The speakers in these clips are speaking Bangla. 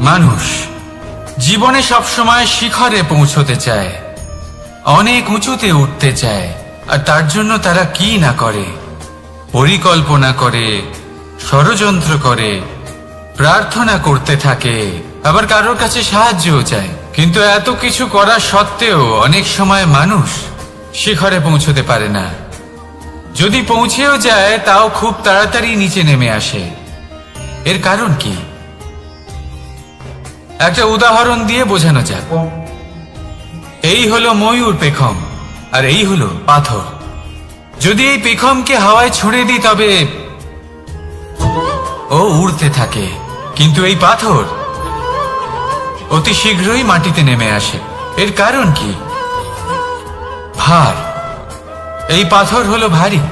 মানুষ জীবনে সবসময় শিখরে পৌঁছতে চায়, অনেক উঁচুতে উঠতে চায়, আর তার জন্য তারা কি না করে, পরিকল্পনা করে, ষড়যন্ত্র করে, প্রার্থনা করতে থাকে, আবার কারোর কাছে সাহায্যও চায়। কিন্তু এত কিছু করা সত্ত্বেও অনেক সময় মানুষ শিখরে পৌঁছতে পারে না। যদি পৌঁছেও যায় তাও খুব তাড়াতাড়ি নিচে নেমে আসে। এর কারণ কি? একটা উদাহরণ দিয়ে বোঝানো যাক। এই হলো ময়ূর পেখম, আর এই হলো পাথর। যদি এই পেখমকে হাওয়ায় ছুঁড়ে দিই তবে ও উড়তে থাকে, কিন্তু এই পাথর অতি শীঘ্রই মাটিতে নেমে আসে। এর কারণ কি? ভার। এই পাথর হলো ভারী,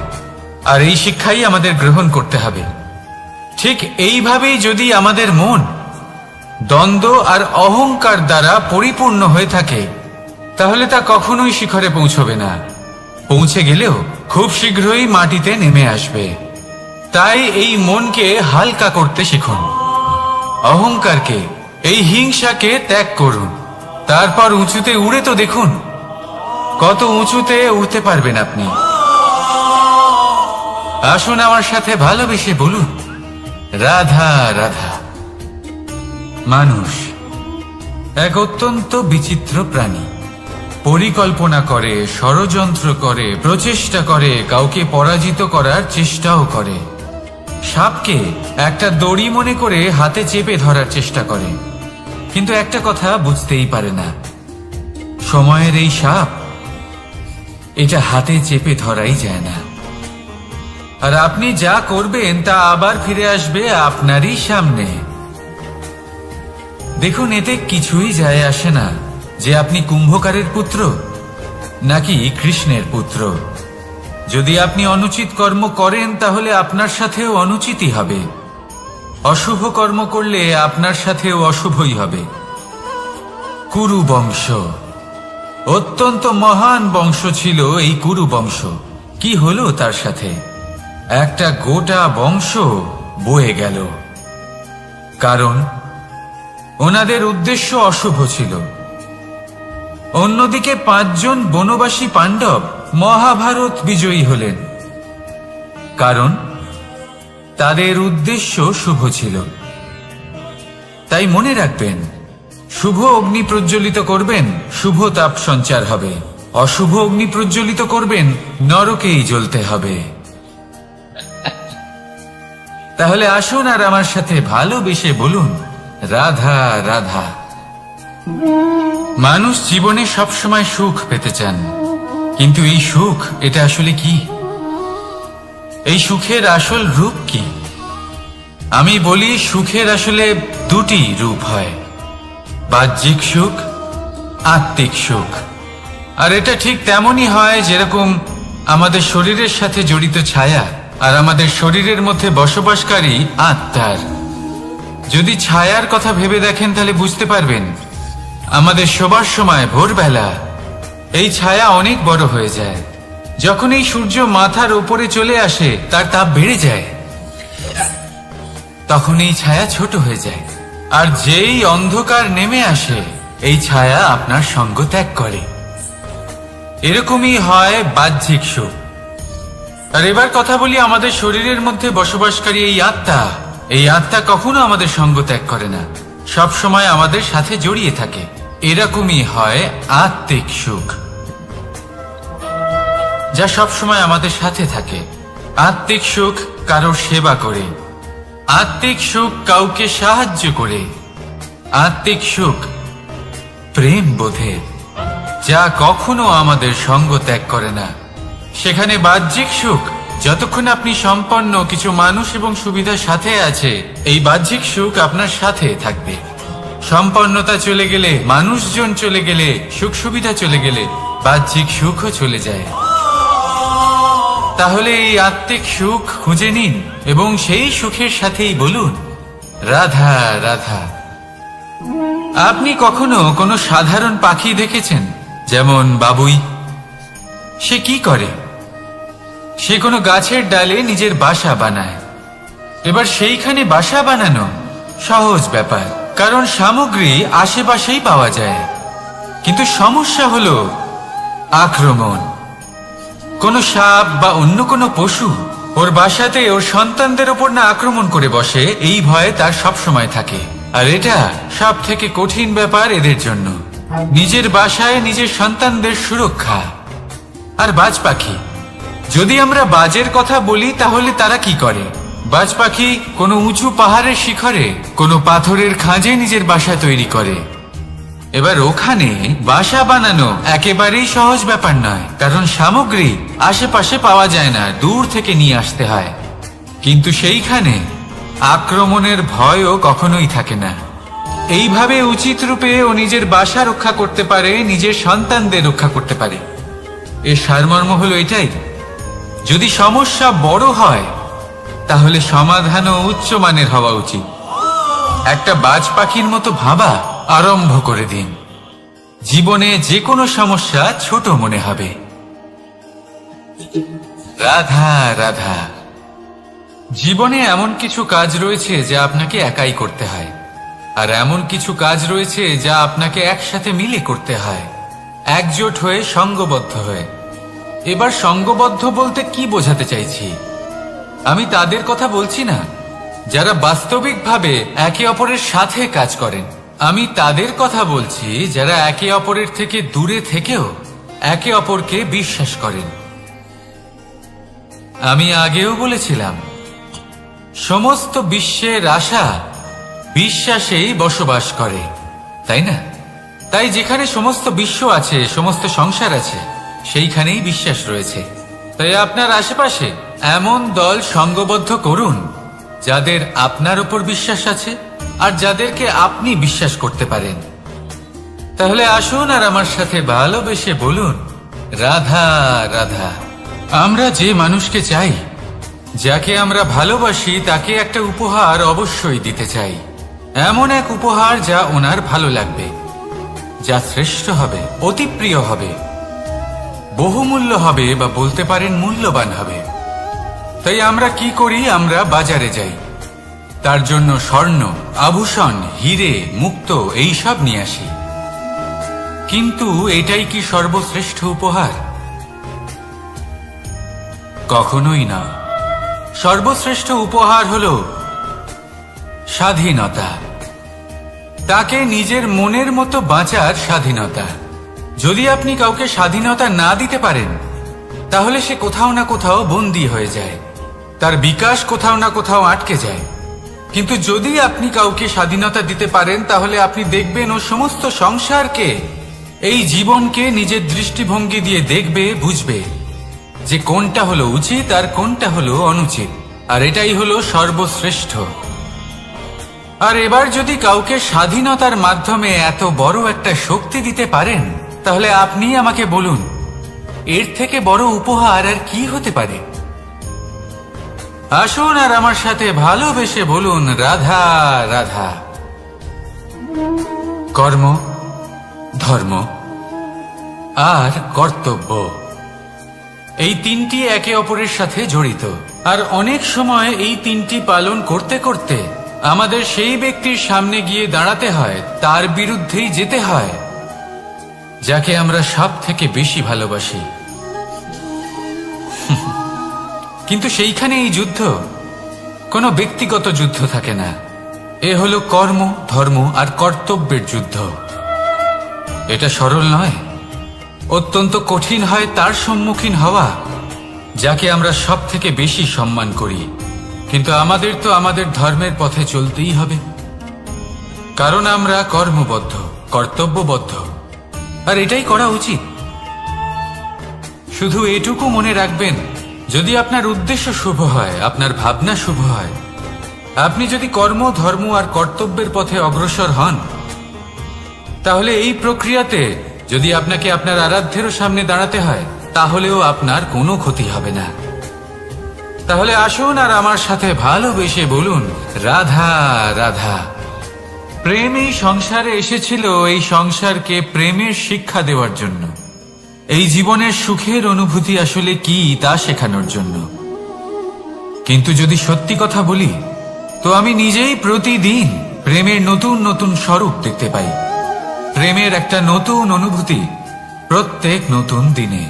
আর এই শিক্ষাই আমাদের গ্রহণ করতে হবে। ঠিক এইভাবেই যদি আমাদের মন দ্বন্দ্ব আর অহংকার দ্বারা পরিপূর্ণ হয়ে থাকে, তাহলে তা কখনোই শিখরে পৌঁছবে না। পৌঁছে গেলেও খুব শীঘ্রই মাটিতে নেমে আসবে। তাই এই মনকে হালকা করতে শিখুন, অহংকারকে, এই হিংসাকে ত্যাগ করুন। তারপর উঁচুতে উড়ে তো দেখুন কত উঁচুতে উড়তে পারবেন আপনি। আসুন আমার সাথে ভালোবেসে বলুন, রাধা রাধা। মানুষ এক অত্যন্ত বিচিত্র প্রাণী। পরিকল্পনা করে, ষড়যন্ত্র করে, প্রচেষ্টা করে, কাউকে পরাজিত করার চেষ্টাও করে। সাপকে একটা দড়ি মনে করে হাতে চেপে ধরার চেষ্টা করে, কিন্তু একটা কথা বুঝতেই পারে না, সময়ের এই সাপ, এটা হাতে চেপে ধরাই যায় না। আর আপনি যা করবেন তা আবার ফিরে আসবে আপনারই সামনে। দেখুন, এতে কিছুই যায় আসে না যে আপনি কুম্ভকারের পুত্র নাকি কৃষ্ণের পুত্র। যদি আপনি অনুচিত কর্ম করেন তাহলে আপনার সাথেও অনুচিতই হবে। অশুভ কর্ম করলে আপনার সাথেও অশুভই হবে। কুরু বংশ অত্যন্ত মহান বংশ ছিল। এই কুরু বংশ কি হলো তার সাথে? একটা গোটা বংশ বয়ে গেল, কারণ ওনাদের উদ্দেশ্য অশুভ ছিল। অন্যদিকে 5 জন বনবাসী পাণ্ডব মহাভারত বিজয়ী হলেন, কারণ তাদের উদ্দেশ্য শুভ ছিল। তাই মনে রাখবেন, শুভ অগ্নি প্রজ্বলিত করবেন, শুভ তাপ সঞ্চার হবে। অশুভ অগ্নি প্রজ্বলিত করবেন, নরকেই জ্বলতে হবে। তাহলে আসুন আর আমার সাথে ভালোবেসে বলুন, রাধা রাধা। মানুষ জীবনে সবসময় সুখ পেতে চান, কিন্তু এই সুখ, এটা আসলে কি? এই সুখের আসল রূপ কি? আমি বলি, সুখের আসলে 2টি রূপ হয়, বাহ্যিক সুখ, আত্মিক সুখ। আর এটা ঠিক তেমনই হয় যেরকম আমাদের শরীরের সাথে জড়িত ছায়া আর আমাদের শরীরের মধ্যে বসবাসকারী আত্মার। যদি ছায়ার কথা ভেবে দেখেন তাহলে বুঝতে পারবেন, আমাদের শোবার সময় ভোরবেলা এই ছায়া অনেক বড় হয়ে যায়। যখন এই সূর্য মাথার উপরে চলে আসে, তার তাপ বেড়ে যায়, তখন এই ছায়া ছোট হয়ে যায়। আর যেই অন্ধকার নেমে আসে, এই ছায়া আপনার সঙ্গ ত্যাগ করে। এরকমই হয় বাহ্যিক সুখ। আর এবার কথা বলি আমাদের শরীরের মধ্যে বসবাসকারী এই আত্মা। এই আত্মা কখনো আমাদের সঙ্গ ত্যাগ করে না, সব সময় আমাদের সাথে জড়িয়ে থাকে। এরকমই হয় আত্মিক সুখ, যা সব সময় আমাদের সাথে থাকে। আত্মিক সুখ কারোর সেবা করে, আত্মিক সুখ কাউকে সাহায্য করে, আত্মিক সুখ প্রেম বোধের, যা কখনো আমাদের সঙ্গ ত্যাগ করে না। সেখানে বাহ্যিক সুখ, যতক্ষণ আপনি সম্পন্ন কিছু মানুষ এবং সুবিধার সাথে আছে, এই বাহ্যিক সুখ আপনার সাথে থাকবে। সম্পন্নতা চলে গেলে, মানুষজন চলে গেলে, সুখ সুবিধা চলে গেলে, বাহ্যিক সুখও চলে যায়। তাহলে এই আত্মিক সুখ খুঁজে নিন এবং সেই সুখের সাথেই বলুন, রাধা রাধা। আপনি কখনো কোনো সাধারণ পাখি দেখেছেন? যেমন বাবুই। সে কি করে? সে কোনো গাছের ডালে নিজের বাসা বানায়। এবার সেইখানে বাসা বানানো সহজ ব্যাপার, কারণ সামগ্রী আশেপাশেই পাওয়া যায়। কিন্তু সমস্যা হলো আক্রমণ। কোনো সাপ বা অন্য কোনো পশু ওর বাসাতে ওর সন্তানদের ওপর না আক্রমণ করে বসে, এই ভয়ে তার সব সময় থাকে। আর এটা সব থেকে কঠিন ব্যাপার এদের জন্য, নিজের বাসায় নিজের সন্তানদের সুরক্ষা। আর বাজ পাখি, যদি আমরা বাজের কথা বলি তাহলে তারা কি করে? বাজ পাখি কোনো উঁচু পাহাড়ের শিখরে কোনো পাথরের খাঁজে নিজের বাসা তৈরি করে। এবার ওখানে বাসা বানানো একেবারেই সহজ ব্যাপার নয়, কারণ সামগ্রী আশেপাশে পাওয়া যায় না, দূর থেকে নিয়ে আসতে হয়। কিন্তু সেইখানে আক্রমণের ভয়ও কখনোই থাকে না। এইভাবে উচিত রূপে ও নিজের বাসা রক্ষা করতে পারে, নিজের সন্তানদের রক্ষা করতে পারে। এর সারমর্ম হলো এটাই, যদি সমস্যা বড় হয় তাহলে সমাধানও উচ্চমানের হওয়া উচিত। একটা বাজ পাখির মতো ভাবা আরম্ভ করে দিন। জীবনে যে কোনো সমস্যা ছোট মনে হবে। রাধা রাধা। জীবনে এমন কিছু কাজ রয়েছে যা আপনাকে একাই করতে হয়, আর এমন কিছু কাজ রয়েছে যা আপনাকে একসাথে মিলে করতে হয়, একজোট হয়ে, সঙ্গবদ্ধ হয়ে। এবার সঙ্গবদ্ধ বলতে কি বোঝাতে চাইছি? আমি তাদের কথা বলছি না যারা বাস্তবিকভাবে একে অপরের সাথে কাজ করেন। আমি তাদের কথা বলছি যারা একে অপরের থেকে দূরে থেকেও একে অপরকে বিশ্বাস করেন। আমি আগেও বলেছিলাম, সমস্ত বিশ্বের আশা বিশ্বাসেই বসবাস করে, তাই না? তাই যেখানে সমস্ত বিশ্ব আছে, সমস্ত সংসার আছে, সেইখানেই বিশ্বাস রয়েছে। তাই আপনার আশেপাশে এমন দল সঙ্গবদ্ধ করুন যাদের আপনার উপর বিশ্বাস আছে আর যাদেরকে আপনি বিশ্বাস করতে পারেন। তাহলে আসুন আর আমার সাথে ভালোবেসে বলুন, রাধা রাধা। আমরা যে মানুষকে চাই, যাকে আমরা ভালোবাসি, তাকে একটা উপহার অবশ্যই দিতে চাই। এমন এক উপহার যা ওনার ভালো লাগবে, যা শ্রেষ্ঠ হবে, অতি প্রিয় হবে, বহুমূল্য হবে, বা বলতে পারেন মূল্যবান হবে। তাই আমরা কি করি? আমরা বাজারে যাই, তার জন্য স্বর্ণ, আভূষণ, হিরে, মুক্ত এইসব নিয়ে আসি। কিন্তু এটাই কি সর্বশ্রেষ্ঠ উপহার? কখনোই না। সর্বশ্রেষ্ঠ উপহার হলো স্বাধীনতা। তাকে নিজের মনের মতো বাঁচার স্বাধীনতা। যদি আপনি কাউকে স্বাধীনতা না দিতে পারেন, তাহলে সে কোথাও না কোথাও বন্দী হয়ে যায়, তার বিকাশ কোথাও না কোথাও আটকে যায়। কিন্তু যদি আপনি কাউকে স্বাধীনতা দিতে পারেন, তাহলে আপনি দেখবেন ও সমস্ত সংসারকে, এই জীবনকে নিজের দৃষ্টিভঙ্গি দিয়ে দেখবে, বুঝবে যে কোনটা হলো উচিত আর কোনটা হলো অনুচিত। আর এটাই হলো সর্বশ্রেষ্ঠ। আর এবার যদি কাউকে স্বাধীনতার মাধ্যমে এত বড় একটা শক্তি দিতে পারেন, তাহলে আপনি আমাকে বলুন, এর থেকে বড় উপহার আর কি হতে পারে? আসুন আর আমার সাথে ভালোবেসে বলুন, রাধা রাধা। কর্ম, ধর্ম আর কর্তব্য, এই তিনটি একে অপরের সাথে জড়িত। আর অনেক সময় এই তিনটি পালন করতে করতে আমাদের সেই ব্যক্তির সামনে গিয়ে দাঁড়াতে হয়, তার বিরুদ্ধেই যেতে হয়, যাকে আমরা সব থেকে বেশি ভালোবাসি। কিন্তু সেইখানে এই যুদ্ধ কোনো ব্যক্তিগত যুদ্ধ থাকে না। এ হলো কর্ম, ধর্ম আর কর্তব্যের যুদ্ধ। এটা সরল নয়, অত্যন্ত কঠিন হয় তার সম্মুখীন হওয়া যাকে আমরা সব থেকে বেশি সম্মান করি। কিন্তু আমাদের তো আমাদের ধর্মের পথে চলতেই হবে, কারণ আমরা কর্মবদ্ধ, কর্তব্যবদ্ধ, আর এটাই করা উচিত। শুধু এটুকু মনে রাখবেন, যদি আপনার উদ্দেশ্য শুভ হয়, আপনার ভাবনা শুভ হয়, আপনি যদি কর্ম, ধর্ম আর কর্তব্যের পথে অগ্রসর হন, তাহলে এই প্রক্রিয়াতে যদি আপনাকে আপনার আরাধ্যেরও সামনে দাঁড়াতে হয়, তাহলেও আপনার কোনো ক্ষতি হবে না। তাহলে আসুন আর আমার সাথে ভালোবেসে বলুন, রাধা রাধা। প্রেম এই সংসারে এসেছিল এই সংসারকে প্রেমের শিক্ষা দেওয়ার জন্য। এই জীবনের সুখের অনুভূতি আসলে কি তা শেখানোর জন্য। কিন্তু যদি সত্যি কথা বলি, তো আমি নিজেই প্রতিদিন প্রেমের নতুন নতুন স্বরূপ দেখতে পাই। প্রেমের একটা নতুন অনুভূতি প্রত্যেক নতুন দিনে।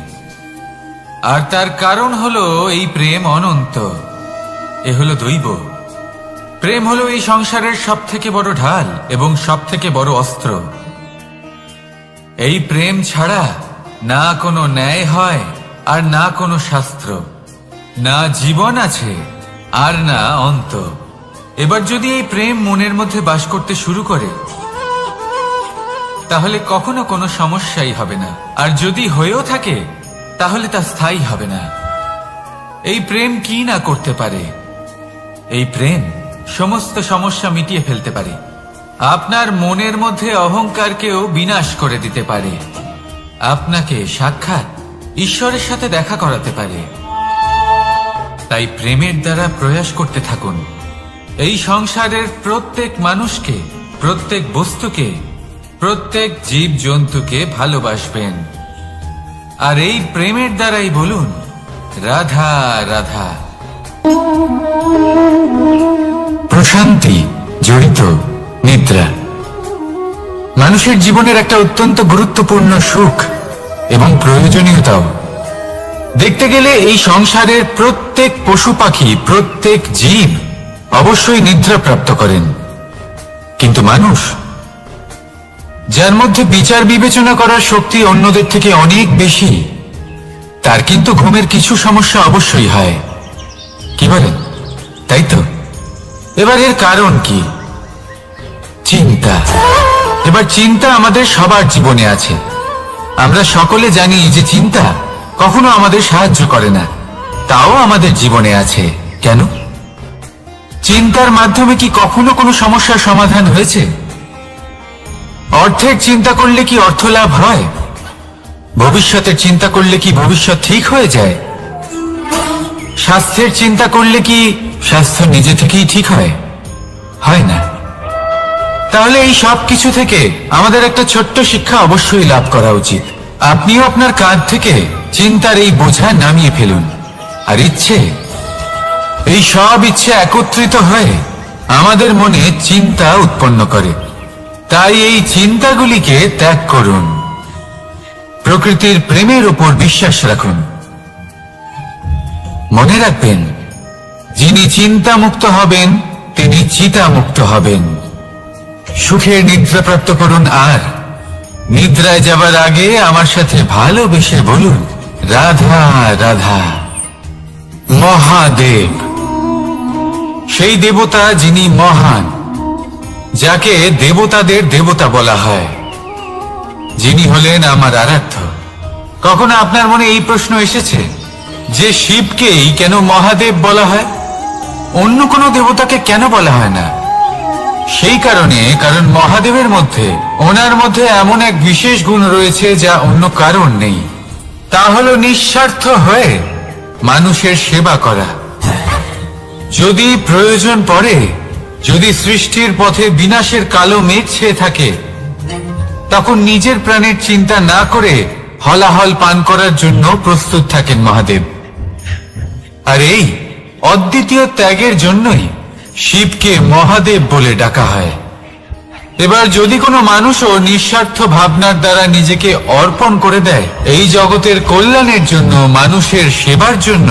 আর তার কারণ হলো এই প্রেম অনন্ত, এ হলো দৈব। প্রেম হলো এই সংসারের সব থেকে বড় ঢাল এবং সব থেকে বড় অস্ত্র। এই প্রেম ছাড়া না কোনো ন্যায় হয় আর না কোনো শাস্ত্র, না জীবন আছে আর না অন্ত। এবার যদি এই প্রেম মনের মধ্যে বাস করতে শুরু করে, তাহলে কখনো কোনো সমস্যাই হবে না। আর যদি হয়েও থাকে, তাহলে তা স্থায়ী হবে না। এই প্রেম কি না করতে পারে? এই প্রেম সমস্ত সমস্যা মিটিয়ে ফেলতে পারে। আপনার মনের মধ্যে অহংকারকেও বিনাশ করে দিতে পারে। আপনাকে সাক্ষাৎ ঈশ্বরের সাথে দেখা করাতে পারে। তাই প্রেমের দ্বারা প্রয়াস করতে থাকুন। এই সংসারের প্রত্যেক মানুষকে, প্রত্যেক বস্তুকে, প্রত্যেক জীব জন্তুকে ভালোবাসবেন। আর এই প্রেমের দ্বারাই বলুন রাধা রাধা। প্রশান্তি জড়িত নিদ্রা মানুষের জীবনের একটা অত্যন্ত গুরুত্বপূর্ণ সুখ এবং প্রয়োজনীয়তাও। দেখতে গেলে এই সংসারের প্রত্যেক পশু পাখি, প্রত্যেক জীব অবশ্যই নিদ্রা প্রাপ্ত করেন। কিন্তু মানুষ, যার মধ্যে বিচার বিবেচনা করার শক্তি অন্যদের থেকে অনেক বেশি, তার কিন্তু ঘুমের কিছু সমস্যা অবশ্যই হয়। কি বলেন? তাই তো। এবার এর কারণ কি? চিন্তা। এবার চিন্তা আমাদের সবার জীবনে আছে। আমরা সকলে জানি যে চিন্তা কখনো আমাদের সাহায্য করে না, তাও আমাদের জীবনে আছে। কেন? চিন্তার মাধ্যমে কি কখনো কোনো সমস্যার সমাধান হয়েছে? অর্থের চিন্তা করলে কি অর্থ লাভ হয়? ভবিষ্যতের চিন্তা করলে কি ভবিষ্যৎ ঠিক হয়ে যায়? স্বাস্থ্যের চিন্তা করলে কি স্বাস্থ্য নিজে থেকেই ঠিক হয়? হয় না। তাহলে এই সব কিছু থেকে আমাদের একটা ছোট্ট শিক্ষা অবশ্যই লাভ করা উচিত। আপনিও আপনার কাঁধ থেকে চিন্তার এই বোঝা নামিয়ে ফেলুন। আর ইচ্ছে, এই সব ইচ্ছে একত্রিত হয়ে আমাদের মনে চিন্তা উৎপন্ন করে। তাই এই চিন্তাগুলিকে ত্যাগ করুন। প্রকৃতির প্রেমের উপর বিশ্বাস রাখুন। মনে রাখবেন, যিনি চিন্তা মুক্ত হবেন তিনি চিতা মুক্ত হবেন। সুখের নিদ্রা প্রাপ্ত করুন। আর নিদ্রায় যাবার আগে আমার সাথে ভালোবেসে বলুন রাধা রাধা। মহাদেব, সেই দেবতা যিনি মহান, যাকে দেবতাদের দেবতা বলা হয়, যিনি হলেন আমার আরাধ্য। কখনো আপনার মনে এই প্রশ্ন এসেছে যে শিবকেই কেন মহাদেব বলা হয়, অন্য কোনো দেবতাকে কেন বলা হয় না? সেই কারণ মহাদেবের মধ্যে, ওনার মধ্যে এমন এক বিশেষ গুণ রয়েছে যা অন্য কারণ নেই। তা হলো নিঃস্বার্থ হয়ে মানুষের সেবা করা। যদি প্রয়োজন পড়ে, যদি সৃষ্টির পথে বিনাশের কালো মেঘ ছেয়ে থাকে, তখন নিজের প্রাণের চিন্তা না করে হলাহল পান করার জন্য প্রস্তুত থাকেন মহাদেব। আর এই অদ্বিতীয় ত্যাগের জন্যই শিবকে মহাদেব বলে ডাকা হয়। এবার যদি কোনো মানুষও নিঃস্বার্থ ভাবনার দ্বারা নিজেকে অর্পণ করে দেয় এই জগতের কল্যাণের জন্য, মানুষের সেবার জন্য,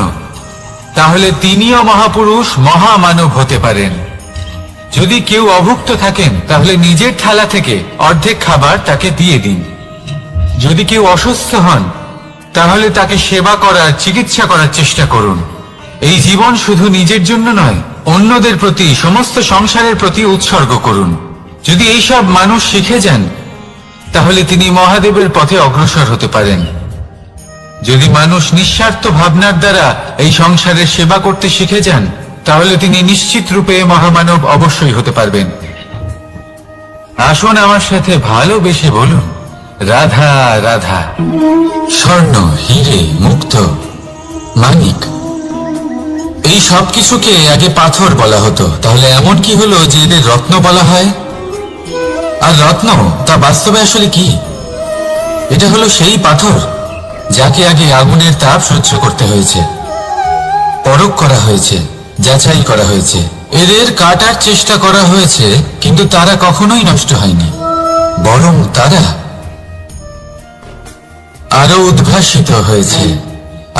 তাহলে তিনিও মহাপুরুষ, মহামানব হতে পারেন। যদি কেউ অভুক্ত থাকেন, তাহলে নিজের থালা থেকে অর্ধেক খাবার তাকে দিয়ে দিন। যদি কেউ অসুস্থ হন, তাহলে তাকে সেবা করার, চিকিৎসা করার চেষ্টা করুন। এই জীবন শুধু নিজের জন্য নয়, অন্যদের প্রতি, সমস্ত সংসারের প্রতি উৎসর্গ করুন। যদি এইসব মানুষ শিখে যান, তাহলে তিনি মহাদেবের পথে অগ্রসর হতে পারেন। যদি মানুষ নিঃস্বার্থ ভাবনার দ্বারা এই সংসারের সেবা করতে শিখে যান, তাহলে তিনি নিশ্চিত রূপে মহামানব অবশ্যই হতে পারবেন। আসুন আমার সাথে ভালোবেসে বলুন রাধা রাধা। স্বর্ণ, হিরে, মুক্ত, মানিক, এই সব কিছুকে আগে পাথর বলা হতো। তাহলে এমন কি হলো যে এদের রত্ন বলা হয়? আর রত্ন তা বাস্তবে আসলে কি? এটা হলো সেই পাথর যাকে আগে আগুনের তাপ সহ্য করতে হয়েছে, পরখ করা হয়েছে, যাচাই করা হয়েছে, এদের কাটার চেষ্টা করা হয়েছে, কিন্তু তারা কখনোই নষ্ট হয়নি, বরং তারা আরো উদ্ভাসিত হয়েছে,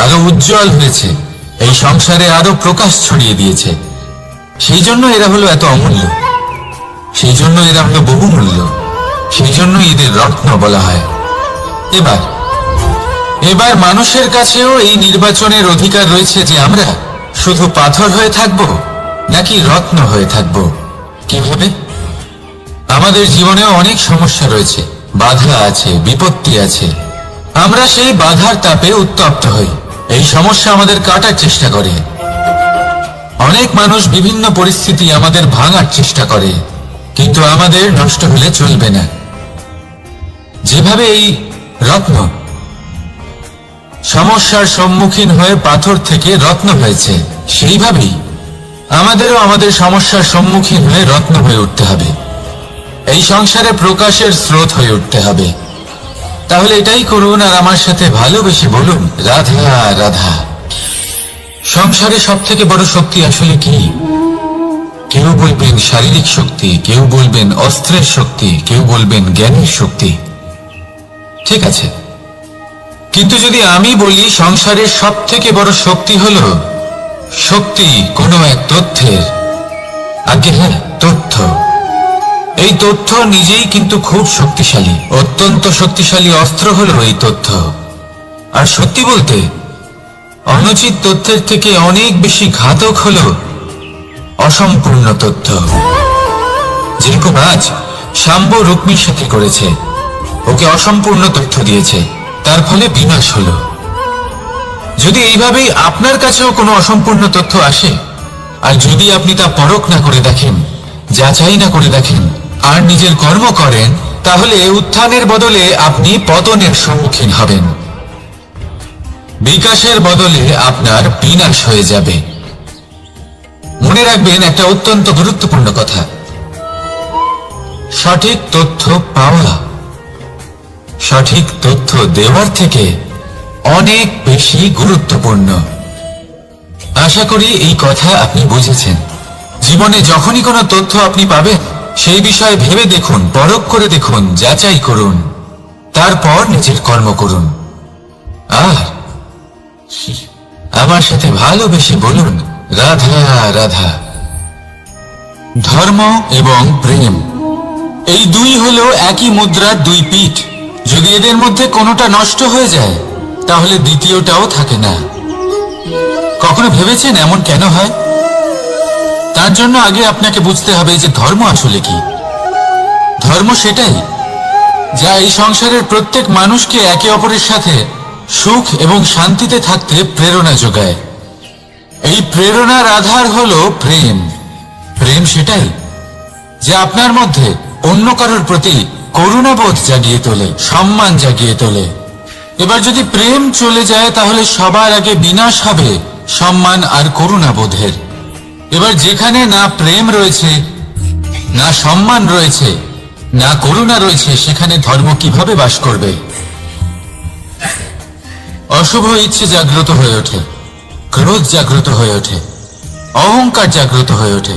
আরো উজ্জ্বল হয়েছে, এই সংসারে আরো প্রকাশ ছড়িয়ে দিয়েছে। সেই জন্য এরা হলো এত অমূল্য, সেই জন্য এরা হলো বহুমূল্য, সেই জন্য এদের রত্ন বলা হয়। এবার মানুষের কাছেও এই নির্বাচনের অধিকার রয়েছে যে আমরা শুধু পাথর হয়ে থাকব নাকি রত্ন হয়ে থাকব। কিভাবে? আমাদের জীবনেও অনেক সমস্যা রয়েছে, বাধা আছে, বিপত্তি আছে। আমরা সেই বাধার তাপে উত্তপ্ত হই, এই সমস্যা আমাদের কাটার চেষ্টা করে। অনেক মানুষ বিভিন্ন পরিস্থিতি আমাদের ভাঙার চেষ্টা করে, কিন্তু আমাদের নষ্ট হলে চলবে না। যেভাবে এই রত্ন সমস্যার সম্মুখীন হয়ে পাথর থেকে রত্ন হয়েছে, সেইভাবেই আমাদেরও আমাদের সমস্যার সম্মুখীন হয়ে রত্ন হয়ে উঠতে হবে, এই সংসারে প্রকাশের স্রোত হয়ে উঠতে হবে। তাহলে এটাই করুন আর আমার সাথে ভালোবেসে বলুন, রাধা রাধা। সংসারে সব থেকে বড় শক্তি আসলে কি? কেউ বলবেন শারীরিক শক্তি, কেউ বলবেন অস্ত্রের শক্তি, কেউ বলবেন জ্ঞানের শক্তি। ঠিক আছে, কিন্তু যদি আমি বলি সংসারের সব থেকে বড় শক্তি হলো শক্তি কোনো এক তথ্যের, আগে হ্যাঁ, তথ্য। এই তথ্য নিজেই কিন্তু খুব শক্তিশালী, অত্যন্ত শক্তিশালী অস্ত্র হলো এই তথ্য। আর সত্যি বলতে অনুচিত তথ্যের থেকে অনেক বেশি ঘাতক হলো অসম্পূর্ণ তথ্য। যেরকম আজ শাম্ব রুক্মির সাথে করেছে, ওকে অসম্পূর্ণ তথ্য দিয়েছে, তার ফলে বিনাশ হলো। যদি এইভাবেই আপনার কাছেও কোনো অসম্পূর্ণ তথ্য আসে, আর যদি আপনি তা পরখ না করে দেখেন, যাচাই না করে দেখেন, আর নিজের কর্ম করেন, তাহলে উত্থানের বদলে আপনি পতনের সম্মুখীন হবেন, বিকাশের বদলে আপনার বিনাশ হয়ে যাবে। মনে রাখবেন একটা অত্যন্ত গুরুত্বপূর্ণ কথা, সঠিক তথ্য পাওয়া সঠিক তথ্য দেওয়ার থেকে অনেক বেশি গুরুত্বপূর্ণ। আশা করি এই কথা আপনি বুঝেছেন। জীবনে যখনই কোনো তথ্য আপনি পাবেন, সেই বিষয়ে ভেবে দেখুন, পরখ করে দেখুন, যাচাই করুন, তারপর নিজের কর্ম করুন। আর আমার সাথে ভালোবেসে বলুন, রাধা রাধা। ধর্ম এবং প্রেম, এই দুই হলো একই মুদ্রার দুই পিঠ। যদি এদের মধ্যে কোনোটা নষ্ট হয়ে যায়, তাহলে দ্বিতীয়টাও থাকে না। কখনো ভেবেছেন এমন কেন হয়? তার জন্য আগে আপনাকে বুঝতে হবে যে ধর্ম আসলে কি। ধর্ম সেটাই যা এই সংসারের প্রত্যেক মানুষকে একে অপরের সাথে সুখ এবং শান্তিতে থাকতে প্রেরণা যোগায়। এই প্রেরণার আধার হলো প্রেম। প্রেম সেটাই যা আপনার মধ্যে অন্য কারোর প্রতি করুণাবোধ জাগিয়ে তোলে, সম্মান জাগিয়ে তোলে। এবার যদি প্রেম চলে যায়, তাহলে সবার আগে বিনাশ হবে সম্মান আর করুণাবোধের। এবার যেখানে না প্রেম রয়েছে, না সম্মান রয়েছে, না করুণা রয়েছে, সেখানে ধর্ম কিভাবে বাস করবে? অশুভ ইচ্ছে জাগ্রত হয়ে ওঠে, ক্রোধ জাগ্রত হয়ে ওঠে, অহংকার জাগ্রত হয়ে ওঠে,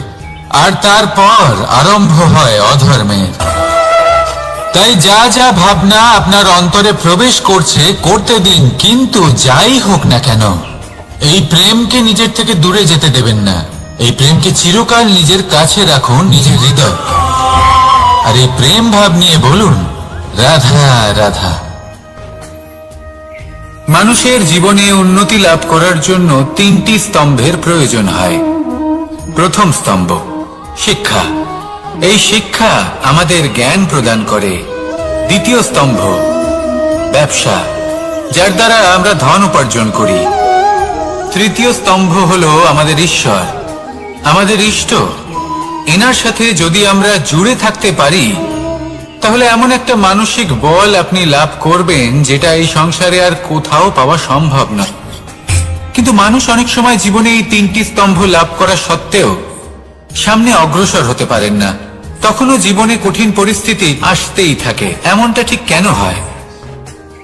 আর তারপর আরম্ভ হয় অধর্মের। তাই যা যা ভাবনা আপনার অন্তরে প্রবেশ করছে করতে দিন, কিন্তু যাই হোক না কেন এই প্রেমকে নিজের থেকে দূরে যেতে দেবেন না। এই প্রেমকে চিরকাল নিজের কাছে রাখুন, নিজের হৃদয়। আর এই প্রেম ভাব নিয়ে বলুন, রাধা রাধা। মানুষের জীবনে উন্নতি লাভ করার জন্য তিনটি স্তম্ভের প্রয়োজন হয়। প্রথম স্তম্ভ শিক্ষা। এই শিক্ষা আমাদের জ্ঞান প্রদান করে। দ্বিতীয় স্তম্ভ ব্যবসা, যার দ্বারা আমরা ধন উপার্জন করি। তৃতীয় স্তম্ভ হলো আমাদের ঈশ্বর, আমাদের ইষ্ট। এনার সাথে যদি আমরা জুড়ে থাকতে পারি, তাহলে এমন একটা মানসিক বল আপনি লাভ করবেন যেটা এই সংসারে আর কোথাও পাওয়া সম্ভব না। কিন্তু মানুষ অনেক সময় জীবনে এই তিনটি স্তম্ভ লাভ করা সত্ত্বেও সামনে অগ্রসর হতে পারেন না। তখনও জীবনে কঠিন পরিস্থিতি আসতেই থাকে। এমনটা ঠিক কেন হয়?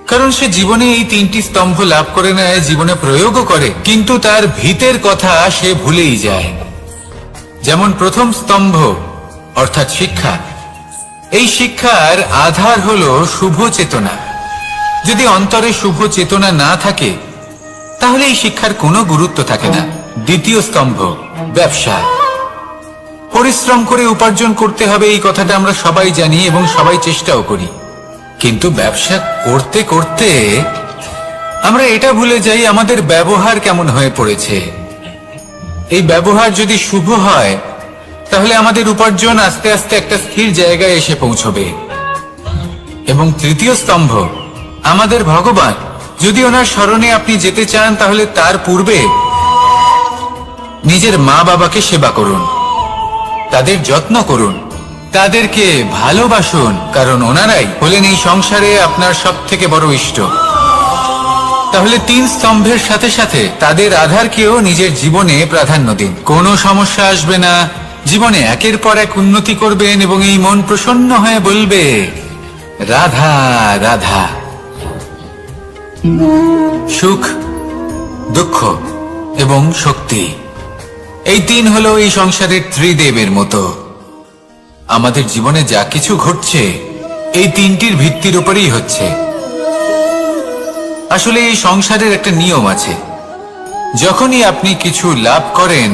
কারণ সে জীবনে এই 3টি স্তম্ভ লাভ করে নেয়, জীবনে প্রয়োগও করে, কিন্তু তার ভিতের কথা সে ভুলেই যায়। যেমন প্রথম স্তম্ভ অর্থাৎ শিক্ষা। এই শিক্ষার আধার হলো শুভ চেতনা। যদি অন্তরে শুভ চেতনা না থাকে তাহলে এই শিক্ষার কোনো গুরুত্ব থাকে না। দ্বিতীয় স্তম্ভ ব্যবসা। পরিশ্রম করে উপার্জন করতে হবে, এই কথাটা আমরা সবাই জানি এবং সবাই চেষ্টাও করি, কিন্তু ব্যবসা করতে করতে আমরা এটা ভুলে যাই আমাদের ব্যবহার কেমন হয়ে পড়েছে। এই ব্যবহার যদি শুভ হয় তাহলে আমাদের উপার্জন আস্তে আস্তে একটা স্থির জায়গায় এসে পৌঁছবে। এবং তৃতীয় স্তম্ভ আমাদের ভগবান। যদি ওনার স্মরণে আপনি যেতে চান তাহলে তার পূর্বে নিজের মা বাবাকে সেবা করুন, তাদের যত্ন করুন, তাদেরকে ভালোবাসুন, কারণ ওনারাই হলেন এই সংসারে আপনার সবথেকে বড় ইষ্ট। তাহলে 3 স্তম্ভের সাথে সাথে তাদের আধারকেও নিজের জীবনে প্রাধান্য দিন। কোনো সমস্যা আসবে না, জীবনে একের পর এক উন্নতি করবেন এবং এই মন প্রসন্ন হয়ে বলবে রাধা রাধা। সুখ, দুঃখ এবং শক্তি, এই 3 হলো এই সংসারের ত্রিদেবের মতো। আমাদের জীবনে যা কিছু ঘটছে এই 3টির ভিত্তির উপরেই হচ্ছে। আসলে এই সংসারের একটা নিয়ম আছে, যখনই আপনি কিছু লাভ করেন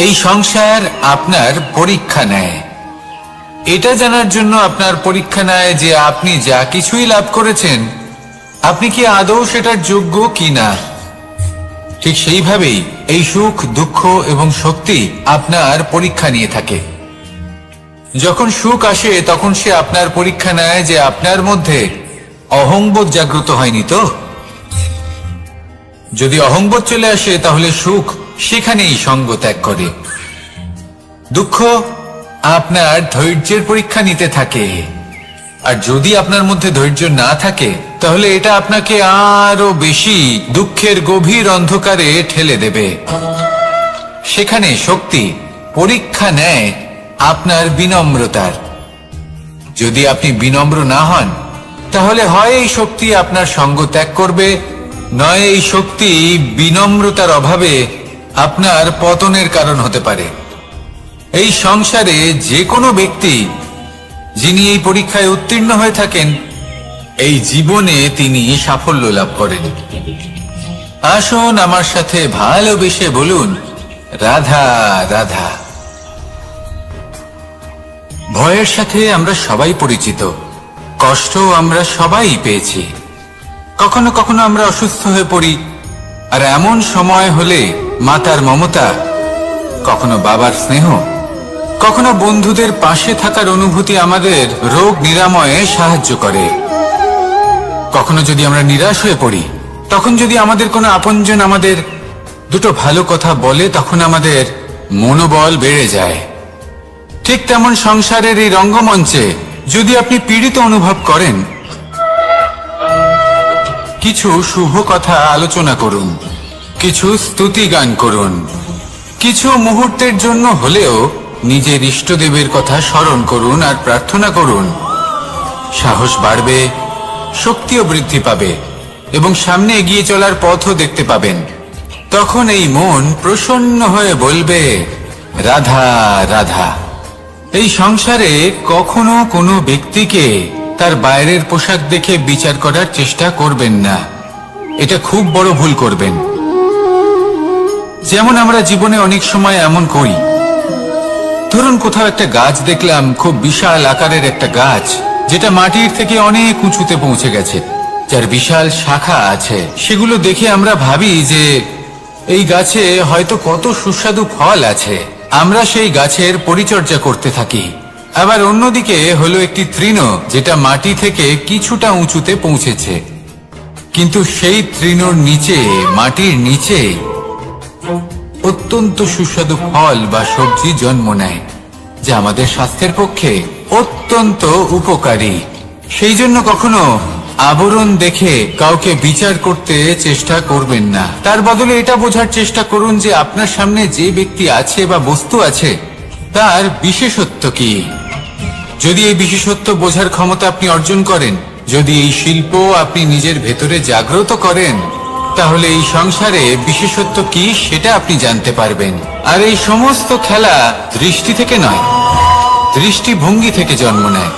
এই সংসার আপনার পরীক্ষা নেয়। এটা জানার জন্য আপনার পরীক্ষা নেয় যে আপনি যা কিছুই লাভ করেছেন আপনি কি আদৌ সেটার যোগ্য কিনা। ঠিক সেইভাবেই এই সুখ, দুঃখ এবং শক্তি আপনার পরীক্ষা নিয়ে থাকে। যখন সুখ আসে তখন সে আপনার পরীক্ষা নেয় যে আপনার মধ্যে অহংবোধ জাগ্রত হয়নি তো। যদি অহংবোধ চলে আসে তাহলে সুখ সেখানেই সঙ্গ ত্যাগ করে। দুঃখ আপনার ধৈর্যের পরীক্ষা নিতে থাকে, আর যদি আপনার মধ্যে ধৈর্য না থাকে তাহলে এটা আপনাকে আরো বেশি দুঃখের গভীর অন্ধকারে ঠেলে দেবে। সেখানে শক্তি পরীক্ষা নেয় আপনার বিনম্রতার। যদি আপনি বিনম্র না হন তাহলে হয় এই শক্তি আপনার সঙ্গ ত্যাগ করবে, নয় এই শক্তি বিনম্রতার অভাবে আপনার পতনের কারণ হতে পারে। এই সংসারে যে কোনো ব্যক্তি যিনি এই পরীক্ষায় উত্তীর্ণ হয়ে থাকেন এই জীবনে তিনি সাফল্য লাভ করেন। আসুন আমার সাথে ভালোবেসে বলুন রাধা রাধা। ভয়ের সাথে আমরা সবাই পরিচিত, কষ্ট আমরা সবাই পেয়েছি। কখনো কখনো আমরা অসুস্থ হয়ে পড়ি, আর এমন সময় হলে মাতার মমতা, কখনো বাবার স্নেহ, কখনো বন্ধুদের পাশে থাকার অনুভূতি আমাদের রোগ নিরাময়ে সাহায্য করে। কখনো যদি আমরা নিরাশ হয়ে পড়ি তখন যদি আমাদের কোনো আপনজন আমাদের দুটো ভালো কথা বলে তখন আমাদের মনোবল বেড়ে যায়। ঠিক তেমন সংসারের এই রঙ্গমঞ্চে যদি আপনি পীড়িত অনুভব করেন কিছু শুভ কথা আলোচনা করুন, কিছু স্তুতি গান করুন, কিছু মুহূর্তের জন্য হলেও নিজের ইষ্টদেবের কথা স্মরণ করুন আর প্রার্থনা করুন। সাহস বাড়বে, শক্তিও বৃদ্ধি পাবে এবং সামনে এগিয়ে চলার পথও দেখতে পাবেন। তখন এই মন প্রসন্ন হয়ে বলবে রাধা রাধা। এই সংসারে কখনো কোনো ব্যক্তিকে তার বাইরের পোশাক দেখে বিচার করার চেষ্টা করবেন না, এটা খুব বড় ভুল করবেন। যেমন আমরা জীবনে অনেক সময় এমন করি, ধরুন কোথাও একটা গাছ দেখলাম, খুব বিশাল আকারের একটা গাছ যেটা মাটির থেকে অনেক উঁচুতে পৌঁছে গেছে, যার বিশাল শাখা আছে। সেগুলো দেখে আমরা ভাবি যে এই গাছে হয়তো কত সুস্বাদু ফল আছে, আমরা সেই গাছের পরিচর্যা করতে থাকি। আবার অন্যদিকে হলো একটি তৃণ যেটা মাটি থেকে কিছুটা উঁচুতে পৌঁছেছে, কিন্তু সেই তৃণর নিচে, মাটির নিচে অত্যন্ত সুস্বাদু ফল বা সবজি জন্ম নেয়, যা আমাদের স্বাস্থ্যের পক্ষে অত্যন্ত উপকারী। সেই জন্য কখনো আবরণ দেখে কাউকে বিচার করতে চেষ্টা করবেন না, তার বদলে এটা বোঝার চেষ্টা করুন যে আপনার সামনে যে ব্যক্তি আছে বা বস্তু আছে তার বিশেষত্ব কি। যদি এই বিশেষত্ব বোঝার ক্ষমতা আপনি অর্জন করেন যদি এই শিল্প আপনি নিজের ভেতরে জাগ্রত করেন, তাহলে এই সংসারে বিশেষত্ব কি সেটা আপনি জানতে পারবেন। আর এই সমস্ত খেলা দৃষ্টি থেকে নয়, দৃষ্টিভঙ্গি থেকে জন্ম নেয়।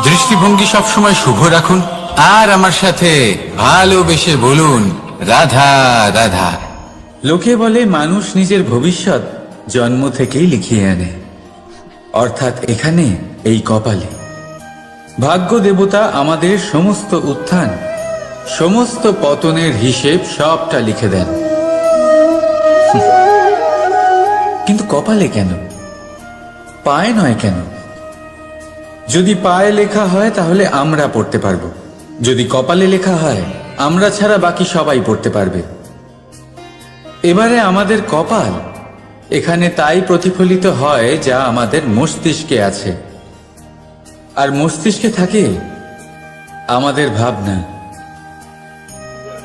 দৃষ্টিভঙ্গি সবসময় শুভ রাখুন, আর আমার সাথে ভালোবেসে বলুন, রাধা রাধা। লোকে বলে মানুষ নিজের ভবিষ্যৎ জন্ম থেকেই লিখিয়ে আনে, অর্থাৎ এখানে এই কপালে। ভাগ্য দেবতা আমাদের সমস্ত উত্থান, সমস্ত পতনের হিসেব সবটা লিখে দেন। কিন্তু কপালে কেন, পায়ে নয় কেন? যদি পায়ে লেখা হয় তাহলে আমরা পড়তে পারবো, যদি কপালে লেখা হয় আমরা ছাড়া বাকি সবাই পড়তে পারবে। এবারে আমাদের কপাল এখানে তাই প্রতিফলিত হয় যা আমাদের মস্তিষ্কে আছে, আর মস্তিষ্কে থাকে আমাদের ভাবনা।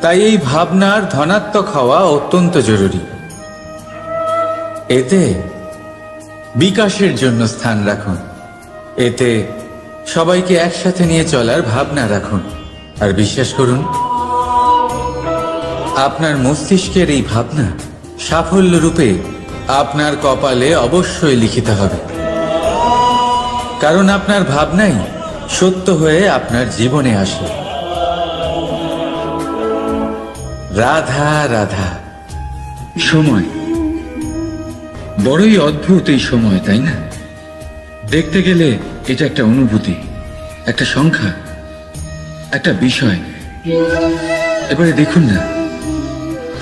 তাই এই ভাবনার ধনাত্মক হওয়া অত্যন্ত জরুরি। এতে বিকাশের জন্য স্থান রাখুন, এতে সবাইকে একসাথে নিয়ে চলার ভাবনা রাখুন। আর বিশ্বাস করুন, আপনার মস্তিষ্কের এই ভাবনা সাফল্য রূপে আপনার কপালে অবশ্যই লিখিত হবে, কারণ আপনার ভাবনাই সত্য হয়ে আপনার জীবনে আসে। রাধা রাধা। সময় বড়ই অদ্ভুত, এই সময়, তাই না? দেখতে গেলে এটা একটা অনুভূতি, একটা সংখ্যা, একটা বিষয়। এবারে দেখুন না,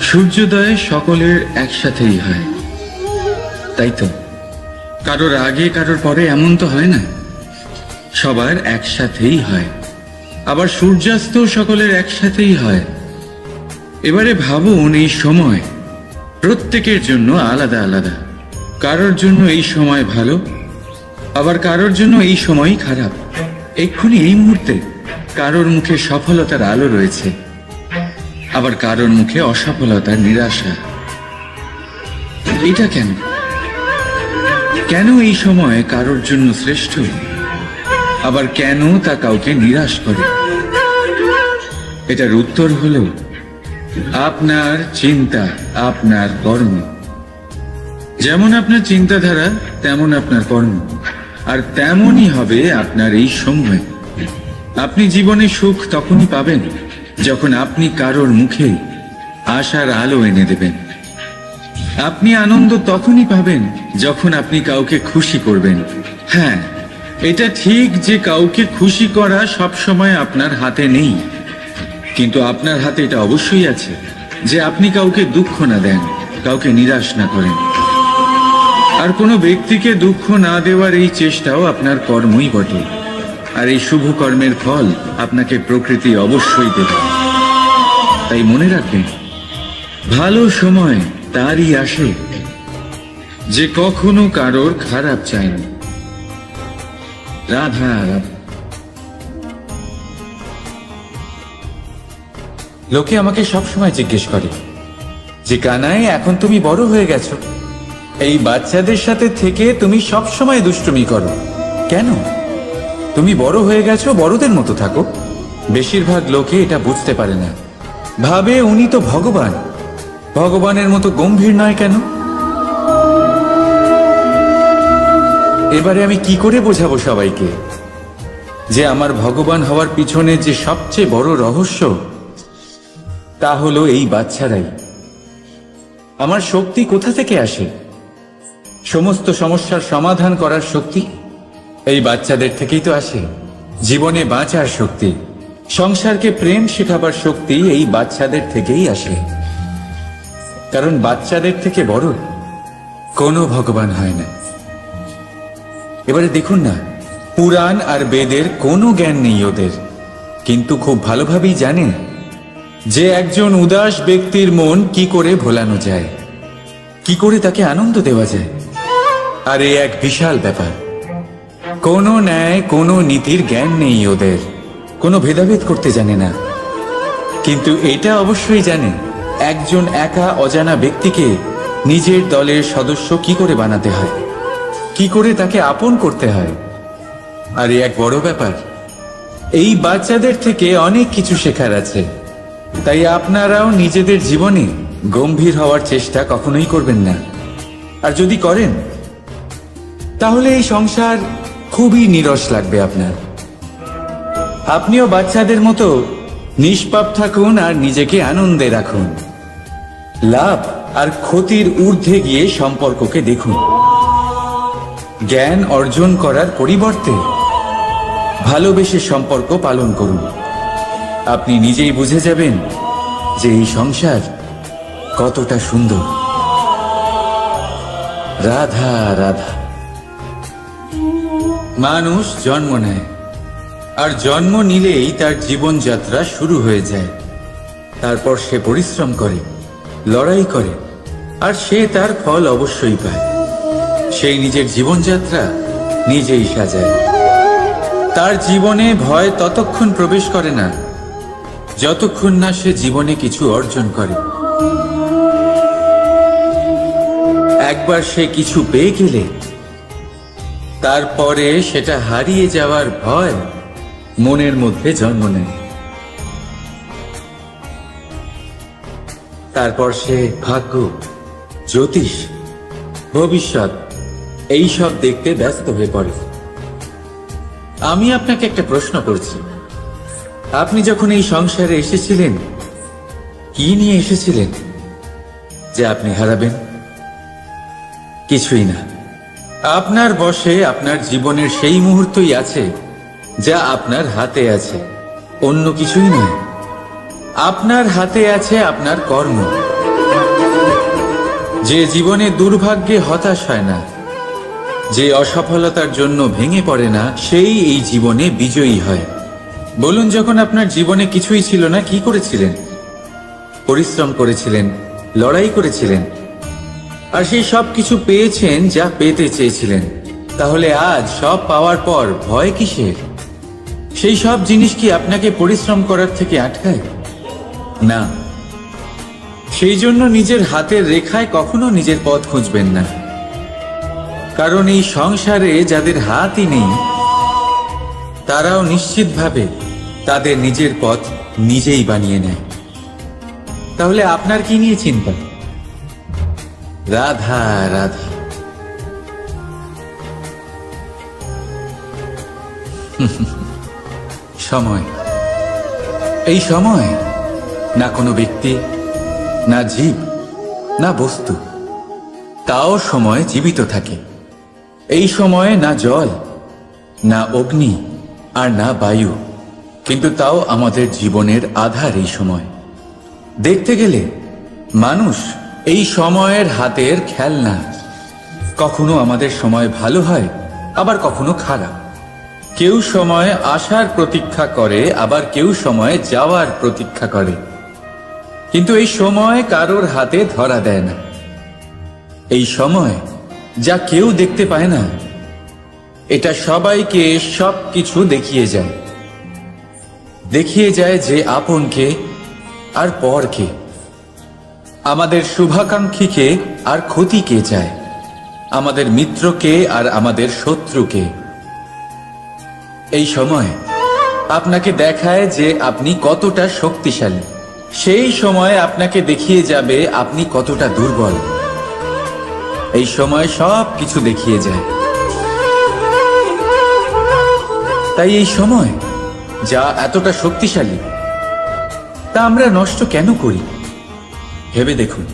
সূর্যোদয় সকলের একসাথেই হয়, তাই তো? কারোর আগে কারোর পরে এমন তো হয় না, সবার একসাথেই হয়। আবার সূর্যাস্ত সকলের একসাথেই হয়। এবারে ভাবুন, এই সময় প্রত্যেকের জন্য আলাদা আলাদা। কারোর জন্য এই সময় ভালো, আবার কারোর জন্য এই সময়ই খারাপ। এক্ষুনি এই মুহূর্তে কারোর মুখে সফলতার আলো রয়েছে, আবার কারোর মুখে অসফলতার নিরাশা। এটা কেন? কেন এই সময় কারোর জন্য শ্রেষ্ঠ, আবার কেন তা কাউকে নিরাশ করে? এটার উত্তর হলো আপনার চিন্তা, আপনার কর্ম। যেমন আপনার চিন্তাধারা তেমন আপনার কর্ম, আর তেমনই হবে আপনার এই সময়। আপনি জীবনে সুখ তখনই পাবেন যখন আপনি কারোর মুখে আশার আলো এনে দেবেন। আপনি আনন্দ তখনই পাবেন যখন আপনি কাউকে খুশি করবেন। হ্যাঁ, এটা ঠিক যে কাউকে খুশি করা সবসময় আপনার হাতে নেই, কিন্তু আপনার হাতে এটা অবশ্যই আছে যে আপনি কাউকে দুঃখ না দেন, কাউকে নিরাশ না করেন। আর কোনো ব্যক্তিকে দুঃখ না দেওয়ার এই চেষ্টাও আপনার কর্মই বটে। আর এই শুভ কর্মের ফল আপনাকে প্রকৃতি অবশ্যই দেবে। তাই মনে রাখবেন, ভালো সময় তারই আসে যে কখনো কারোর খারাপ চায়নি। রাধা রাধা। লোকে আমাকে সবসময় জিজ্ঞেস করে যে কানাই, এখন তুমি বড় হয়ে গেছো, এই বাচ্চাদের সাথে থেকে তুমি সবসময় দুষ্টুমি করো কেন? তুমি বড় হয়ে গেছো, বড়দের মতো থাকো। বেশিরভাগ লোকে এটা বুঝতে পারে না, ভাবে উনি তো ভগবান, ভগবানের মতো গম্ভীর নয় কেন? এবারে আমি কি করে বোঝাবো সবাইকে যে আমার ভগবান হওয়ার পিছনে যে সবচেয়ে বড় রহস্য, তা হলো এই বাচ্চারাই। আমার শক্তি কোথা থেকে আসে? সমস্ত সমস্যার সমাধান করার শক্তি এই বাচ্চাদের থেকেই তো আসে। জীবনে বাঁচার শক্তি, সংসারকে প্রেম শেখাবার শক্তি এই বাচ্চাদের থেকেই আসে। কারণ বাচ্চাদের থেকে বড় কোনো ভগবান হয় না। এবারে দেখুন না, পুরাণ আর বেদের কোনো জ্ঞান নেই ওদের, কিন্তু খুব ভালোভাবেই জানে যে একজন উদাস ব্যক্তির মন কি করে ভোলানো যায়, কি করে তাকে আনন্দ দেওয়া যায়। আর এ এক বিশাল ব্যাপার। কোনো ন্যায়, কোনো নীতির জ্ঞান নেই ওদের, কোনো ভেদাভেদ করতে জানে না। কিন্তু এটা অবশ্যই জানে একজন একা অজানা ব্যক্তিকে নিজের দলের সদস্য কি করে বানাতে হয়, কি করে তাকে আপন করতে হয়। আর এ এক বড় ব্যাপার। এই বাচ্চাদের থেকে অনেক কিছু শেখার আছে, তাই আপনারাও নিজেদের জীবনে গম্ভীর হওয়ার চেষ্টা কখনোই করবেন না। আর যদি করেন তাহলে এই সংসার খুবই নিরস লাগবে আপনার। আপনিও বাচ্চাদের মতো নিষ্পাপ থাকুন আর নিজেকে আনন্দে রাখুন। লাভ আর ক্ষতির ঊর্ধ্বে গিয়ে সম্পর্ককে দেখুন। জ্ঞান অর্জন করার পরিবর্তে ভালোবেসে সম্পর্ক পালন করুন। আপনি নিজেই বুঝে যাবেন যে এই সংসার কতটা সুন্দর। রাধা রাধা। মানুষ জন্ম নেয়, আর জন্ম নিলেই তার জীবনযাত্রা শুরু হয়ে যায়। তারপর সে পরিশ্রম করে, লড়াই করে, আর সে তার ফল অবশ্যই পায়। সেই নিজের জীবনযাত্রা নিজেই সাজায়। তার জীবনে ভয় ততক্ষণ প্রবেশ করে না যতক্ষণ না সে জীবনে কিছু অর্জন করে। একবার সে কিছু পেয়ে গেলে তারপরে সেটা হারিয়ে যাওয়ার ভয় মনের মধ্যে জন্ম নেয়। তারপর সে ভাগ্য, জ্যোতিষ, ভবিষ্যৎ এইসব দেখতে ব্যস্ত হয়ে পড়ে। আমি আপনাকে একটা প্রশ্ন করছি, আপনি যখন এই সংসারে এসেছিলেন কি নিয়ে এসেছিলেন যে আপনি হারাবেন? কিছুই না। আপনার বশে আপনার জীবনের সেই মুহূর্তই আছে যা আপনার হাতে আছে, অন্য কিছুই নয়। আপনার হাতে আছে আপনার কর্ম। যে জীবনে দুর্ভাগ্যে হতাশ হয় না, যে অসফলতার জন্য ভেঙে পড়ে না, সেই এই জীবনে বিজয়ী হয়। বলুন, যখন আপনার জীবনে কিছুই ছিল না কি করেছিলেন? পরিশ্রম করেছিলেন, লড়াই করেছিলেন, আর সেই সব কিছু পেয়েছেন যা পেতে চেয়েছিলেন। তাহলে আজ সব পাওয়ার পর ভয় কিসের? সেই সব জিনিস কি আপনাকে পরিশ্রম করার থেকে আটকায়? না। সেই জন্য নিজের হাতের রেখায় কখনো নিজের পথ খুঁজবেন না, কারণ এই সংসারে যাদের হাতই নেই তারাও নিশ্চিতভাবে তাদের নিজের পথ নিজেই বানিয়ে নেয়। তাহলে আপনার কি নিয়ে চিন্তা? রাধা রাধা। সময়, এই সময় না কোনো ব্যক্তি, না জীব, না বস্তু, তাও সময় জীবিত থাকে। এই সময়ে না জল, না অগ্নি, আর না বায়ু, কিন্তু তাও আমাদের জীবনের আধার এই সময়। দেখতে গেলে মানুষ এই সময়ের হাতের খেলনা। কখনো আমাদের সময় ভালো হয়, আবার কখনো খারাপ। কেউ সময় আসার প্রতীক্ষা করে, আবার কেউ সময় যাওয়ার প্রতীক্ষা করে, কিন্তু এই সময় কারোর হাতে ধরা দেয় না। এই সময় যা কেউ দেখতে পায় না, এটা সবাইকে সব কিছু দেখিয়ে যায়। দেখিয়ে যায় যে আপন কে আর পর কে, আমাদের শুভাকাঙ্ক্ষীকে আর ক্ষতি কে চায়, আমাদের মিত্রকে আর আমাদের শত্রুকে। এই সময় আপনাকে দেখায় যে আপনি কতটা শক্তিশালী, সেই সময় আপনাকে দেখিয়ে যাবে আপনি কতটা দুর্বল। এই সময় সব কিছু দেখিয়ে যায়। তাই এই সময় যা এতটা শক্তিশালী, তা আমরা নষ্ট কেন করি? ভেবে দেখুন।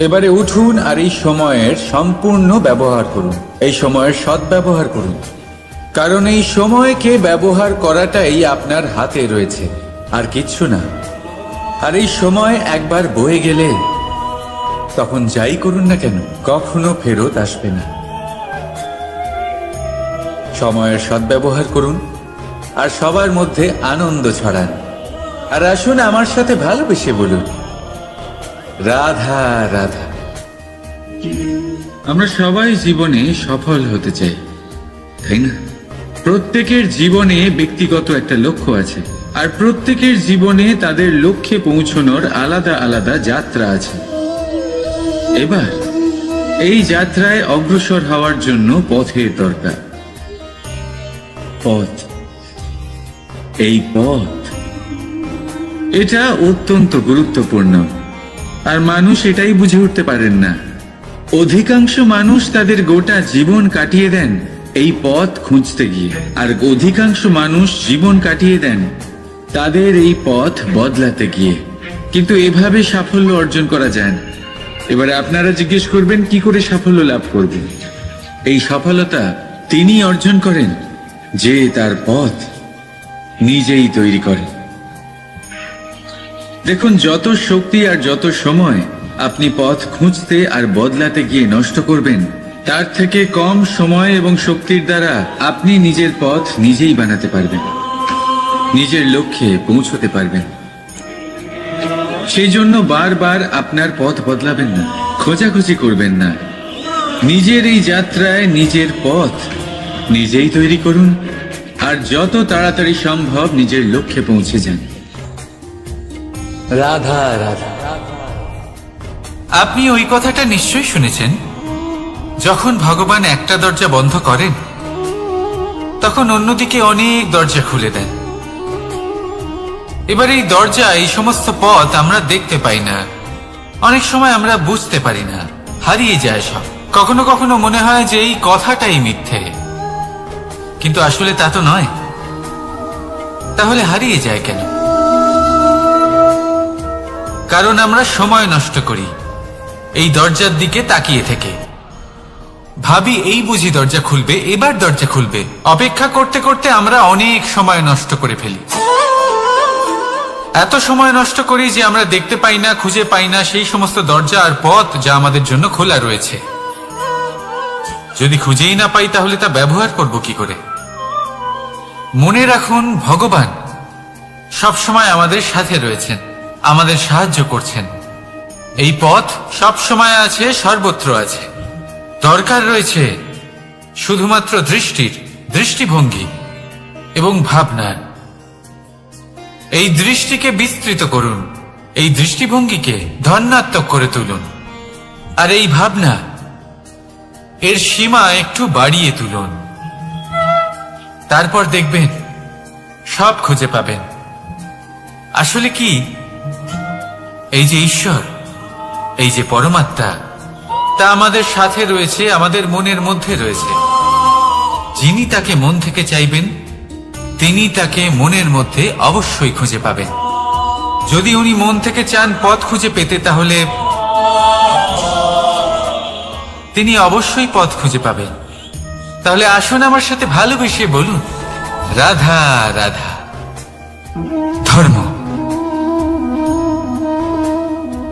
এবারে উঠুন আর এই সময়ের সম্পূর্ণ ব্যবহার করুন, এই সময়ের সদ্ব্যবহার করুন, কারণ এই সময়কে ব্যবহার করাটাই আপনার হাতে রয়েছে, আর কিচ্ছু না। আর এই সময় একবার বয়ে গেলে তখন যাই করুন না কেন কখনো ফেরত আসবে না। সময়ের সদ্ব্যবহার করুন আর সবার মধ্যে আনন্দ ছড়ান। আর আসুন আমার সাথে ভালোবেসে বলুন, রাধা রাধা। আমরা সবাই জীবনে সফল হতে চাই, তাই না? প্রত্যেকের জীবনে ব্যক্তিগত একটা লক্ষ্য আছে, আর প্রত্যেকের জীবনে তাদের লক্ষ্যে পৌঁছানোর আলাদা আলাদা যাত্রা আছে। এবার এই যাত্রায় অগ্রসর হওয়ার জন্য পথের দরকার। পথ, এই পথ, এটা অত্যন্ত গুরুত্বপূর্ণ, আর মানুষ এটাই বুঝে উঠতে পারেন না। অধিকাংশ মানুষ তাদের গোটা জীবন কাটিয়ে দেন এই পথ খুঁজতে গিয়ে, আর অধিকাংশ মানুষ জীবন কাটিয়ে দেন তাদের এই পথ বদলাতে গিয়ে। কিন্তু এভাবে সাফল্য অর্জন করা যায় না। এবারে আপনারা জিজ্ঞেস করবেন কি করে সাফল্য লাভ করবেন। এই সফলতা তিনি অর্জন করেন যে তার পথ নিজেই তৈরি করেন। দেখুন, যত শক্তি আর যত সময় আপনি পথ খুঁজতে আর বদলাতে গিয়ে নষ্ট করবেন, তার থেকে কম সময় এবং শক্তির দ্বারা আপনি নিজের পথ নিজেই বানাতে পারবেন, নিজের লক্ষ্যে পৌঁছতে পারবেন। সেই জন্য বারবার আপনার পথ বদলাবেন না, খোঁজাখুঁজি করবেন না। নিজের এই যাত্রায় নিজের পথ নিজেই তৈরি করুন, আর যত তাড়াতাড়ি সম্ভব নিজের লক্ষ্যে পৌঁছে যান। রাধা রাধা। আপনি ওই কথাটা নিশ্চয়ই শুনেছেন, যখন ভগবান একটা দরজা বন্ধ করেন তখন অন্যদিকে অনেক দরজা খুলে দেন। এবার এই দরজা, এই সমস্ত পথ আমরা দেখতে পাই না, অনেক সময় আমরা বুঝতে পারি না, হারিয়ে যায় সব। কখনো কখনো মনে হয় যে এই কথাটাই মিথ্যে, কিন্তু আসলে তা তো নয়। তাহলে হারিয়ে যায় কেন? কারণ আমরা সময় নষ্ট করি এই দরজার দিকে তাকিয়ে থেকে। ভাবি এই বুঝি দরজা খুলবে, এবার দরজা খুলবে। অপেক্ষা করতে করতে আমরা অনেক সময় নষ্ট করে ফেলি। এত সময় নষ্ট করি যে আমরা দেখতে পাই না, খুঁজে পাই না সেই সমস্ত দরজা আর পথ যা আমাদের জন্য খোলা রয়েছে। যদি খুঁজেই না পাই তাহলে তা ব্যবহার করব কি করে? মনে রাখুন, ভগবান সব সময় আমাদের সাথে রয়েছেন, আমাদের সাহায্য করছেন। এই পথ সব সময় আছে, সর্বত্র আছে। দরকার রয়েছে শুধুমাত্র দৃষ্টির, দৃষ্টিভঙ্গি এবং ভাবনার। এই দৃষ্টিকে বিস্তৃত করুন, এই দৃষ্টিভঙ্গিকে ধনাত্মক করে তুলুন, আর এই ভাবনা, এর সীমা একটু বাড়িয়ে তুলুন। তারপর দেখবেন সব খুঁজে পাবেন। আসলে কি, এই যে ঈশ্বর, এই যে পরমাত্মা, তা আমাদের সাথে রয়েছে, আমাদের মনের মধ্যে রয়েছে। যিনি তাকে মন থেকে চাইবেন তিনি তাকে মনের মধ্যে অবশ্যই খুঁজে পাবেন। যদি উনি মন থেকে চান পথ খুঁজে পেতে, তাহলে তিনি অবশ্যই পথ খুঁজে পাবেন। তাহলে আসুন আমার সাথে ভালোবেসে বলুন, রাধা রাধা। ধর্ম,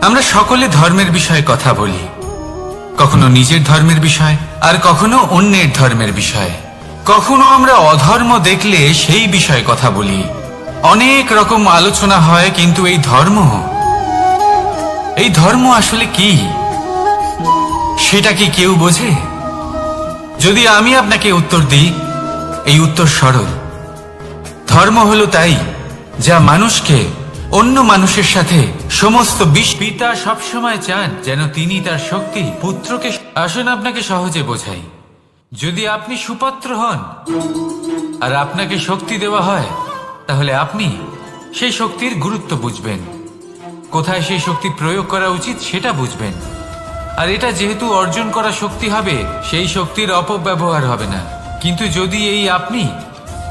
আমরা সকলে ধর্মের বিষয়ে কথা বলি, কখনো নিজের ধর্মের বিষয়, আর কখনো অন্যের ধর্মের বিষয়। কখনো আমরা অধর্ম দেখলে সেই বিষয়ে কথা বলি। অনেক রকম আলোচনা হয়, কিন্তু এই ধর্ম আসলে কি, সেটা কি কেউ বোঝে? যদি আমি আপনাকে উত্তর দিই, এই উত্তর সরল। ধর্ম হলো তাই যা মানুষকে অন্য মানুষের সাথে সমস্ত পিতা সবসময় চান যেন তিনি তার শক্তি পুত্রকে। আসুন আপনাকে সহজে বোঝাই। যদি আপনি সুপাত্র হন আর আপনাকে শক্তি দেওয়া হয়, তাহলে আপনি সেই শক্তির গুরুত্ব বুঝবেন, কোথায় সেই শক্তি প্রয়োগ করা উচিত সেটা বুঝবেন। আর এটা যেহেতু অর্জন করা শক্তি হবে, সেই শক্তির অপব্যবহার হবে না। কিন্তু যদি এই আপনি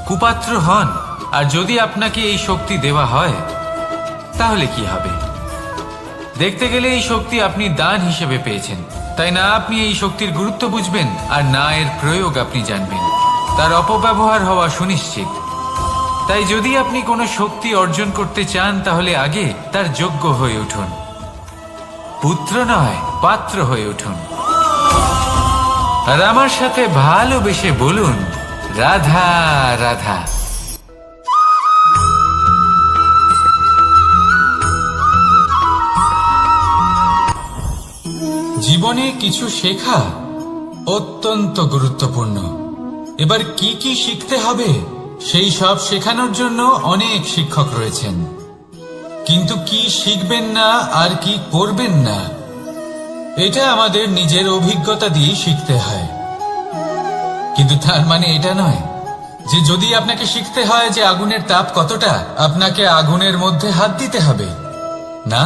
কুপাত্র হন আর যদি আপনাকে এই শক্তি দেওয়া হয়, তাহলে কি হবে? দেখতে গেলে এই শক্তি আপনি দান হিসেবে পেয়েছেন, তাই না আপনি এই শক্তির গুরুত্ব বুঝবেন, আর না এর প্রয়োগ আপনি জানবেন। তার অপব্যবহার হওয়া সুনিশ্চিত। তাই যদি আপনি কোনো শক্তি অর্জন করতে চান, তাহলে আগে তার যোগ্য হয়ে উঠুন। পুত্র নয়, পাত্র হয়ে উঠুন। আর আমার সাথে ভালোবেসে বলুন, রাধা রাধা। জীবনে কিছু শেখা অত্যন্ত গুরুত্বপূর্ণ। এবার কি কি শিখতে হবে, সেই সব শেখানোর জন্য অনেক শিক্ষক রয়েছেন। কিন্তু কি শিখবেন না আর কি করবেন না, এটা আমাদের নিজের অভিজ্ঞতা দিয়ে শিখতে হয়। কিন্তু তার মানে এটা নয় যে যদি আপনাকে শিখতে হয় যে আগুনের তাপ কতটা, আপনাকে আগুনের মধ্যে হাত দিতে হবে না,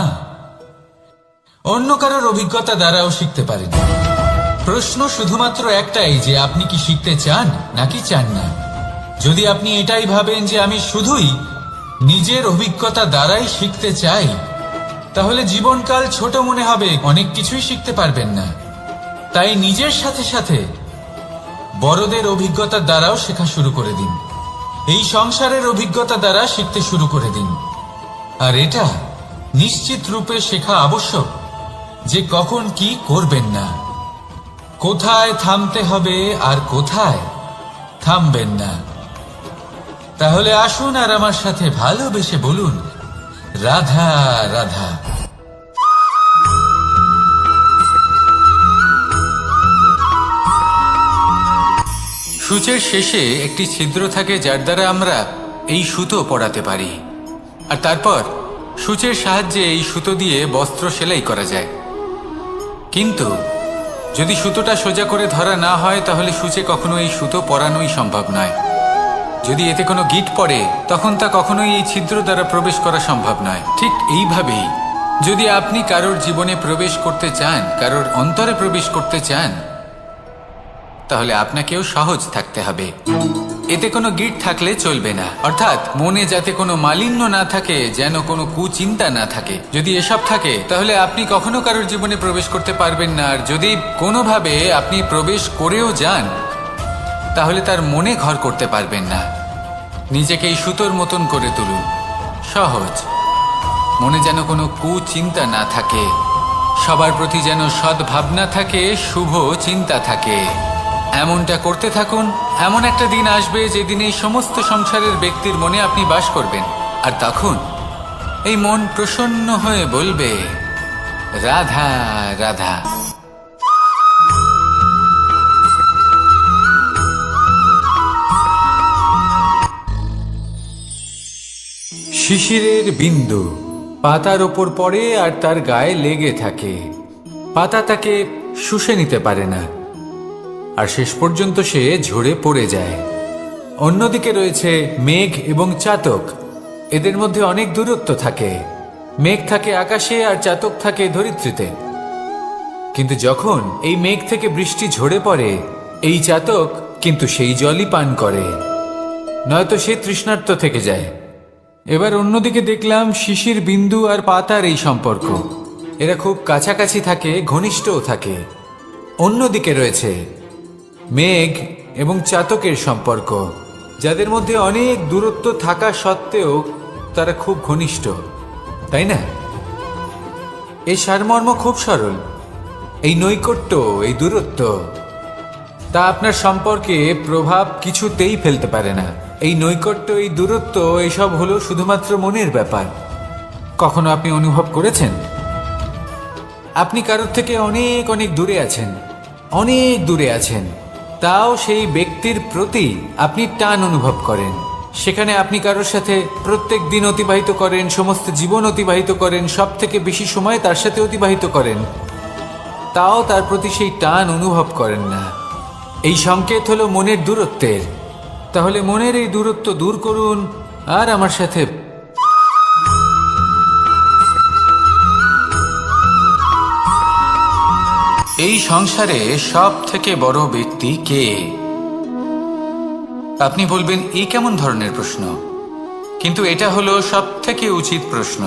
অন্য কারোর অভিজ্ঞতা দ্বারাও শিখতে পারেন। প্রশ্ন শুধুমাত্র একটাই যে আপনি কি শিখতে চান নাকি চান না। যদি আপনি এটাই ভাবেন যে আমি শুধুই নিজের অভিজ্ঞতা দ্বারাই শিখতে চাই, তাহলে জীবনকাল ছোট মনে হবে, অনেক কিছুই শিখতে পারবেন না। তাই নিজের সাথে সাথে বড়দের অভিজ্ঞতার দ্বারাও শেখা শুরু করে দিন। এই সংসারের অভিজ্ঞতা দ্বারা শিখতে শুরু করে দিন। আর এটা নিশ্চিত রূপে শেখা আবশ্যক যে কখন কি করবেন না, কোথায় থামতে হবে আর কোথায় থামবেন না। তাহলে আসুন আর আমার সাথে ভালোবেসে বলুন, রাধা রাধা। সূচের শেষে একটি ছিদ্র থাকে যার দ্বারা আমরা এই সুতো পরাতে পারি, আর তারপর সূচের সাহায্যে এই সুতো দিয়ে বস্ত্র সেলাই করা যায়। কিন্তু যদি সুতোটা সোজা করে ধরা না হয় তাহলে সূচে কখনো এই সুতো পরানোই সম্ভব নয়। যদি এতে কোনো গিঁট পড়ে তখন তা কখনোই এই ছিদ্র দ্বারা প্রবেশ করা সম্ভব নয়। ঠিক এইভাবেই যদি আপনি কারোর জীবনে প্রবেশ করতে চান, কারোর অন্তরে প্রবেশ করতে চান, তাহলে আপনাকেও সহজ থাকতে হবে। এতে কোনো গিঁট থাকলে চলবে না, অর্থাৎ মনে যাতে কোনো মালিন্য না থাকে, যেন কোনো কুচিন্তা না থাকে। যদি এসব থাকে তাহলে আপনি কখনো কারোর জীবনে প্রবেশ করতে পারবেন না। আর যদি কোনোভাবে আপনি প্রবেশ করেও যান তাহলে তার মনে ঘর করতে পারবেন না। নিজেকে এই সুতোর মতন করে তুলুন, সহজ। মনে যেন কোনো কুচিন্তা না থাকে, সবার প্রতি যেন সদ্ভাবনা থাকে, শুভ চিন্তা থাকে। এমনটা করতে থাকুন। এমন একটা দিন আসবে যেদিন এই সমস্ত সংসারের ব্যক্তির মনে আপনি বাস করবেন, আর তখন এই মন প্রসন্ন হয়ে বলবে, রাধা রাধা। শিশিরের বিন্দু পাতার ওপর পড়ে আর তার গায়ে লেগে থাকে। পাতা তাকে শুষে নিতে পারে না, আর শেষ পর্যন্ত সে ঝরে পড়ে যায়। অন্যদিকে রয়েছে মেঘ এবং চাতক। এদের মধ্যে অনেক দূরত্ব থাকে। মেঘ থাকে আকাশে আর চাতক থাকে ধরিত্রীতে। কিন্তু যখন এই মেঘ থেকে বৃষ্টি ঝরে পড়ে, এই চাতক কিন্তু সেই জলই পান করে, নয়তো সে তৃষ্ণার্ত থেকে যায়। এবার অন্যদিকে দেখলাম শিশির বিন্দু আর পাতার এই সম্পর্ক। এরা খুব কাছাকাছি থাকে, ঘনিষ্ঠও থাকে। অন্যদিকে রয়েছে মেঘ এবং চাতকের সম্পর্ক, যাদের মধ্যে অনেক দূরত্ব থাকা সত্ত্বেও তারা খুব ঘনিষ্ঠ, তাই না? এই সারমর্ম খুব সরল। এই নৈকট্য, এই দূরত্ব, তা আপনার সম্পর্কে প্রভাব কিছুতেই ফেলতে পারে না। এই নৈকট্য, এই দূরত্ব, এসব হলো শুধুমাত্র মনের ব্যাপার। কখনো আপনি অনুভব করেছেন আপনি কারোর থেকে অনেক অনেক দূরে আছেন, অনেক দূরে আছেন, তাও সেই ব্যক্তির প্রতি আপনি টান অনুভব করেন। সেখানে আপনি কারোর সাথে প্রত্যেক দিন অতিবাহিত করেন, সমস্ত জীবন অতিবাহিত করেন, সব থেকে বেশি সময় তার সাথে অতিবাহিত করেন, তাও তার প্রতি সেই টান অনুভব করেন না। এই সংকেত হলো মনের দূরত্বের। তাহলে মনের এই দূরত্ব দূর করুন আর আমার সাথে এই সংসারে সব থেকে বড় ব্যক্তি কে? আপনি বলবেন এই কেমন ধরনের প্রশ্ন, কিন্তু এটা হলো সব থেকে উচিত প্রশ্ন।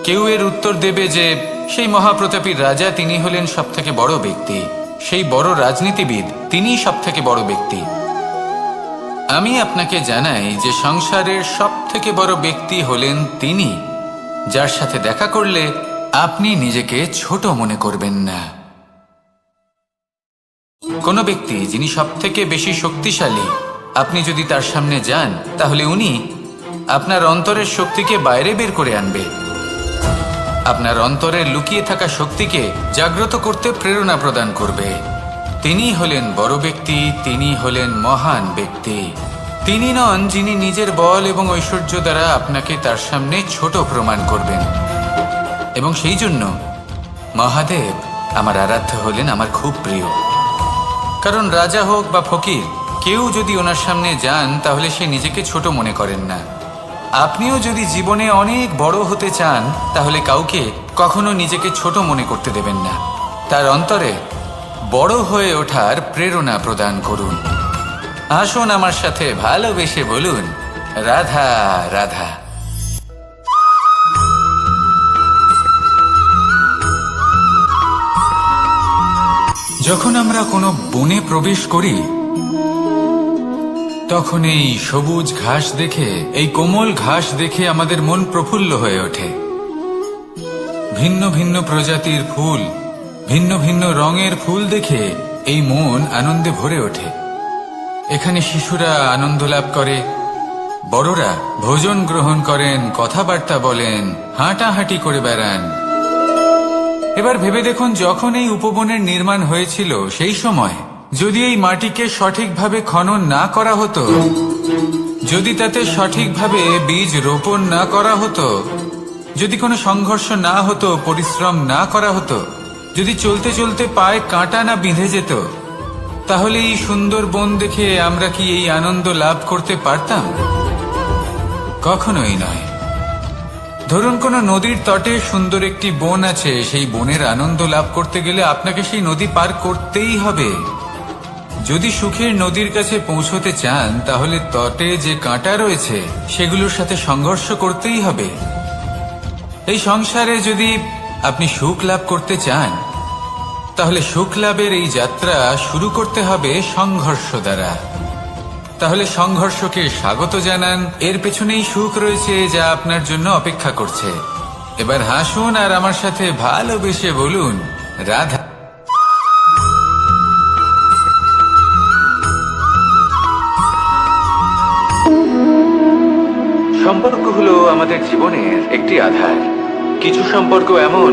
কেউ এর উত্তর দেবে যে সেই মহাপ্রতাপী রাজা, তিনি হলেন সব থেকে বড় ব্যক্তি, সেই বড় রাজনীতিবিদ, তিনিই সব থেকে বড় ব্যক্তি। আমি আপনাকে জানাই যে সংসারের সব থেকে বড় ব্যক্তি হলেন তিনি, যার সাথে দেখা করলে আপনি নিজেকে ছোট মনে করবেন না। কোনো ব্যক্তি যিনি সব থেকে বেশি শক্তিশালী, আপনি যদি তার সামনে যান তাহলে উনি আপনার অন্তরের শক্তিকে বাইরে বের করে আনবে, আপনার অন্তরের লুকিয়ে থাকা শক্তিকে জাগ্রত করতে প্রেরণা প্রদান করবে। তিনি হলেন বড় ব্যক্তি, তিনি হলেন মহান ব্যক্তি। তিনি নন যিনি নিজের বল এবং ঐশ্বর্য দ্বারা আপনাকে তার সামনে ছোট প্রমাণ করবেন। এবং সেই জন্য মহাদেব আমার আরাধ্য হলেন আমার খুব প্রিয়। কারণ রাজা হোক বা ফকির, কেউ যদি ওনার সামনে যান তাহলে সে নিজেকে ছোট মনে করেন না। আপনিও যদি জীবনে অনেক বড় হতে চান তাহলে কাউকে কখনো নিজেকে ছোট মনে করতে দেবেন না। তার অন্তরে বড় হয়ে ওঠার প্রেরণা প্রদান করুন। আসুন আমার সাথে ভালোবেসে বলুন, রাধা রাধা। যখন আমরা কোনো বনে প্রবেশ করি তখন এই সবুজ ঘাস দেখে, এই কোমল ঘাস দেখে আমাদের মন প্রফুল্ল হয়ে ওঠে। ভিন্ন ভিন্ন প্রজাতির ফুল, ভিন্ন ভিন্ন রঙের ফুল দেখে এই মন আনন্দে ভরে ওঠে। এখানে শিশুরা আনন্দ লাভ করে, বড়রা ভোজন গ্রহণ করেন, কথাবার্তা বলেন, হাঁটাহাঁটি করে বেড়ান। এবার ভেবে দেখুন, যখন এই উপবনের নির্মাণ হয়েছিল সেই সময় যদি এই মাটিকে সঠিকভাবে খনন না করা হতো, যদি তাতে সঠিকভাবে বীজ রোপণ না করা হতো, যদি কোনো সংঘর্ষ না হতো, পরিশ্রম না করা হতো, যদি চলতে চলতে পায়ে কাঁটা না বিঁধে যেত, তাহলে এই সুন্দর বন দেখে আমরা কি এই আনন্দ লাভ করতে পারতাম? কখনোই নয়। ধরুন কোনো নদীর তটে সুন্দর একটি বন আছে, সেই বনের আনন্দ লাভ করতে গেলে আপনাকে সেই নদী পার করতেই হবে। যদি সুখের নদীর কাছে পৌঁছতে চান তাহলে তটে যে কাঁটা রয়েছে সেগুলোর সাথে সংঘর্ষ করতেই হবে। এই সংসারে যদি আপনি সুখ লাভ করতে চান তাহলে সুখ লাভের এই যাত্রা শুরু করতে হবে সংঘর্ষ দ্বারা। তাহলে সংঘর্ষকে স্বাগত জানান, এর পেছনেই সুখ রয়েছে যা আপনার জন্য অপেক্ষা করছে। এবার হাসুন আর আমার সাথে ভালোবেসে বলুন, রাধা। সম্পর্ক হলো আমাদের জীবনের একটি আধার। কিছু সম্পর্ক এমন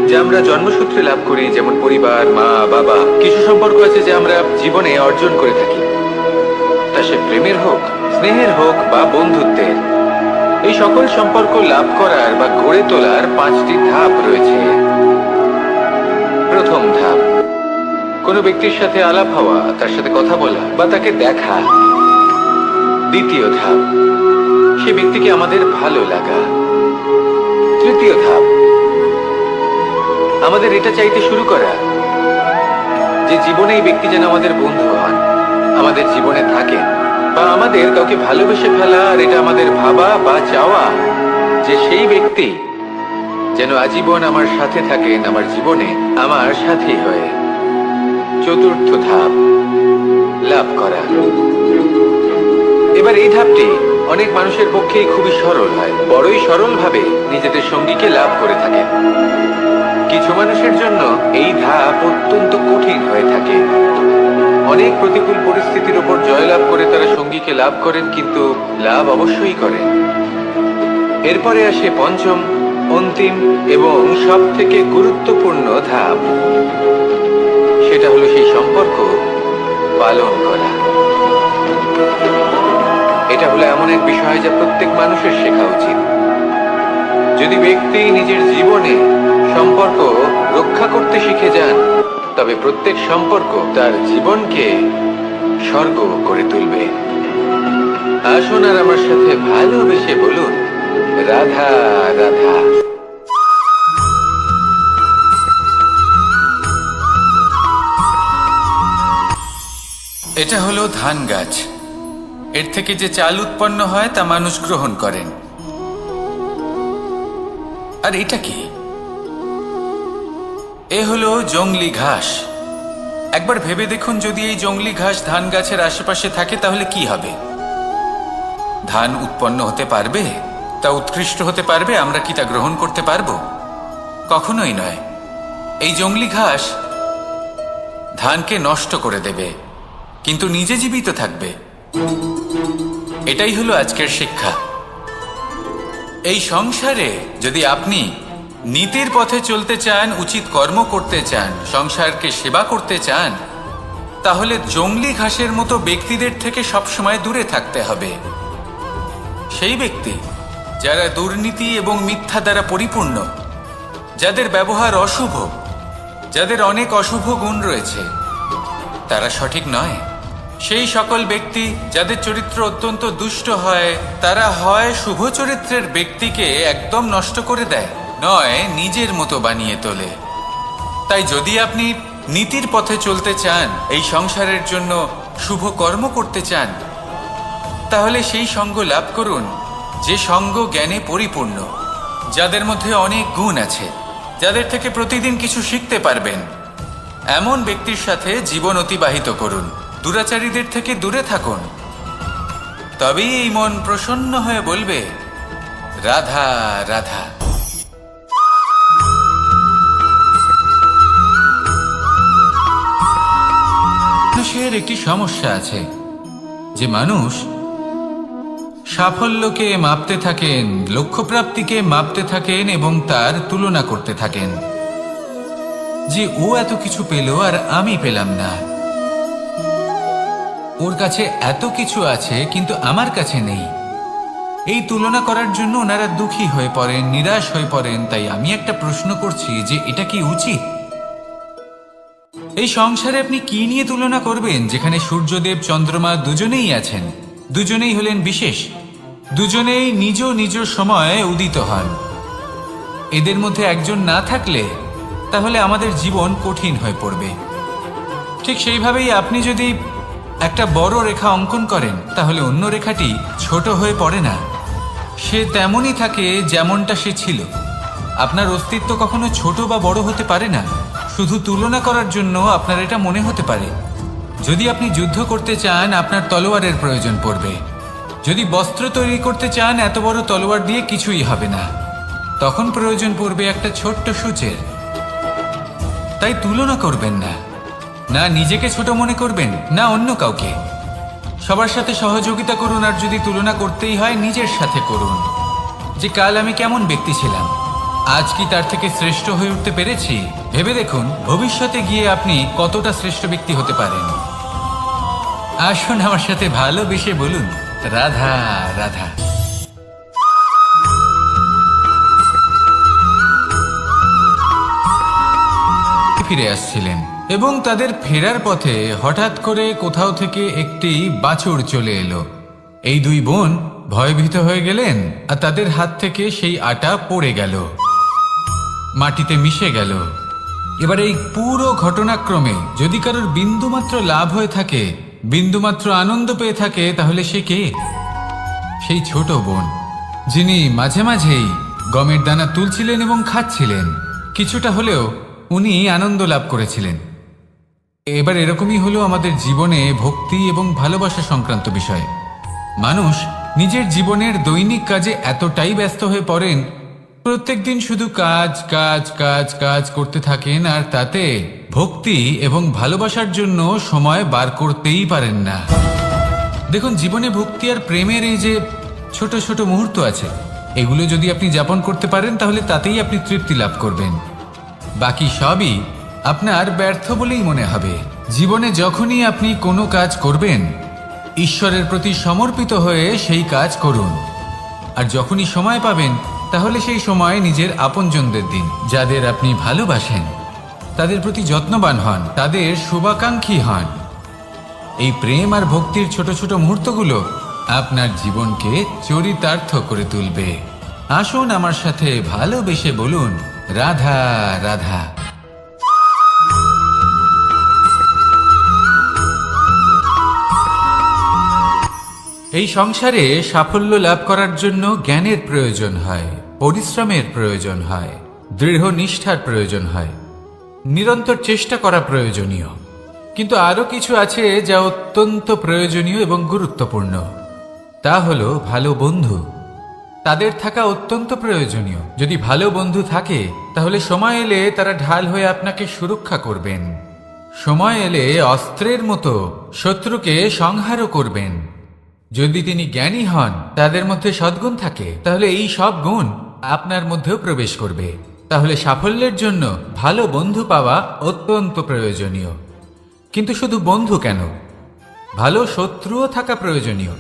যা আমরা জন্মসূত্রে লাভ করি, যেমন পরিবার, মা, বাবা। কিছু সম্পর্ক আছে যা আমরা জীবনে অর্জন করে থাকি, তা সে প্রেমের হোক, স্নেহের হোক বা বন্ধুত্বের। এই সকল সম্পর্ক লাভ করার বা গড়ে তোলার 5টি ধাপ রয়েছে। প্রথম ধাপ, কোনো ব্যক্তির সাথে আলাপ হওয়া, তার সাথে কথা বলা বা তাকে দেখা। দ্বিতীয় ধাপ, সে ব্যক্তিকে আমাদের ভালো লাগা। তৃতীয় ধাপ, আমাদের এটা চাইতে শুরু করা যে জীবনে এই ব্যক্তি যেন আমাদের বন্ধু হন, আমাদের জীবনে থাকেন, বা আমাদের কাউকে ভালোবেসে ফেলা আর এটা আমাদের ভাবা বা চাওয়া যে সেই ব্যক্তি যেন আজীবন আমার সাথে থাকেন, আমার জীবনে আমার সাথী হয়ে। চতুর্থ ধাপ, লাভ করা। এবার এই ধাপটি অনেক মানুষের পক্ষেই খুবই সরল হয়, বড়ই সরলভাবে নিজেদের সঙ্গীকে লাভ করে থাকে। কিছু মানুষের জন্য এই ধাপ অত্যন্ত কঠিন হয়ে থাকে। অনেক প্রতিকূল পরিস্থিতির উপর জয়লাভ করে তারা সঙ্গীকে লাভ করেন, কিন্তু লাভ অবশ্যই করেন। এরপরে আসে পঞ্চম, অন্তিম এবং সব থেকে গুরুত্বপূর্ণ ধাপ। সেটা হলো সেই সম্পর্ক পালন করা। এটা হলো এমন এক বিষয় যা প্রত্যেক মানুষের শেখা উচিত। যদি ব্যক্তি নিজের জীবনে সম্পর্ক রক্ষা করতে শিখে যান, তবে প্রত্যেক সম্পর্ক তার জীবনকে স্বর্গ করে তুলবে। আসুন আর আমার সাথে ভালোবেসে বলুন, রাধা রাধা। এটা হলো ধান গাছ। এর থেকে যে চাল উৎপন্ন হয় তা মানুষ গ্রহণ করেন। আর এটা কি? এ হলো জংলি ঘাস। একবার ভেবে দেখুন, যদি এই জংলি ঘাস ধান গাছের আশেপাশে থাকে তাহলে কি হবে? ধান উৎপন্ন হতে পারবে? তা উৎকৃষ্ট হতে পারবে? আমরা কি তা গ্রহণ করতে পারবো? কখনোই নয়। এই জংলি ঘাস ধানকে নষ্ট করে দেবে, কিন্তু নিজে জীবিত থাকবে। এটাই হলো আজকের শিক্ষা। এই সংসারে যদি আপনি নীতির পথে চলতে চান, উচিত কর্ম করতে চান, সংসারকে সেবা করতে চান, তাহলে জংলি ঘাসের মতো ব্যক্তিদের থেকে সবসময় দূরে থাকতে হবে। সেই ব্যক্তি যারা দুর্নীতি এবং মিথ্যা দ্বারা পরিপূর্ণ, যাদের ব্যবহার অশুভ, যাদের অনেক অশুভ গুণ রয়েছে, তারা সঠিক নয়। সেই সকল ব্যক্তি যাদের চরিত্র অত্যন্ত দুষ্ট হয়, তারা হয় শুভ চরিত্রের ব্যক্তিকে একদম নষ্ট করে দেয়, নয় নিজের মতো বানিয়ে তোলে। তাই যদি আপনি নীতির পথে চলতে চান, এই সংসারের জন্য শুভ কর্ম করতে চান, তাহলে সেই সঙ্গ লাভ করুন যে সঙ্গ জ্ঞানে পরিপূর্ণ, যাদের মধ্যে অনেক গুণ আছে, যাদের থেকে প্রতিদিন কিছু শিখতে পারবেন। এমন ব্যক্তির সাথে জীবন অতিবাহিত করুন, দুরাচারীদের থেকে দূরে থাকুন। তবেই এই মন প্রসন্ন হয়ে বলবে, রাধা রাধা। মানুষের একটি সমস্যা আছে যে মানুষ সাফল্যকে মাপতে থাকেন, লক্ষ্যপ্রাপ্তিকে মাপতে থাকেন এবং তার তুলনা করতে থাকেন যে ও এত কিছু পেল আর আমি পেলাম না, ওর কাছে এত কিছু আছে কিন্তু আমার কাছে নেই। এই তুলনা করার জন্য ওনারা দুঃখী হয়ে পড়েন, নিরাশ হয়ে পড়েন। তাই আমি একটা প্রশ্ন করছি যে এটা কি উচিত? এই সংসারে আপনি কি নিয়ে তুলনা করবেন, যেখানে সূর্যদেব চন্দ্রমা দুজনেই আছেন, দুজনেই হলেন বিশেষ, দুজনেই নিজ নিজ সময়ে উদিত হন। এদের মধ্যে একজন না থাকলে তাহলে আমাদের জীবন কঠিন হয়ে পড়বে। ঠিক সেইভাবেই আপনি যদি একটা বড় রেখা অঙ্কন করেন, তাহলে অন্য রেখাটি ছোট হয়ে পড়ে না, সে তেমনই থাকে যেমনটা সে ছিল। আপনার অস্তিত্ব কখনো ছোট বা বড় হতে পারে না। শুধু তুলনা করার জন্য আপনার এটা মনে হতে পারে। যদি আপনি যুদ্ধ করতে চান, আপনার তলোয়ারের প্রয়োজন পড়বে। যদি বস্ত্র তৈরি করতে চান, এত বড় তলোয়ার দিয়ে কিছুই হবে না, তখন প্রয়োজন পড়বে একটা ছোট্ট সূচের। তাই তুলনা করবেন না, না নিজেকে ছোট মনে করবেন, না অন্য কাউকে। সবার সাথে সহযোগিতা করুন, আর যদি তুলনা করতেই হয় নিজের সাথে করুন, যে কাল আমি কেমন ব্যক্তি ছিলাম, আজ কি তার থেকে শ্রেষ্ঠ হয়ে উঠতে পেরেছি। ভেবে দেখুন ভবিষ্যতে গিয়ে আপনি কতটা শ্রেষ্ঠ ব্যক্তি হতে পারেন। আসুন আমার সাথে ভালোবেসে বলুন, রাধা রাধা। ফিরে আসছিলেন এবং তাদের ফেরার পথে হঠাৎ করে কোথাও থেকে একটি বাছুর চলে এলো। এই দুই বোন ভয়ভীত হয়ে গেলেন, আর তাদের হাত থেকে সেই আটা পড়ে গেল, মাটিতে মিশে গেল। এবার এই পুরো ঘটনাক্রমে যদি কারোর বিন্দুমাত্র লাভ হয়ে থাকে, বিন্দুমাত্র আনন্দ পেয়ে থাকে, তাহলে সে কে? সেই ছোট বোন, যিনি মাঝে মাঝেই গমের দানা তুলছিলেন এবং খাচ্ছিলেন। কিছুটা হলেও উনি আনন্দ লাভ করেছিলেন। এবার এরকমই হলো আমাদের জীবনে ভক্তি এবং ভালোবাসা সংক্রান্ত বিষয়। মানুষ নিজের জীবনের দৈনিক কাজে এতটাই ব্যস্ত হয়ে পড়েন, প্রত্যেক দিন শুধু কাজ কাজ কাজ কাজ করতে থাকেন, আর তাতে ভক্তি এবং ভালোবাসার জন্য সময় বার করতেই পারেন না। দেখুন, জীবনে ভক্তি আর প্রেমের এই যে ছোট ছোট মুহূর্ত আছে, এগুলো যদি আপনি যাপন করতে পারেন, তাহলে তাতেই আপনি তৃপ্তি লাভ করবেন। বাকি সবই আপনার ব্যর্থ বলেই মনে হবে। জীবনে যখনই আপনি কোনো কাজ করবেন, ঈশ্বরের প্রতি সমর্পিত হয়ে সেই কাজ করুন। আর যখনই সময় পাবেন, তাহলে সেই সময় নিজের আপনজনদের দিন, যাদের আপনি ভালোবাসেন, তাদের প্রতি যত্নবান হন, তাদের শুভাকাঙ্ক্ষী হন। এই প্রেম আর ভক্তির ছোট ছোট মুহূর্তগুলো আপনার জীবনকে চরিতার্থ করে তুলবে। আসুন আমার সাথে ভালোবেসে বলুন, রাধা রাধা। এই সংসারে সাফল্য লাভ করার জন্য জ্ঞানের প্রয়োজন হয়, পরিশ্রমের প্রয়োজন হয়, দৃঢ় নিষ্ঠার প্রয়োজন হয়, নিরন্তর চেষ্টা করা প্রয়োজনীয়। কিন্তু আরো কিছু আছে যা অত্যন্ত প্রয়োজনীয় এবং গুরুত্বপূর্ণ। তা হলো ভালো বন্ধু। তাদের থাকা অত্যন্ত প্রয়োজনীয়। যদি ভালো বন্ধু থাকে, তাহলে সময় এলে তারা ঢাল হয়ে আপনাকে সুরক্ষা করবেন। সময় এলে অস্ত্রের মতো শত্রুকে সংহারও করবেন। যদি তিনি জ্ঞানী হন, তাদের মধ্যে সদ্গুণ থাকে, তাহলে এই সব গুণ আপনার মধ্যেও প্রবেশ করবে। তাহলে সাফল্যের জন্য ভালো বন্ধু পাওয়া অত্যন্ত প্রয়োজনীয়। কিন্তু শুধু বন্ধু কেন, ভালো শত্রুও থাকা প্রয়োজনীয়।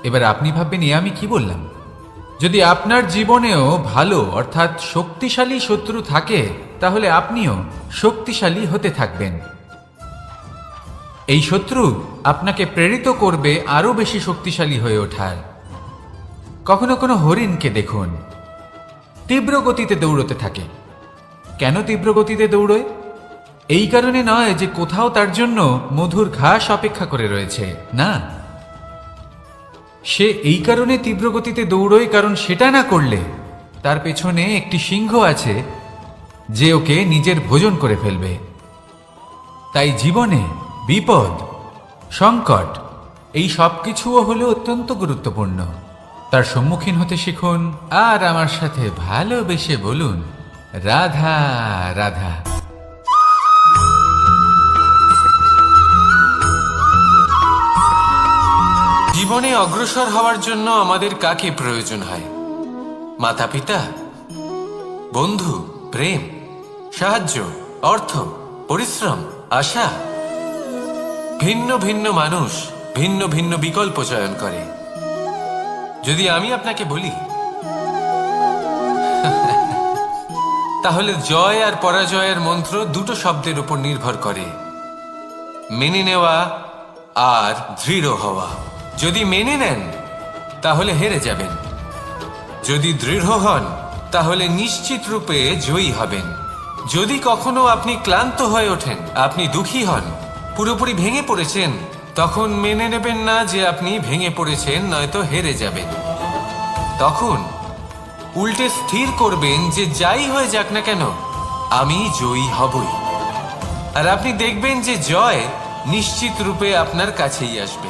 এবার আপনি ভাববেন, আমি কি বললাম? যদি আপনার জীবনেও ভালো অর্থাৎ শক্তিশালী শত্রু থাকে, তাহলে আপনিও শক্তিশালী হতে থাকবেন। এই শত্রু আপনাকে প্রেরিত করবে আরো বেশি শক্তিশালী হয়ে ওঠার। কখনো কোনো হরিণকে দেখুন, তীব্র গতিতে দৌড়তে থাকে। কেন তীব্র গতিতে দৌড়য়? এই কারণে নয় যে কোথাও তার জন্য মধুর ঘাস অপেক্ষা করে রয়েছে, না, সে এই কারণে তীব্র গতিতে দৌড়য় কারণ সেটা না করলে তার পেছনে একটি সিংহ আছে যে ওকে নিজের ভোজন করে ফেলবে। তাই জীবনে বিপদ, সংকট এই সব কিছুও হলো অত্যন্ত গুরুত্বপূর্ণ। তার সম্মুখীন হতে শিখুন আর আমার সাথে ভালোবেসে বলুন, রাধা রাধা। জীবনে অগ্রসর হওয়ার জন্য আমাদের কাকে প্রয়োজন হয়? মাতা পিতা, বন্ধু, প্রেম, সাহায্য, অর্থ, পরিশ্রম, আশা। ভিন্ন ভিন্ন মানুষ ভিন্ন ভিন্ন বিকল্প চয়ন করে। যদি আমি আপনাকে বলি তাহলে জয় আর পরাজয়ের মন্ত্র দুটো শব্দের উপর নির্ভর করে, মেনে নেওয়া আর দৃঢ় হওয়া। যদি মেনে নেন তাহলে হেরে যাবেন, যদি দৃঢ় হন তাহলে নিশ্চিত রূপে জয়ী হবেন। যদি কখনো আপনি ক্লান্ত হয়ে ওঠেন, আপনি দুঃখী হন, পুরোপুরি ভেঙে পড়েছেন, তখন মেনে নেবেন না যে আপনি ভেঙে পড়েছেন, নয়তো হেরে যাবেন। তখন উল্টে স্থির করবেন যে যাই হয়ে যাক না কেন আমি জয়ী হবই। আর আপনি দেখবেন যে জয় নিশ্চিত রূপে আপনার কাছেই আসবে।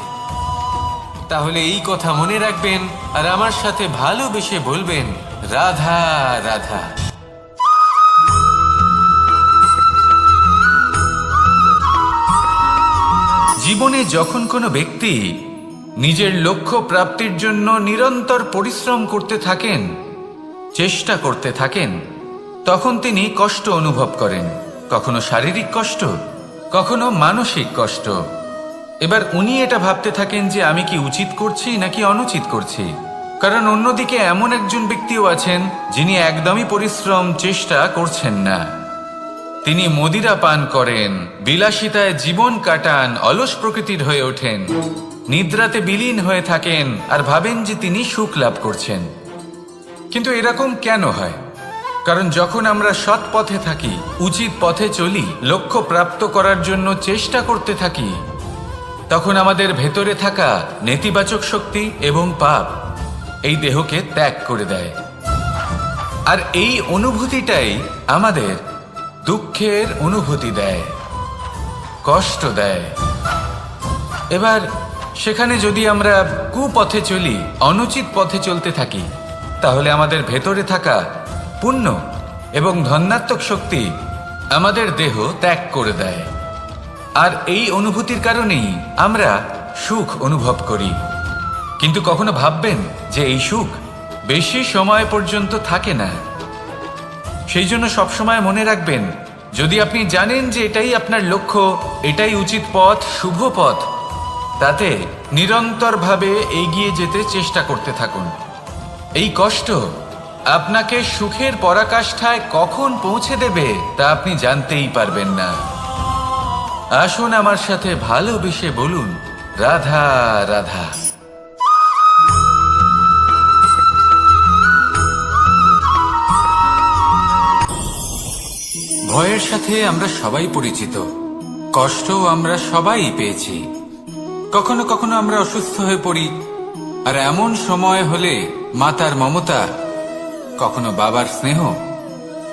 তাহলে এই কথা মনে রাখবেন আর আমার সাথে ভালোবেসে বলবেন, রাধা রাধা। জীবনে যখন কোনো ব্যক্তি নিজের লক্ষ্য প্রাপ্তির জন্য নিরন্তর পরিশ্রম করতে থাকেন, চেষ্টা করতে থাকেন, তখন তিনি কষ্ট অনুভব করেন। কখনো শারীরিক কষ্ট, কখনো মানসিক কষ্ট। এবার উনি এটা ভাবতে থাকেন যে আমি কি উচিত করছি নাকি অনুচিত করছি। কারণ অন্যদিকে এমন একজন ব্যক্তিও আছেন যিনি একদমই পরিশ্রম চেষ্টা করছেন না। তিনি মদিরা পান করেন, বিলাসিতায় জীবন কাটান, অলস প্রকৃতির হয়ে ওঠেন, নিদ্রাতে বিলীন হয়ে থাকেন আর ভাবেন যে তিনি সুখ লাভ করছেন। কিন্তু এরকম কেন হয়? কারণ যখন আমরা সৎ পথে থাকি, উচিত পথে চলি, লক্ষ্য প্রাপ্ত করার জন্য চেষ্টা করতে থাকি, তখন আমাদের ভেতরে থাকা নেতিবাচক শক্তি এবং পাপ এই দেহকে ত্যাগ করে দেয়। আর এই অনুভূতিটাই আমাদের দুঃখের অনুভূতি দেয়, কষ্ট দেয়। এবার সেখানে যদি আমরা কুপথে চলি, অনুচিত পথে চলতে থাকি, তাহলে আমাদের ভেতরে থাকা পুণ্য এবং ধনাত্মক শক্তি আমাদের দেহ ত্যাগ করে দেয়। আর এই অনুভূতির কারণেই আমরা সুখ অনুভব করি। কিন্তু কখনো ভাববেন যে এই সুখ বেশি সময় পর্যন্ত থাকে না। সেই জন্য সবসময় মনে রাখবেন, যদি আপনি জানেন যে এটাই আপনার লক্ষ্য, এটাই উচিত পথ, শুভ পথ, তাতে নিরন্তরভাবে এগিয়ে যেতে চেষ্টা করতে থাকুন। এই কষ্ট আপনাকে সুখের পরাকাষ্ঠায় কখন পৌঁছে দেবে তা আপনি জানতেই পারবেন না। আসুন আমার সাথে ভালোবেসে বলুন, রাধা রাধা। ভয়ের সাথে আমরা সবাই পরিচিত, কষ্টও আমরা সবাই পেয়েছি। কখনো কখনো আমরা অসুস্থ হয়ে পড়ি, আর এমন সময় হলে মাতার মমতা, কখনো বাবার স্নেহ,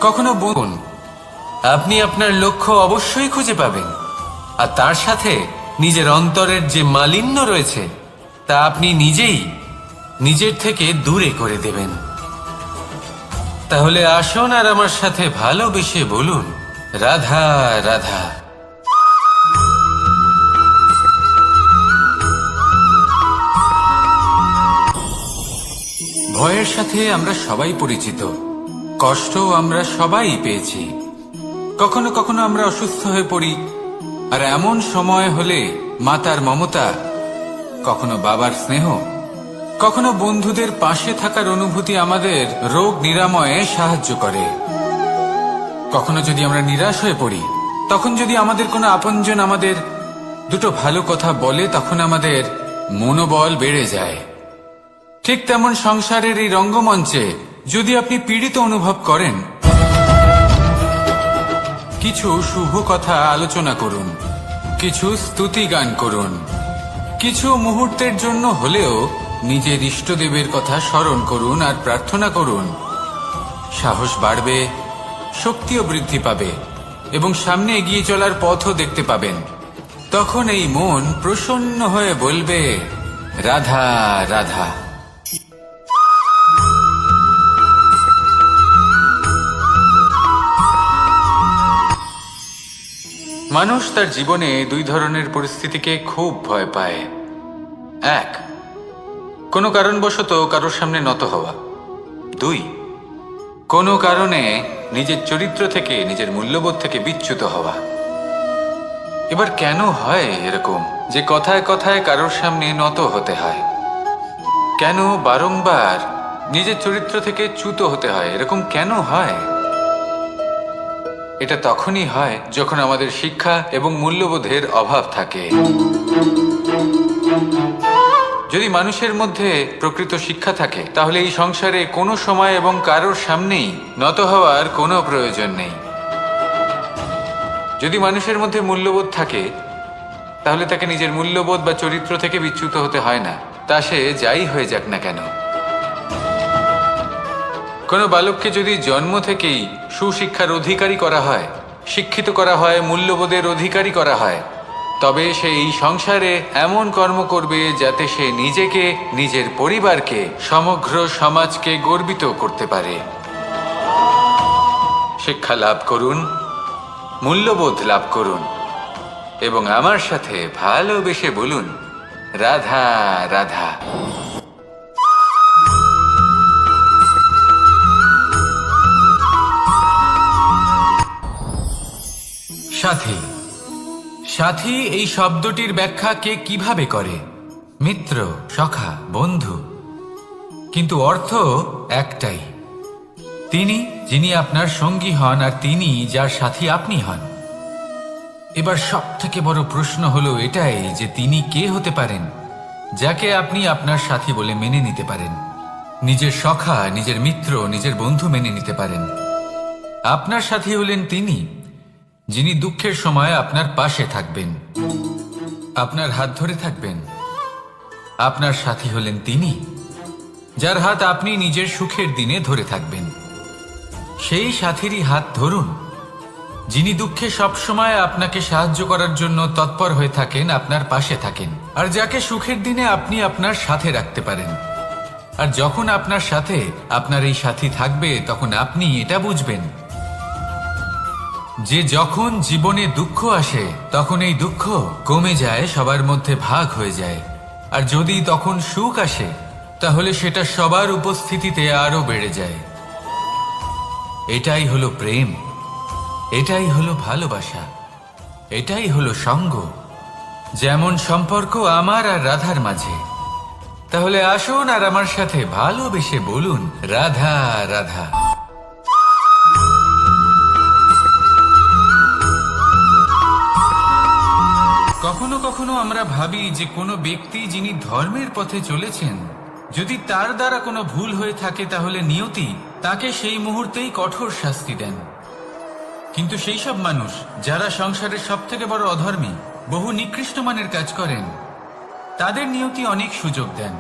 কখনো বোন। আপনি আপনার লক্ষ্য অবশ্যই খুঁজে পাবেন, আর তার সাথে নিজের অন্তরের যে মালিন্য রয়েছে তা আপনি নিজেই নিজের থেকে দূরে করে দেবেন। তাহলে আসুন আর আমার সাথে ভালোবেসে বলুন, রাধা রাধা। ভয়ের সাথে আমরা সবাই পরিচিত, কষ্টও আমরা সবাই পেয়েছি। কখনো কখনো আমরা অসুস্থ হয়ে পড়ি, আর এমন সময় হলে মাতার মমতা, কখনো বাবার স্নেহ, কখনো বন্ধুদের পাশে থাকার অনুভূতি আমাদের রোগ নিরাময়ে সাহায্য করে। কখনো যদি আমরা নিরাশ হয়ে পড়ি, তখন যদি আমাদের কোনো আপনজন আমাদের দুটো ভালো কথা বলে তখন আমাদের মনোবল বেড়ে যায়। ঠিক তেমন সংসারের এই রঙ্গমঞ্চে যদি আপনি পীড়িত অনুভব করেন, কিছু শুভ কথা আলোচনা করুন, কিছু স্তুতি গান করুন, কিছু মুহূর্তের জন্য হলেও নিজের ইষ্টদেবের কথা স্মরণ করুন আর প্রার্থনা করুন। সাহস বাড়বে, শক্তিও বৃদ্ধি পাবে এবং সামনে এগিয়ে চলার পথও দেখতে পাবেন। তখন এই মন প্রসন্ন হয়ে বলবে, রাধা রাধা। মানুষ তার জীবনে দুই ধরনের পরিস্থিতিকে খুব ভয় পায়। এক, কোনো কারণবশত কারোর সামনে নত হওয়া। দুই, কোনো কারণে নিজের চরিত্র থেকে, নিজের মূল্যবোধ থেকে বিচ্যুত হওয়া। এবার কেন হয় এরকম যে কথায় কথায় কারোর সামনে নত হতে হয়? কেন বারংবার নিজের চরিত্র থেকে চ্যুত হতে হয়? এরকম কেন হয়? এটা তখনই হয় যখন আমাদের শিক্ষা এবং মূল্যবোধের অভাব থাকে। যদি মানুষের মধ্যে প্রকৃত শিক্ষা থাকে তাহলে এই সংসারে কোনো সময় এবং কারোর সামনেই নত হওয়ার কোনো প্রয়োজন নেই। যদি মানুষের মধ্যে মূল্যবোধ থাকে তাহলে তাকে নিজের মূল্যবোধ বা চরিত্র থেকে বিচ্যুত হতে হয় না, তা সে যাই হয়ে যাক না কেন। কোনো বালককে যদি জন্ম থেকেই সুশিক্ষার অধিকারী করা হয়, শিক্ষিত করা হয়, মূল্যবোধের অধিকারী করা হয়, তবে সে এই সংসারে এমন কর্ম করবে যাতে সে নিজেকে, নিজের পরিবারকে, সমগ্র সমাজকে গর্বিত করতে পারে। শিক্ষা লাভ করুন, মূল্যবোধ লাভ করুন এবং আমার সাথে ভালোবেসে বলুন, রাধা রাধা। সাথী। সাথী এই শব্দটির ব্যাখ্যা কে কিভাবে করে? মিত্র, সখা, বন্ধু। কিন্তু অর্থ একটাই, তিনি যিনি আপনার সঙ্গী হন আর তিনি যার সাথী আপনি হন। এবার সব থেকে বড় প্রশ্ন হলো এটাই যে তিনি কে হতে পারেন যাকে আপনি আপনার সাথী বলে মেনে নিতে পারেন, নিজের সখা, নিজের মিত্র, নিজের বন্ধু মেনে নিতে পারেন। আপনার সাথী হলেন তিনি যিনি দুঃখের সময় আপনার পাশে থাকবেন, আপনার হাত ধরে থাকবেন। আপনার সাথী হলেন তিনি যার হাত আপনি নিজের সুখের দিনে ধরে থাকবেন। সেই সাথীরই হাত ধরুন যিনি দুঃখে সবসময় আপনাকে সাহায্য করার জন্য তৎপর হয়ে থাকেন, আপনার পাশে থাকেন, আর যাকে সুখের দিনে আপনি আপনার সাথে রাখতে পারেন। আর যখন আপনার সাথে আপনার এই সাথী থাকবে তখন আপনি এটা বুঝবেন যে যখন জীবনে দুঃখ আসে তখন এই দুঃখ কমে যায়, সবার মধ্যে ভাগ হয়ে যায়। আর যদি তখন সুখ আসে তাহলে সেটা সবার উপস্থিতিতে আরো বেড়ে যায়। এটাই হলো প্রেম, এটাই হলো ভালোবাসা, এটাই হলো সঙ্গ। যেমন সম্পর্ক আমার আর রাধার মাঝে। তাহলে আসুন আর আমার সাথে ভালোবেসে বলুন, রাধা রাধা। কখনো কখনো আমরা ভাবি যে কোনো ব্যক্তি যিনি ধর্মের পথে চলেছেন, যদি তার দ্বারা কোনো ভুল হয়ে থাকে তাহলে নিয়তি তাকে সেই মুহূর্তেই কঠোর শাস্তি দেন। কিন্তু সেই সব মানুষ যারা সংসারের সব থেকে বড় অধর্মী, বহু নিকৃষ্ট মানের কাজ করেন, তাদের নিয়তি অনেক সুযোগ দেন।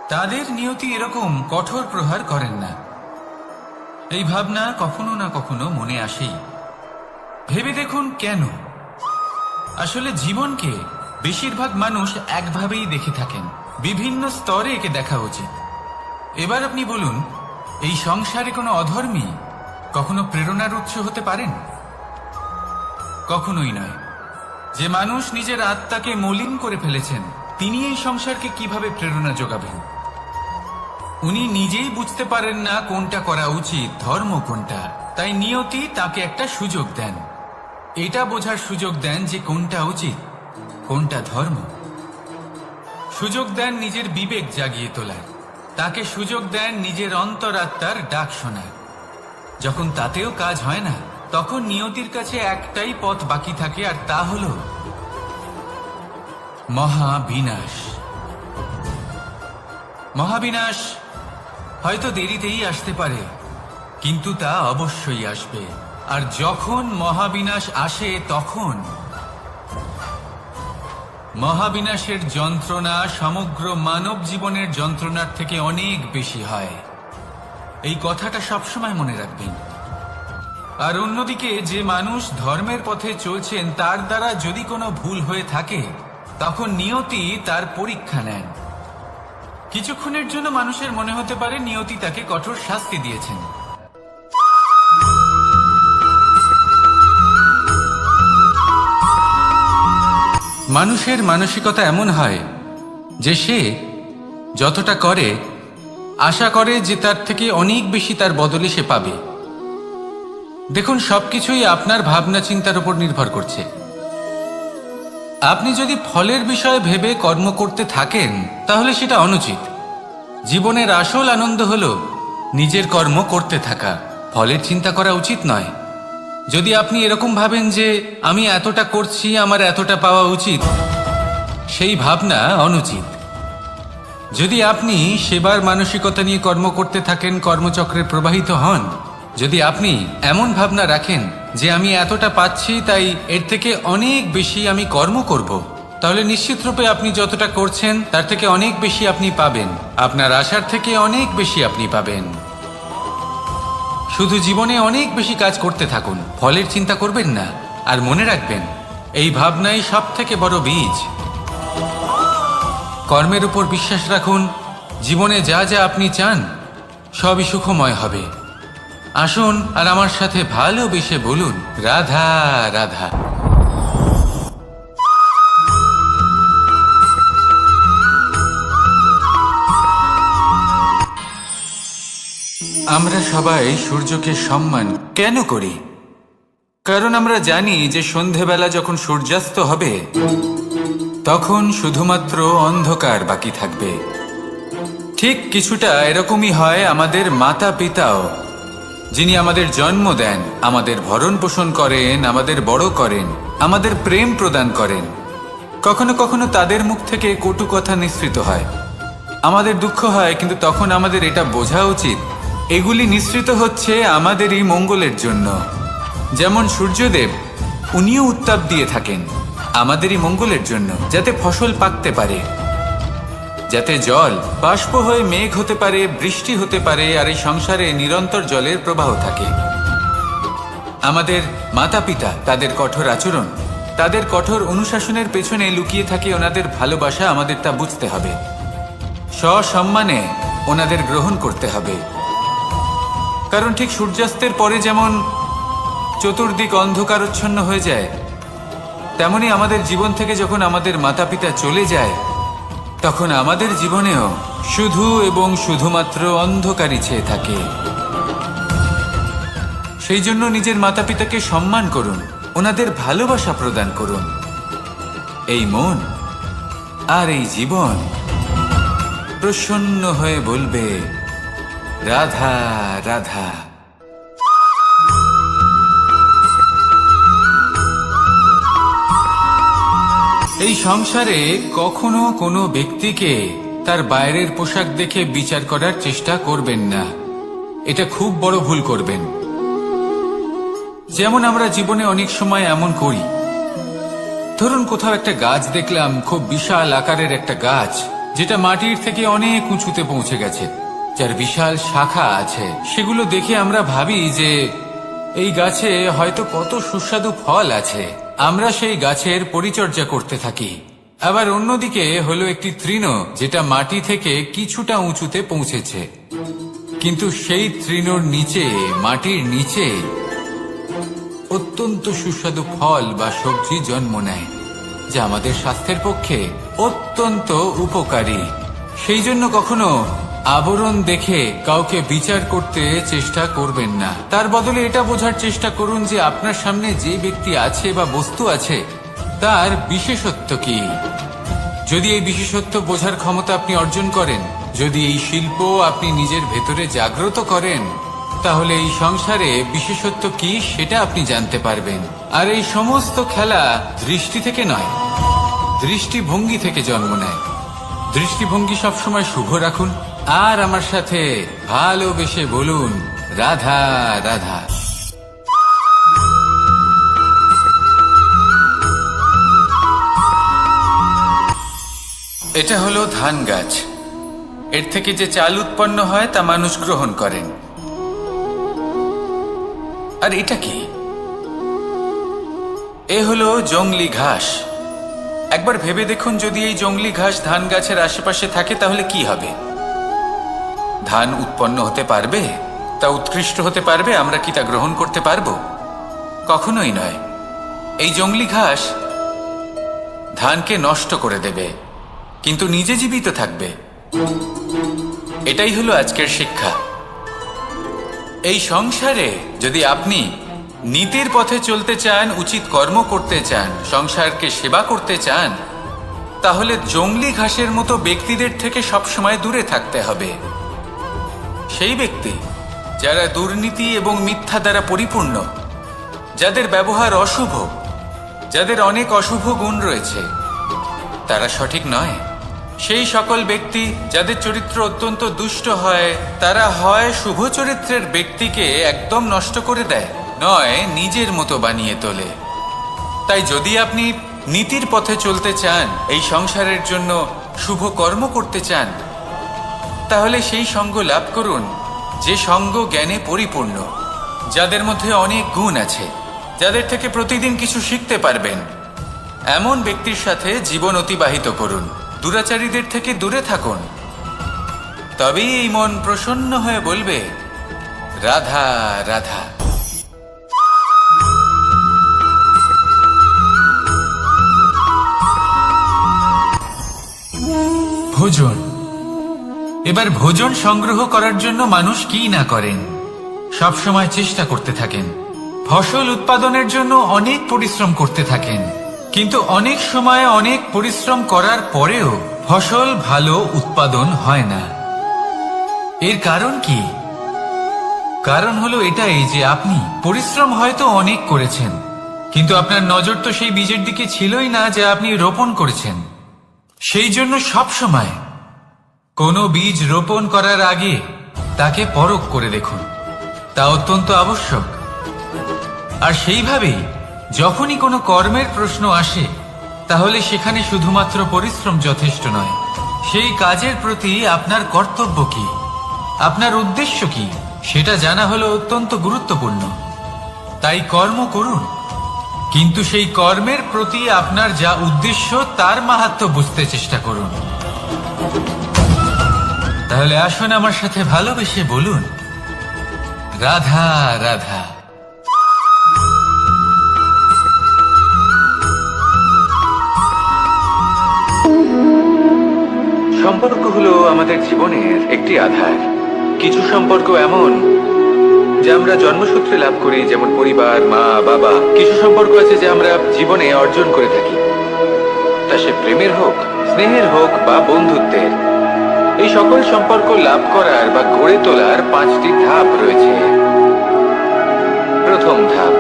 তাদের নিয়তি এরকম কঠোর প্রহার করেন না। এই ভাবনা কখনো না কখনো মনে আসেই। ভেবে দেখুন কেন? আসলে জীবনকে বেশিরভাগ মানুষ একভাবেই দেখে থাকেন, বিভিন্ন স্তরে একে দেখা উচিত। এবার আপনি বলুন, এই সংসারে কোনো অধর্মী কখনো প্রেরণার উৎস হতে পারেন? কখনোই নয়। যে মানুষ নিজের আত্মাকে মলিন করে ফেলেছেন তিনি এই সংসারকে কিভাবে প্রেরণা যোগাবেন? উনি নিজেই বুঝতে পারেন না কোনটা করা উচিত, ধর্ম কোনটা। তাই নিয়তি তাকে একটা সুযোগ দেন, এটা বোঝার সুযোগ দেন যে কোনটা উচিত, কোনটা ধর্ম। সুযোগ দেন নিজের বিবেক জাগিয়ে তোলার, তাকে সুযোগ দেন নিজের অন্তরাত্মার ডাক শোনার। যখন তাতেও কাজ হয় না তখন নিয়তির কাছে একটাই পথ বাকি থাকে, আর তা হলো মহাবিনাশ। মহাবিনাশ হয়তো দেরিতেই আসতে পারে, কিন্তু তা অবশ্যই আসবে। আর যখন মহাবিনাশ আসে তখন মহাবিনাশের যন্ত্রণা সমগ্র মানব জীবনের যন্ত্রণার থেকে অনেক বেশি হয়। এই কথাটা সবসময় মনে রাখবেন। আর অন্যদিকে যে মানুষ ধর্মের পথে চলছেন তার দ্বারা যদি কোনো ভুল হয়ে থাকে তখন নিয়তি তার পরীক্ষা নেন। কিছুক্ষণের জন্য মানুষের মনে হতে পারে নিয়তি তাকে কঠোর শাস্তি দিয়েছেন, মানুষের মানসিকতা এমন হয় যে সে যতটা করে আশা করে যে তার থেকে অনেক বেশি তার বদলে সে পাবে। দেখুন, সবকিছুই আপনার ভাবনা চিন্তার উপর নির্ভর করছে। আপনি যদি ফলের বিষয়ে ভেবে কর্ম করতে থাকেন তাহলে সেটা অনুচিত। জীবনের আসল আনন্দ হলো নিজের কর্ম করতে থাকা, ফলের চিন্তা করা উচিত নয়। যদি আপনি এরকম ভাবেন যে আমি এতটা করছি, আমার এতটা পাওয়া উচিত, সেই ভাবনা অনুচিত। যদি আপনি সেবার মানসিকতা নিয়ে কর্ম করতে থাকেন, কর্মচক্রে প্রবাহিত হন, যদি আপনি এমন ভাবনা রাখেন যে আমি এতটা পাচ্ছি তাই এর থেকে অনেক বেশি আমি কর্ম করব, তাহলে নিশ্চিত রূপে আপনি যতটা করছেন তার থেকে অনেক বেশি আপনি পাবেন। আপনার আশার থেকে অনেক বেশি আপনি পাবেন। শুধু জীবনে অনেক বেশি কাজ করতে থাকুন, ফলের চিন্তা করবেন না। আর মনে রাখবেন, এই ভাবনাই সব থেকে বড় বীজ। কর্মের উপর বিশ্বাস রাখুন। জীবনে যা যা আপনি চান সবই সুখময় হবে। আসুন আর আমার সাথে ভালোবেসে বলুন, রাধা রাধা। আমরা সবাই সূর্যকে সম্মান কেন করি? কারণ আমরা জানি যে সন্ধেবেলা যখন সূর্যাস্ত হবে তখন শুধুমাত্র অন্ধকার বাকি থাকবে। ঠিক কিছুটা এরকমই হয় আমাদের মাতা পিতাও, যিনি আমাদের জন্ম দেন, আমাদের ভরণ পোষণ করেন, আমাদের বড় করেন, আমাদের প্রেম প্রদান করেন। কখনো কখনো তাদের মুখ থেকে কটু কথা নিঃসৃত হয়, আমাদের দুঃখ হয়, কিন্তু তখন আমাদের এটা বোঝা উচিত এগুলি নিঃসৃত হচ্ছে আমাদেরই মঙ্গলের জন্য। যেমন সূর্যদেব, উনিও উত্তাপ দিয়ে থাকেন আমাদেরই মঙ্গলের জন্য, যাতে ফসল পাকতে পারে, যাতে জল বাষ্প হয়ে মেঘ হতে পারে, বৃষ্টি হতে পারে, আর এই সংসারে নিরন্তর জলের প্রবাহ থাকে। আমাদের মাতা পিতা, তাদের কঠোর আচরণ, তাদের কঠোর অনুশাসনের পেছনে লুকিয়ে থাকে ওনাদের ভালোবাসা। আমাদের তা বুঝতে হবে, সসম্মানে ওনাদের গ্রহণ করতে হবে। কারণ ঠিক সূর্যাস্তের পরে যেমন চতুর্দিক অন্ধকারচ্ছন্ন হয়ে যায়, তেমনি আমাদের জীবন থেকে যখন আমাদের মাতা পিতা চলে যায় তখন আমাদের জীবনেও শুধু এবং শুধুমাত্র অন্ধকারই ছেয়ে থাকে। সেই জন্য নিজের মাতা পিতাকে সম্মান করুন, ওনাদের ভালোবাসা প্রদান করুন। এই মন আর এই জীবন প্রসন্ন হয়ে বলবে, রাধা রাধা। এই সংসারে কখনো কোনো ব্যক্তিকে তার বাইরের পোশাক দেখে বিচার করার চেষ্টা করবেন না, এটা খুব বড় ভুল করবেন। যেমন আমরা জীবনে অনেক সময় এমন করি, ধরুন কোথাও একটা গাছ দেখলাম, খুব বিশাল আকারের একটা গাছ, যেটা মাটির থেকে অনেক উঁচুতে পৌঁছে গেছে, যার বিশাল শাখা আছে। সেগুলো দেখে আমরা ভাবি যে এই গাছে হয়তো কত সুস্বাদু ফল আছে, আমরা সেই গাছের পরিচর্যা করতে থাকি। আবার অন্যদিকে হলো একটি তৃণ, যেটা মাটি থেকে কিছুটা উঁচুতে পৌঁছেছে, কিন্তু সেই তৃণর নিচে, মাটির নিচে অত্যন্ত সুস্বাদু ফল বা সবজি জন্ম নেয়, যা আমাদের স্বাস্থ্যের পক্ষে অত্যন্ত উপকারী। সেই জন্য কখনো আবরণ দেখে কাউকে বিচার করতে চেষ্টা করবেন না। তার বদলে এটা বোঝার চেষ্টা করুন যে আপনার সামনে যে ব্যক্তি আছে বা বস্তু আছে তার বিশেষত্ব কি। যদি এই বিশেষত্ব বোঝার ক্ষমতা আপনি অর্জন করেন, যদি এই শিল্প আপনি নিজের ভেতরে জাগ্রত করেন, তাহলে এই সংসারে বিশেষত্ব কি সেটা আপনি জানতে পারবেন। আর এই সমস্ত খেলা দৃষ্টি থেকে নয়, দৃষ্টিভঙ্গি থেকে জন্ম নেয়। দৃষ্টিভঙ্গি সবসময় শুভ রাখুন আর আমার সাথে ভালোবেসে বলুন, রাধা রাধা। এটা হলো ধান গাছ। এর থেকে যে চাল উৎপন্ন হয় তা মানুষ গ্রহণ করেন। আর এটা কি? এ হলো জংলি ঘাস। একবার ভেবে দেখুন, যদি এই জংলি ঘাস ধান গাছের আশেপাশে থাকে তাহলে কি হবে? ধান উৎপন্ন হতে পারবে? তা উৎকৃষ্ট হতে পারবে? আমরা কি তা গ্রহণ করতে পারবো? কখনোই নয়। এই জংলি ঘাস ধানকে নষ্ট করে দেবে, কিন্তু নিজে জীবিত থাকবে। এটাই হলো আজকের শিক্ষা। এই সংসারে যদি আপনি নীতির পথে চলতে চান, উচিত কর্ম করতে চান, সংসারকে সেবা করতে চান, তাহলে জংলি ঘাসের মতো ব্যক্তিদের থেকে সবসময় দূরে থাকতে হবে। সেই ব্যক্তি যারা দুর্নীতি এবং মিথ্যা দ্বারা পরিপূর্ণ, যাদের ব্যবহার অশুভ, যাদের অনেক অশুভ গুণ রয়েছে, তারা সঠিক নয়। সেই সকল ব্যক্তি যাদের চরিত্র অত্যন্ত দুষ্ট হয়, তারা হয় শুভ চরিত্রের ব্যক্তিকে একদম নষ্ট করে দেয়, নয় নিজের মতো বানিয়ে তোলে। তাই যদি আপনি নীতির পথে চলতে চান, এই সংসারের জন্য শুভ কর্ম করতে চান, তাহলে সেই সঙ্গ লাভ করুন যে সঙ্গ জ্ঞানে পরিপূর্ণ, যাদের মধ্যে অনেক গুণ আছে, যাদের থেকে প্রতিদিন কিছু শিখতে পারবেন। এমন ব্যক্তির সাথে জীবন অতিবাহিত করুন। দুরাচারীদের থেকে দূরে থাকুন। তবেই এই মন প্রসন্ন হয়ে বলবে, রাধা রাধা। ভোজন। এবার ভোজন সংগ্রহ করার জন্য মানুষ কি না করেন, সব সময় চেষ্টা করতে থাকেন। ফসল উৎপাদনের জন্য অনেক পরিশ্রম করতে থাকেন, কিন্তু অনেক সময় অনেক পরিশ্রম করার পরেও ফসল ভালো উৎপাদন হয় না। এর কারণ কি? কারণ হলো এটাই যে আপনি পরিশ্রম হয়তো অনেক করেছেন, কিন্তু আপনার নজর তো সেই বীজের দিকে ছিলই না যা আপনি রোপণ করেছেন। সেই জন্য সব সময় কোনো বীজ রোপণ করার আগে তাকে পরখ করে দেখুন, তা অত্যন্ত আবশ্যক। আর সেইভাবেই যখনই কোনো কর্মের প্রশ্ন আসে, তাহলে সেখানে শুধুমাত্র পরিশ্রম যথেষ্ট নয়। সেই কাজের প্রতি আপনার কর্তব্য কি, আপনার উদ্দেশ্য কি, সেটা জানা হলো অত্যন্ত গুরুত্বপূর্ণ। তাই কর্ম করুন, কিন্তু সেই কর্মের প্রতি আপনার যা উদ্দেশ্য তার মাহাত্ম্য বুঝতে চেষ্টা করুন। তাহলে আসুন আমার সাথে ভালোবেসে বলুন, রাধা রাধা। সম্পর্ক হলো আমাদের জীবনের একটি আধার। কিছু সম্পর্ক এমন যা আমরা জন্মসূত্রে লাভ করি, যেমন পরিবার, মা, বাবা। কিছু সম্পর্ক আছে যা আমরা জীবনে অর্জন করে থাকি, তা সে প্রেমের হোক, স্নেহের হোক বা বন্ধুত্বের। এই সকল সম্পর্ক লাভ করার বা গড়ে তোলার 5টি ধাপ রয়েছে। প্রথম ধাপ,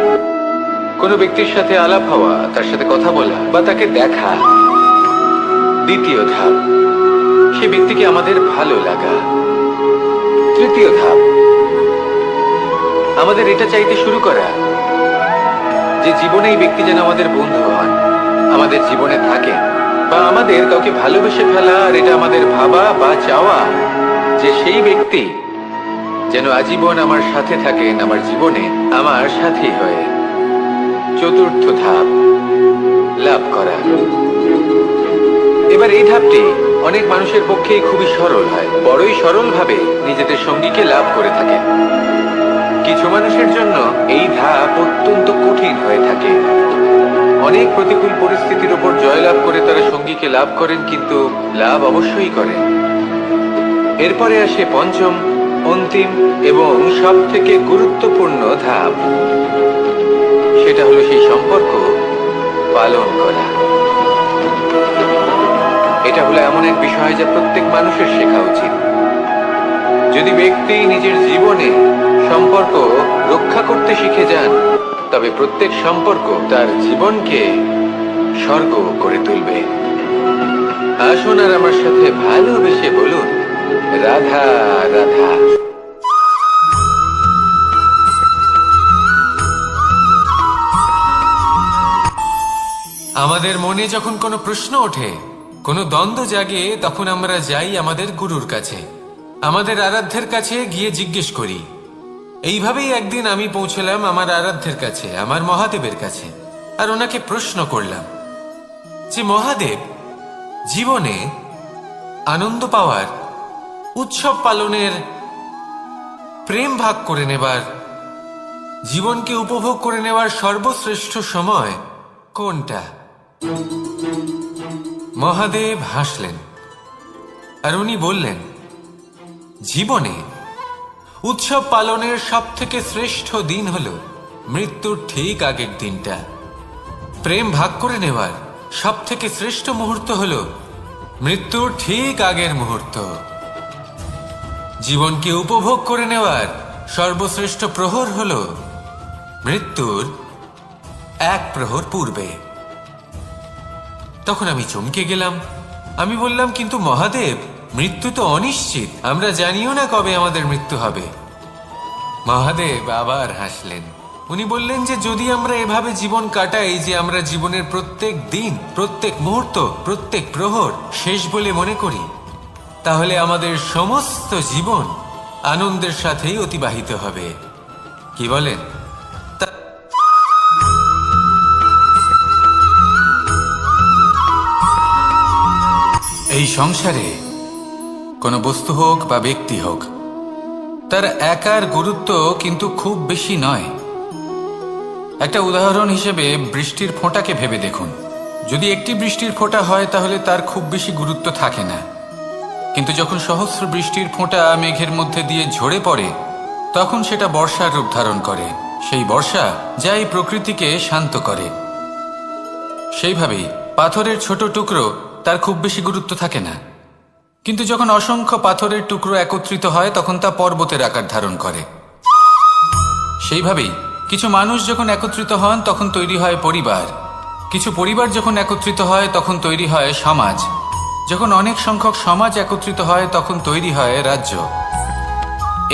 কোনো ব্যক্তির সাথে আলাপ হওয়া, তার সাথে কথা বলা বা তাকে দেখা। দ্বিতীয় ধাপ, সে ব্যক্তিকে আমাদের ভালো লাগা। তৃতীয় ধাপ, আমাদের এটা চাইতে শুরু করা যে জীবনে এই ব্যক্তি যেন আমাদের বন্ধু হন, আমাদের জীবনে থাকে, বা আমাদের কাউকে ভালোবেসে ফেলা। আর এটা আমাদের ভাবা বা চাওয়া যে সেই ব্যক্তি যেন আজীবন আমার সাথে থাকেন, আমার জীবনে আমার সাথী হয়ে। চতুর্থ ধাপ, লাভ করা। এবার এই ধাপটি অনেক মানুষের পক্ষেই খুবই সরল হয়, বড়ই সরল ভাবে নিজেদের সঙ্গীকে লাভ করে থাকেন। কিছু মানুষের জন্য এই ধাপ অত্যন্ত কঠিন হয়ে থাকে। অনেক প্রতিকূল পরিস্থিতির উপর জয়লাভ করে তারা সঙ্গীকে লাভ করেন, কিন্তু লাভ অবশ্যই করেন। এরপরে আসে পঞ্চম, অন্তিম এবং সব থেকে গুরুত্বপূর্ণ ধাপ। সেটা হলো সেই সম্পর্ক পালন করা। এটা হলো এমন এক বিষয় যা প্রত্যেক মানুষের শেখা উচিত। যদি ব্যক্তি নিজের জীবনে সম্পর্ক রক্ষা করতে শিখে যান, তবে প্রত্যেক সম্পর্ক তার জীবনকে স্বর্গ করে তুলবে। আসুন আর আমার সাথে ভালোবেসে বলুন, রাধা রাধা। আমাদের মনে যখন কোনো প্রশ্ন ওঠে, কোনো দ্বন্দ্ব জাগে, তখন আমরা যাই আমাদের গুরুর কাছে, আমাদের আরাধ্যের কাছে গিয়ে জিজ্ঞেস করি। এইভাবেই একদিন আমি পৌঁছলাম আমার আরাধ্যের কাছে, আমার মহাদেবের কাছে, আর ওনাকে প্রশ্ন করলাম যে মহাদেব, জীবনে আনন্দ পাওয়ার, উৎসব পালনের, প্রেম ভাগ করে নেবার, জীবনকে উপভোগ করে নেওয়ার সর্বশ্রেষ্ঠ সময় কোনটা? মহাদেব হাসলেন আর উনি বললেন, জীবনে উৎসব পালনের সব থেকে শ্রেষ্ঠ দিন হল মৃত্যুর ঠিক আগের দিনটা। প্রেম ভাগ করে নেওয়ার সব থেকে শ্রেষ্ঠ মুহূর্ত হল মৃত্যুর ঠিক আগের মুহূর্ত। জীবনকে উপভোগ করে নেওয়ার সর্বশ্রেষ্ঠ প্রহর হল মৃত্যুর এক প্রহর পূর্বে। তখন আমি চমকে গেলাম। আমি বললাম, কিন্তু মহাদেব, মৃত্যু তো অনিশ্চিত, আমরা জানিও না কবে আমাদের মৃত্যু হবে। মহাদেব আবার হাসলেন। উনি বললেন যে যদি আমরা এভাবে জীবন কাটাই যে আমরা জীবনের প্রত্যেক দিন, প্রত্যেক মুহূর্ত, প্রত্যেক প্রহর শেষ বলে মনে করি, তাহলে আমাদের সমস্ত জীবন আনন্দের সাথেই অতিবাহিত হবে। কি বলেন? এই সংসারে কোনো বস্তু হোক বা ব্যক্তি হোক, তার একার গুরুত্ব কিন্তু খুব বেশি নয়। একটা উদাহরণ হিসেবে বৃষ্টির ফোঁটাকে ভেবে দেখুন। যদি একটি বৃষ্টির ফোঁটা হয় তাহলে তার খুব বেশি গুরুত্ব থাকে না, কিন্তু যখন সহস্র বৃষ্টির ফোঁটা মেঘের মধ্যে দিয়ে ঝরে পড়ে, তখন সেটা বর্ষার রূপ ধারণ করে। সেই বর্ষা যা এই প্রকৃতিকে শান্ত করে। সেইভাবেই পাথরের ছোট টুকরো, তার খুব বেশি গুরুত্ব থাকে না, কিন্তু যখন অসংখ্য পাথরের টুকরো একত্রিত হয় তখন তা পর্বতের আকার ধারণ করে। সেইভাবেই কিছু মানুষ যখন একত্রিত হন তখন তৈরি হয় পরিবার, কিছু পরিবার যখন একত্রিত হয় তখন তৈরি হয় সমাজ, যখন অনেক সংখ্যক সমাজ একত্রিত হয় তখন তৈরি হয় রাজ্য।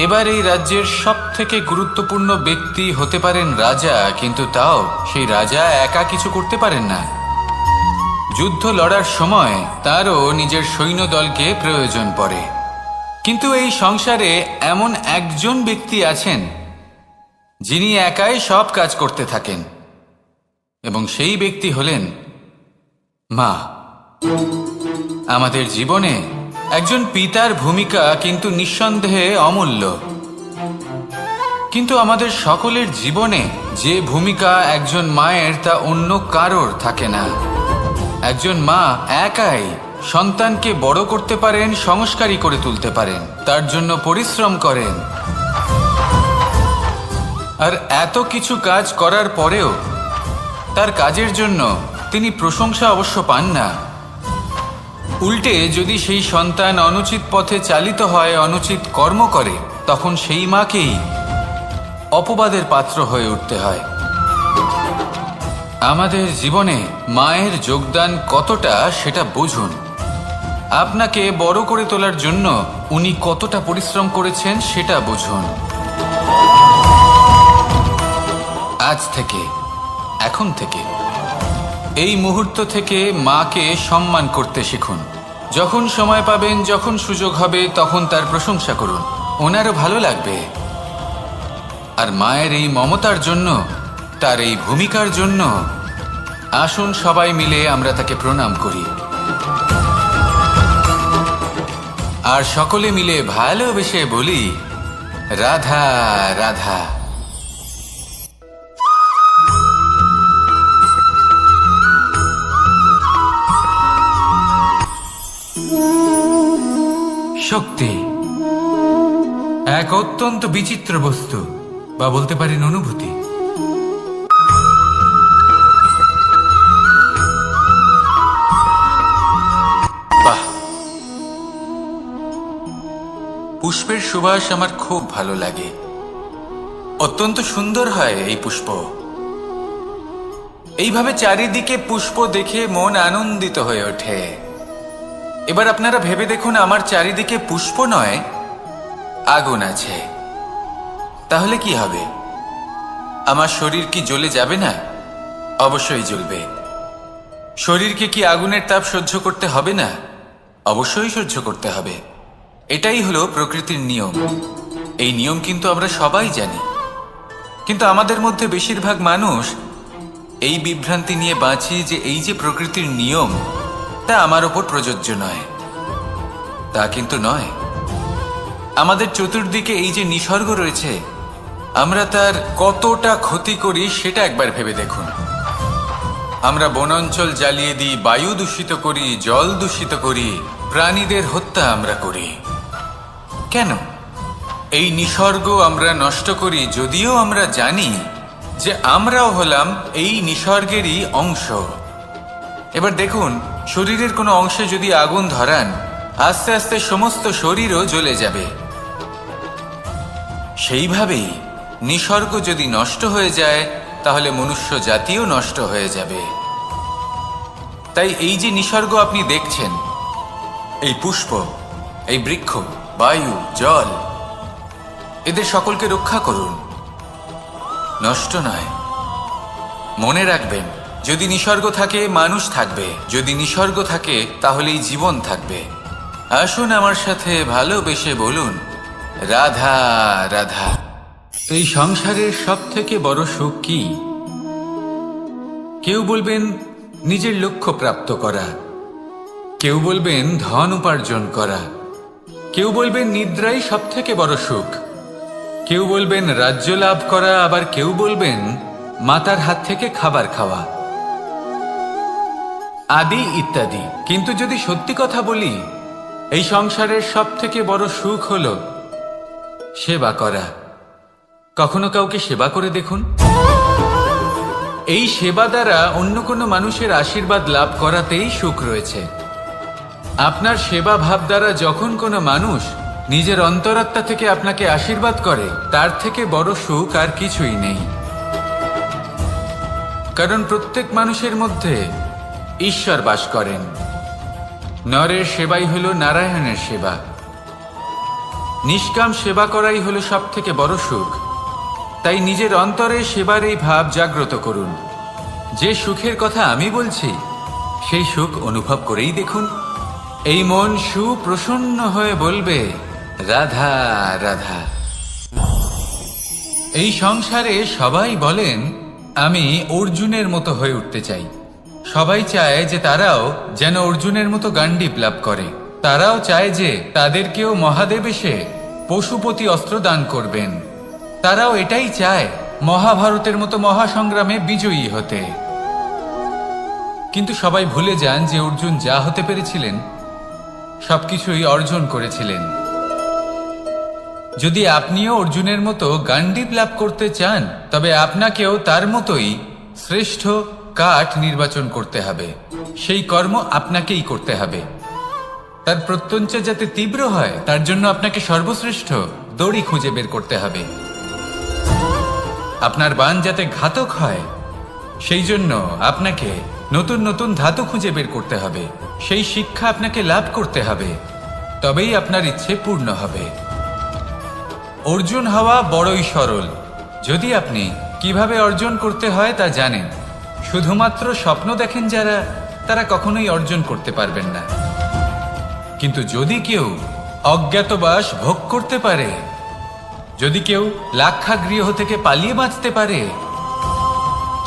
এবার এই রাজ্যের সব থেকে গুরুত্বপূর্ণ ব্যক্তি হতে পারেন রাজা, কিন্তু তাও সেই রাজা একা কিছু করতে পারেন না। যুদ্ধ লড়ার সময় তারও নিজের সৈন্যদলকে প্রয়োজন পড়ে। কিন্তু এই সংসারে এমন একজন ব্যক্তি আছেন যিনি একাই সব কাজ করতে থাকেন, এবং সেই ব্যক্তি হলেন মা। আমাদের জীবনে একজন পিতার ভূমিকা কিন্তু নিঃসন্দেহে অমূল্য, কিন্তু আমাদের সকলের জীবনে যে ভূমিকা একজন মায়ের তা অন্য কারোর থাকে না। একজন মা একাই সন্তানকে বড় করতে পারেন, সংস্কারী করে তুলতে পারেন, তার জন্য পরিশ্রম করেন। আর এত কিছু কাজ করার পরেও তার কাজের জন্য তিনি প্রশংসা অবশ্য পান না। উল্টে যদি সেই সন্তান অনুচিত পথে চালিত হয়, অনুচিত কর্ম করে, তখন সেই মাকেই অপবাদের পাত্র হয়ে উঠতে হয়। আমাদের জীবনে মায়ের যোগদান কতটা সেটা বুঝুন। আপনাকে বড় করে তোলার জন্য উনি কতটা পরিশ্রম করেছেন সেটা বুঝুন। আজ থেকে, এখন থেকে, এই মুহূর্ত থেকে মাকে সম্মান করতে শিখুন। যখন সময় পাবেন, যখন সুযোগ হবে, তখন তার প্রশংসা করুন, ওনারও ভালো লাগবে। আর মায়ের এই মমতার জন্য, তার এই ভূমিকার জন্য আসুন সবাই মিলে আমরা তাকে প্রণাম করি, আর সকলে মিলে ভালোবেসে বলি, রাধা রাধা। শক্তি এক অত্যন্ত বিচিত্র বস্তু, বা বলতে পারেন অনুভূতি। বাহ, পুষ্পের সুবাস আমার খুব ভালো লাগে। অত্যন্ত সুন্দর হয় এই পুষ্প। এইভাবে চারিদিকে পুষ্প দেখে মন আনন্দিত হয়ে ওঠে। এবার আপনারা ভেবে দেখুন, আমার চারিদিকে পুষ্প নয়, আগুন আছে। তাহলে কি হবে? আমার শরীর কি জ্বলে যাবে না? অবশ্যই জ্বলবে। শরীরকে কি আগুনের তাপ সহ্য করতে হবে না? অবশ্যই সহ্য করতে হবে। এটাই হলো প্রকৃতির নিয়ম। এই নিয়ম কিন্তু আমরা সবাই জানি, কিন্তু আমাদের মধ্যে বেশিরভাগ মানুষ এই বিভ্রান্তি নিয়ে বাঁচি যে এই যে প্রকৃতির নিয়ম, তা আমার ওপর প্রযোজ্য নয়। তা কিন্তু নয়। আমাদের চতুর্দিকে এই যে নিসর্গ রয়েছে, আমরা তার কতটা ক্ষতি করি সেটা একবার ভেবে দেখুন। আমরা বনাঞ্চল জ্বালিয়ে দিই, বায়ু দূষিত করি, জল দূষিত করি, প্রাণীদের হত্যা আমরা করি। কেন? এই নিসর্গ আমরা নষ্ট করি, যদিও আমরা জানি যে আমরাও হলাম এই নিসর্গেরই অংশ। এবার দেখুন, শরীরের কোনো অংশে যদি আগুন ধরান, আস্তে আস্তে সমস্ত শরীরও জ্বলে যাবে। সেইভাবেই নিসর্গ যদি নষ্ট হয়ে যায়, তাহলে মনুষ্য জাতিও নষ্ট হয়ে যাবে। তাই এই যে নিসর্গ আপনি দেখছেন, এই পুষ্প, এই বৃক্ষ, বায়ু, জল, এদের সকলকে রক্ষা করুন, নষ্ট নয়। মনে রাখবেন, যদি নিসর্গ থাকে মানুষ থাকবে, যদি নিসর্গ থাকে তাহলেই জীবন থাকবে। আসুন আমার সাথে ভালোবেসে বলুন, রাধা রাধা। এই সংসারের সব থেকে বড় সুখ কি? কেউ বলবেন নিজের লক্ষ্য প্রাপ্ত করা, কেউ বলবেন ধন উপার্জন করা, কেউ বলবেন নিদ্রাই সব থেকে বড় সুখ, কেউ বলবেন রাজ্য লাভ করা, আবার কেউ বলবেন মাতার হাত থেকে খাবার খাওয়া, আদি ইত্যাদি। কিন্তু যদি সত্যি কথা বলি, এই সংসারের সব থেকে বড় সুখ হলো সেবা করা। কখনো কাউকে সেবা করে দেখুন। এই সেবা দ্বারা অন্য কোনো মানুষের আশীর্বাদ লাভ করাতেই সুখ রয়েছে। আপনার সেবা ভাব দ্বারা যখন কোনো মানুষ নিজের অন্তরাত্মা থেকে আপনাকে আশীর্বাদ করে, তার থেকে বড় সুখ আর কিছুই নেই। কারণ প্রত্যেক মানুষের মধ্যে ঈশ্বর বাস করেন। নরের সেবাই হলো নারায়ণের সেবা। নিষ্কাম সেবা করাই হলো সব থেকে বড় সুখ। তাই নিজের অন্তরে সেবার এই ভাব জাগ্রত করুন। যে সুখের কথা আমি বলছি, সেই সুখ অনুভব করেই দেখুন। এই মন সুপ্রসন্ন হয়ে বলবে, রাধা রাধা। এই সংসারে সবাই বলেন, আমি অর্জুনের মতো হয়ে উঠতে চাই। সবাই চায় যে তারাও যেন অর্জুনের মতো গান্ডীব লাভ করে। তারাও চায় যে তাদেরকেও মহাদেব এসে পশুপতি অস্ত্র দান করবেন। তারাও এটাই চায় মহাভারতের মতো মহাসংগ্রামে বিজয়ী হতে। কিন্তু সবাই ভুলে যান যে অর্জুন যা হতে পেরেছিলেন সবকিছুই অর্জন করেছিলেন। যদি আপনিও অর্জুনের মতো গান্ডীব লাভ করতে চান, তবে আপনাকেও তার মতোই শ্রেষ্ঠ কাঠ নির্বাচন করতে হবে। সেই কর্ম আপনাকেই করতে হবে। তার প্রত্যঞ্চা যাতে তীব্র হয়, তার জন্য আপনাকে সর্বশ্রেষ্ঠ দড়ি খুঁজে বের করতে হবে। আপনার বাণ যাতে ঘাতক হয়, সেই জন্য আপনাকে নতুন নতুন ধাতু খুঁজে বের করতে হবে। সেই শিক্ষা আপনাকে লাভ করতে হবে, তবেই আপনার ইচ্ছে পূর্ণ হবে। অর্জুন হওয়া বড়ই সরল, যদি আপনি কিভাবে অর্জন করতে হয় তা জানেন। শুধুমাত্র স্বপ্ন দেখেন যারা, তারা কখনোই অর্জন করতে পারবেন না। কিন্তু যদি কেউ অজ্ঞাতবাস ভোগ করতে পারে, যদি কেউ লাক্ষাগৃহ থেকে পালিয়ে বাঁচতে পারে,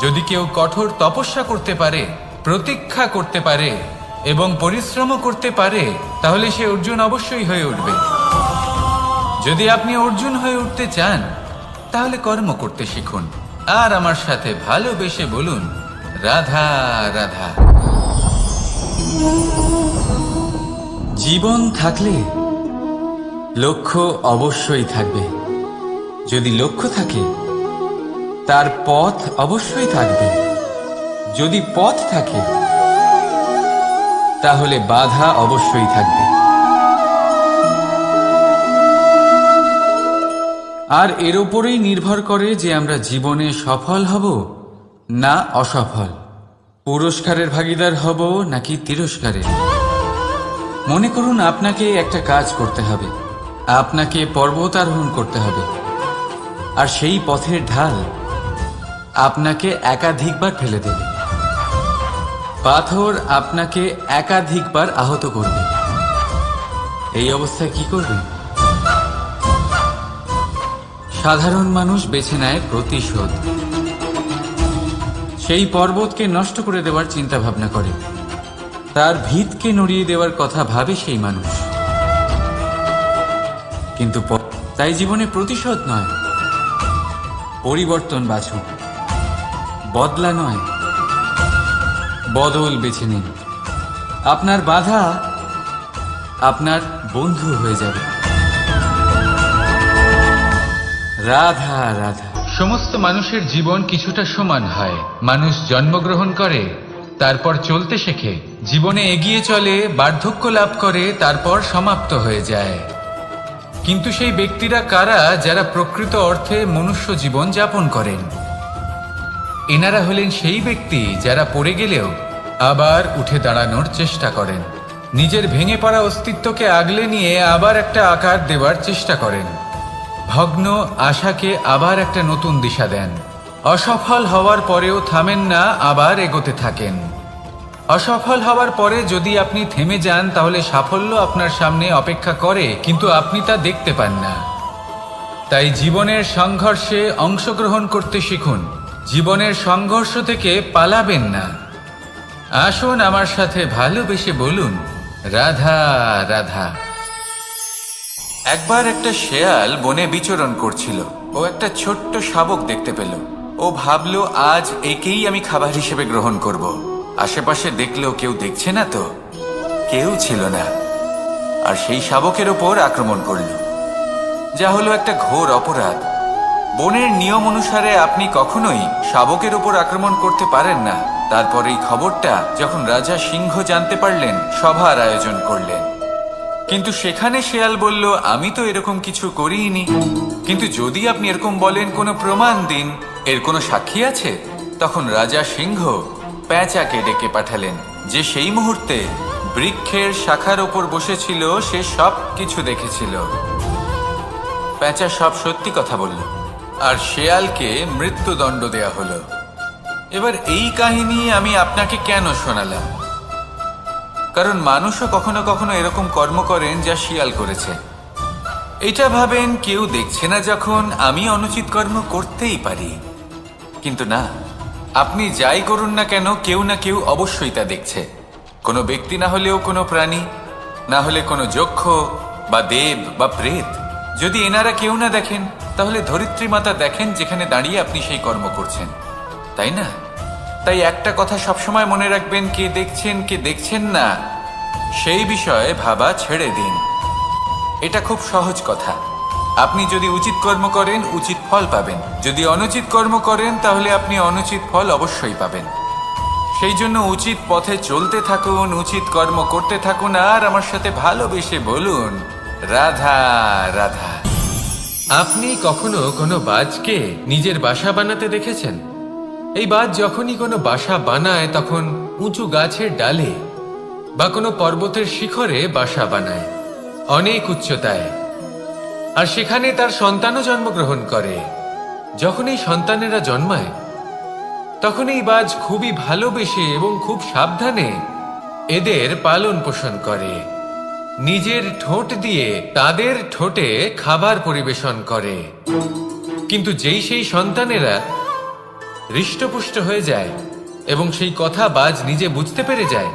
যদি কেউ কঠোর তপস্যা করতে পারে, প্রতীক্ষা করতে পারে এবং পরিশ্রমও করতে পারে, তাহলে সে অর্জুন অবশ্যই হয়ে উঠবে। যদি আপনি অর্জুন হয়ে উঠতে চান, তাহলে কর্ম করতে শিখুন। আর আমার সাথে ভালোবেসে বলুন, রাধা রাধা। জীবন থাকলে লক্ষ্য অবশ্যই থাকবে। যদি লক্ষ্য থাকে, তার পথ অবশ্যই থাকবে। যদি পথ থাকে, তাহলে বাধা অবশ্যই থাকবে। আর এর উপরেই নির্ভর করে যে আমরা জীবনে সফল হব না অসফল। পুরস্কারের ভাগীদার হব নাকি তিরস্কারের? মনে করুন আপনাকে একটা কাজ করতে হবে, আপনাকে পর্বত আরোহণ করতে হবে, আর সেই পথের ঢাল আপনাকে একাধিকবার ফেলে দেবে। পাথর আপনাকে একাধিকবার আহত করবে। এই অবস্থায় কি করবেন? সাধারণ মানুষ বেছে নেয় প্রতিশোধ। সেই পর্বতকে নষ্ট করে দেওয়ার চিন্তা ভাবনা করে, তার ভিতকে নড়িয়ে দেওয়ার কথা ভাবে সেই মানুষ। কিন্তু তাই জীবনে প্রতিশোধ নয়, পরিবর্তন বাছুন। বদলা নয়, বদল বেছে নিন। আপনার বাধা আপনার বন্ধু হয়ে যাবে। রাধা রাধা। সমস্ত মানুষের জীবন কিছুটা সমান হয়। মানুষ জন্মগ্রহণ করে, তারপর চলতে শেখে, জীবনে এগিয়ে চলে, বার্ধক্য লাভ করে, তারপর সমাপ্ত হয়ে যায়। কিন্তু সেই ব্যক্তিরা কারা যারা প্রকৃত অর্থে মনুষ্য জীবন যাপন করেন? এনারা হলেন সেই ব্যক্তি যারা পড়ে গেলেও আবার উঠে দাঁড়ানোর চেষ্টা করেন, নিজের ভেঙে পড়া অস্তিত্বকে আগলে নিয়ে আবার একটা আকার দেওয়ার চেষ্টা করেন, ভগ্ন আশাকে আবার একটা নতুন দিশা দেন। অসফল হওয়ার পরেও থামেন না, আবার এগোতে থাকেন। অসফল হওয়ার পরে যদি আপনি থেমে যান তাহলে সাফল্য আপনার সামনে অপেক্ষা করে, কিন্তু আপনি তা দেখতে পান না। তাই জীবনের সংঘর্ষে অংশগ্রহণ করতে শিখুন। জীবনের সংঘর্ষ থেকে পালাবেন না। আসুন আমার সাথে ভালোবেসে বলুন, রাধা রাধা। একবার একটা শেয়াল বনে বিচরণ করছিল। ও একটা ছোট্ট শাবক দেখতে পেল। ও ভাবলো, আজ একেই আমি খাবার হিসেবে গ্রহণ করব। আশেপাশে দেখলো কেউ দেখছে না, তো কেউ ছিল না, আর সেই শাবকের ওপর আক্রমণ করল, যা হলো একটা ঘোর অপরাধ। বনের নিয়ম অনুসারে আপনি কখনোই শাবকের উপর আক্রমণ করতে পারেন না। তারপর এই খবরটা যখন রাজা সিংহ জানতে পারলেন, সভার আয়োজন করলেন। কিন্তু সেখানে শেয়াল বলল, আমি তো এরকম কিছু করিনি। কিন্তু যদি আপনি এরকম বলেন, কোনো প্রমাণ দিন, এর কোনো সাক্ষী আছে? তখন রাজা সিংহ পেঁচাকে ডেকে পাঠালেন, যে সেই মুহূর্তে বৃক্ষের শাখার ওপর বসেছিল। সে সব কিছু দেখেছিল। পেঁচা সব সত্যি কথা বলল, আর শেয়ালকে মৃত্যুদণ্ড দেয়া হলো। এবার এই কাহিনী আমি আপনাকে কেন শোনালাম? কারণ মানুষও কখনো কখনো এরকম কর্ম করেন যা শিয়াল করেছে। এটা ভাবেন কেউ দেখছে না, যখন আমি অনুচিত কর্ম করতেই পারি। কিন্তু না, আপনি যাই করুন না কেন, কেউ না কেউ অবশ্যই তা দেখছে। কোনো ব্যক্তি না হলেও কোনো প্রাণী, না হলে কোনো যক্ষ বা দেব বা প্রেত। যদি এনারা কেউ না দেখেন, তাহলে ধরিত্রী মাতা দেখেন, যেখানে দাঁড়িয়ে আপনি সেই কর্ম করছেন, তাই না? তাই একটা কথা সবসময় মনে রাখবেন, কে দেখছেন কে দেখছেন না সেই বিষয়ে ভাবা ছেড়ে দিন। এটা খুব সহজ কথা। আপনি যদি উচিত কর্ম করেন, উচিত ফল পাবেন। যদি অনুচিত কর্ম করেন, তাহলে আপনি অনুচিত ফল অবশ্যই পাবেন। সেই জন্য উচিত পথে চলতে থাকুন, উচিত কর্ম করতে থাকুন, আর আমার সাথে ভালোবেসে বলুন, রাধা রাধা। আপনি কখনো কোনো বাজকে নিজের বাসা বানাতে দেখেছেন? এই বাজ যখনই কোনো বাসা বানায়, তখন উঁচু গাছের ডালে বা কোনো পর্বতের শিখরে বাসা বানায়, অনেক উচ্চতায়। আর সেখানে তার সন্তানও জন্মগ্রহণ করে। যখন এই সন্তানেরা জন্মায়, তখন এই বাজ খুবই ভালোবেসে এবং খুব সাবধানে এদের পালন পোষণ করে। নিজের ঠোঁট দিয়ে তাদের ঠোঁটে খাবার পরিবেশন করে। কিন্তু যেই সেই সন্তানেরা হৃষ্টপুষ্ট হয়ে যায় এবং সেই কথা বাজ নিজে বুঝতে পেরে যায়,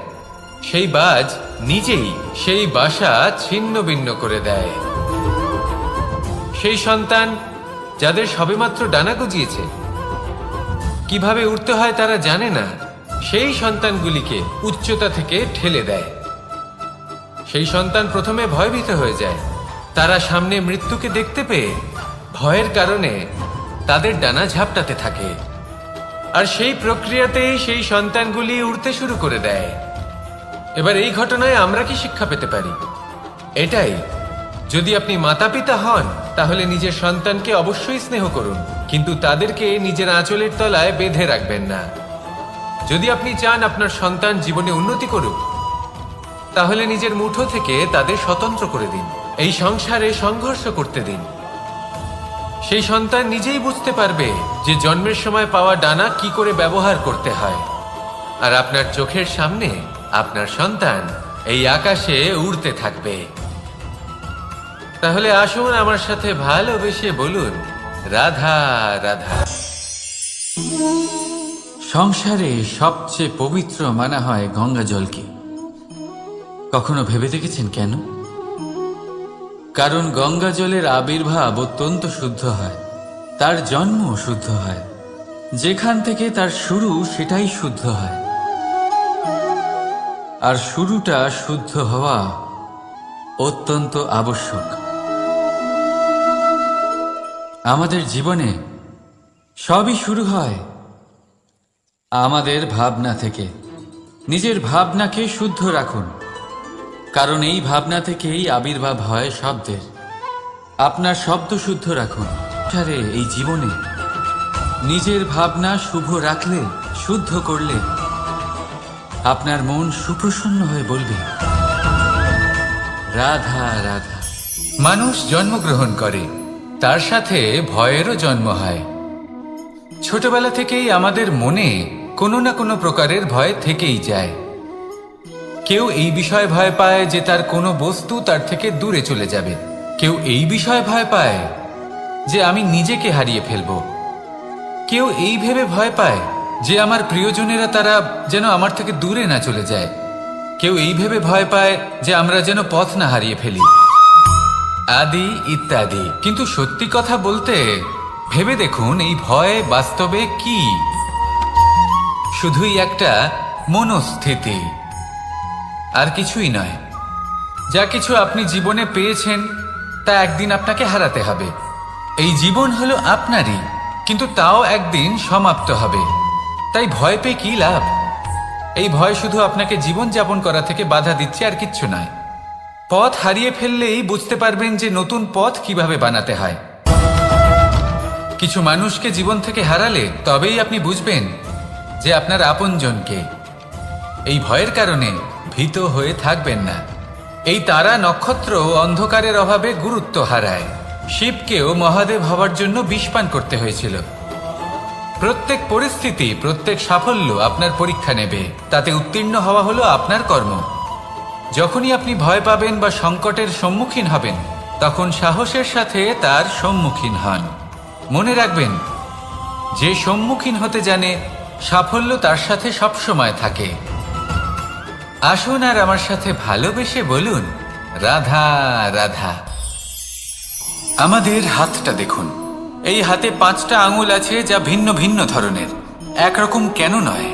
সেই বাজ নিজেই সেই বাসা ছিন্ন ভিন্ন করে দেয়। সেই সন্তান যাদের সবেমাত্র ডানা গজিয়েছে, কিভাবে উড়তে হয় তারা জানে না, সেই সন্তানগুলিকে উচ্চতা থেকে ঠেলে দেয়। সেই সন্তান প্রথমে ভয়ভীত হয়ে যায়। তারা সামনে মৃত্যুকে দেখতে পেয়ে ভয়ের কারণে তাদের ডানা ঝাপটাতে থাকে। আর সেই প্রক্রিয়াতেই সেই সন্তানগুলি উড়তে শুরু করে দেয়। এবার এই ঘটনায় আমরা কি শিক্ষা পেতে পারি? এটাই, যদি আপনি মাতা পিতা হন, তাহলে নিজের সন্তানকে অবশ্যই স্নেহ করুন, কিন্তু তাদেরকে নিজের আঁচলের তলায় বেঁধে রাখবেন না। যদি আপনি চান আপনার সন্তান জীবনে উন্নতি করুক, তাহলে নিজের মুঠো থেকে তাদের স্বতন্ত্র করে দিন। এই সংসারে সংঘর্ষ করতে দিন। সেই সন্তান নিজেই বুঝতে পারবে যে জন্মের সময় পাওয়া ডানা কি করে ব্যবহার করতে হয়। আর আপনার চোখের সামনে আপনার সন্তান এই আকাশে উড়তে থাকবে। তাহলে আসুন আমার সাথে ভালোবেসে বলুন, রাধা রাধা। সংসারে সবচেয়ে পবিত্র মানা হয় গঙ্গা জলকে। কখনো ভেবে দেখেছেন কেন? কারণ গঙ্গা জলের আবির্ভাব অত্যন্ত শুদ্ধ হয়, তার জন্ম শুদ্ধ হয়, যেখান থেকে তার শুরু সেটাই শুদ্ধ হয়। আর শুরুটা শুদ্ধ হওয়া অত্যন্ত আবশ্যক। আমাদের জীবনে সবই শুরু হয় আমাদের ভাবনা থেকে। নিজের ভাবনাকে শুদ্ধ রাখুন, কারণ এই ভাবনা থেকেই আবির্ভাব হয় শব্দের। আপনার শব্দ শুদ্ধ রাখুন। এই জীবনে নিজের ভাবনা শুভ রাখলে, শুদ্ধ করলে আপনার মন সুপ্রসন্ন হয়ে বলবে, রাধা রাধা। মানুষ জন্মগ্রহণ করে, তার সাথে ভয়েরও জন্ম হয়। ছোটবেলা থেকেই আমাদের মনে কোনো না কোনো প্রকারের ভয় থেকেই যায়। কেউ এই বিষয়ে ভয় পায় যে তার কোনো বস্তু তার থেকে দূরে চলে যাবে। কেউ এই বিষয়ে ভয় পায় যে আমি নিজেকে হারিয়ে ফেলব। কেউ এই ভেবে ভয় পায় যে আমার প্রিয়জনেরা তারা যেন আমার থেকে দূরে না চলে যায়। কেউ এই ভেবে ভয় পায় যে আমরা যেন পথ না হারিয়ে ফেলি, আদি ইত্যাদি। কিন্তু সত্যি কথা বলতে, ভেবে দেখুন এই ভয় বাস্তবে কি? শুধুই একটা মনস্থিতি, আর কিছুই নয়। যা কিছু আপনি জীবনে পেয়েছেন তা একদিন আপনাকে হারাতে হবে। এই জীবন হলো আপনারই, কিন্তু তাও একদিন সমাপ্ত হবে। তাই ভয় পেয়ে কি লাভ? এই ভয় শুধু আপনাকে জীবন যাপন করা থেকে বাধা দিচ্ছে, আর কিচ্ছু নয়। পথ হারিয়ে ফেললেই বুঝতে পারবেন যে নতুন পথ কিভাবে বানাতে হয়। কিছু মানুষকে জীবন থেকে হারালে তবেই আপনি বুঝবেন যে আপনার আপনজনকে। এই ভয়ের কারণে ভীত হয়ে থাকবেন না। এই তারা নক্ষত্র অন্ধকারের অভাবে গুরুত্ব হারায়। শিবকেও মহাদেব হওয়ার জন্য বিষপান করতে হয়েছিল। প্রত্যেক পরিস্থিতি, প্রত্যেক সাফল্য আপনার পরীক্ষা নেবে। তাতে উত্তীর্ণ হওয়া হলো আপনার কর্ম। যখনই আপনি ভয় পাবেন বা সংকটের সম্মুখীন হবেন, তখন সাহসের সাথে তার সম্মুখীন হন। মনে রাখবেন, যে সম্মুখীন হতে জানে সাফল্য তার সাথে সবসময় থাকে। আসুন আর আমার সাথে ভালোবেসে বলুন, রাধা রাধা। আমাদের হাতটা দেখুন। এই হাতে 5টা আঙুল আছে, যা ভিন্ন ভিন্ন ধরনের। একরকম কেন নয়?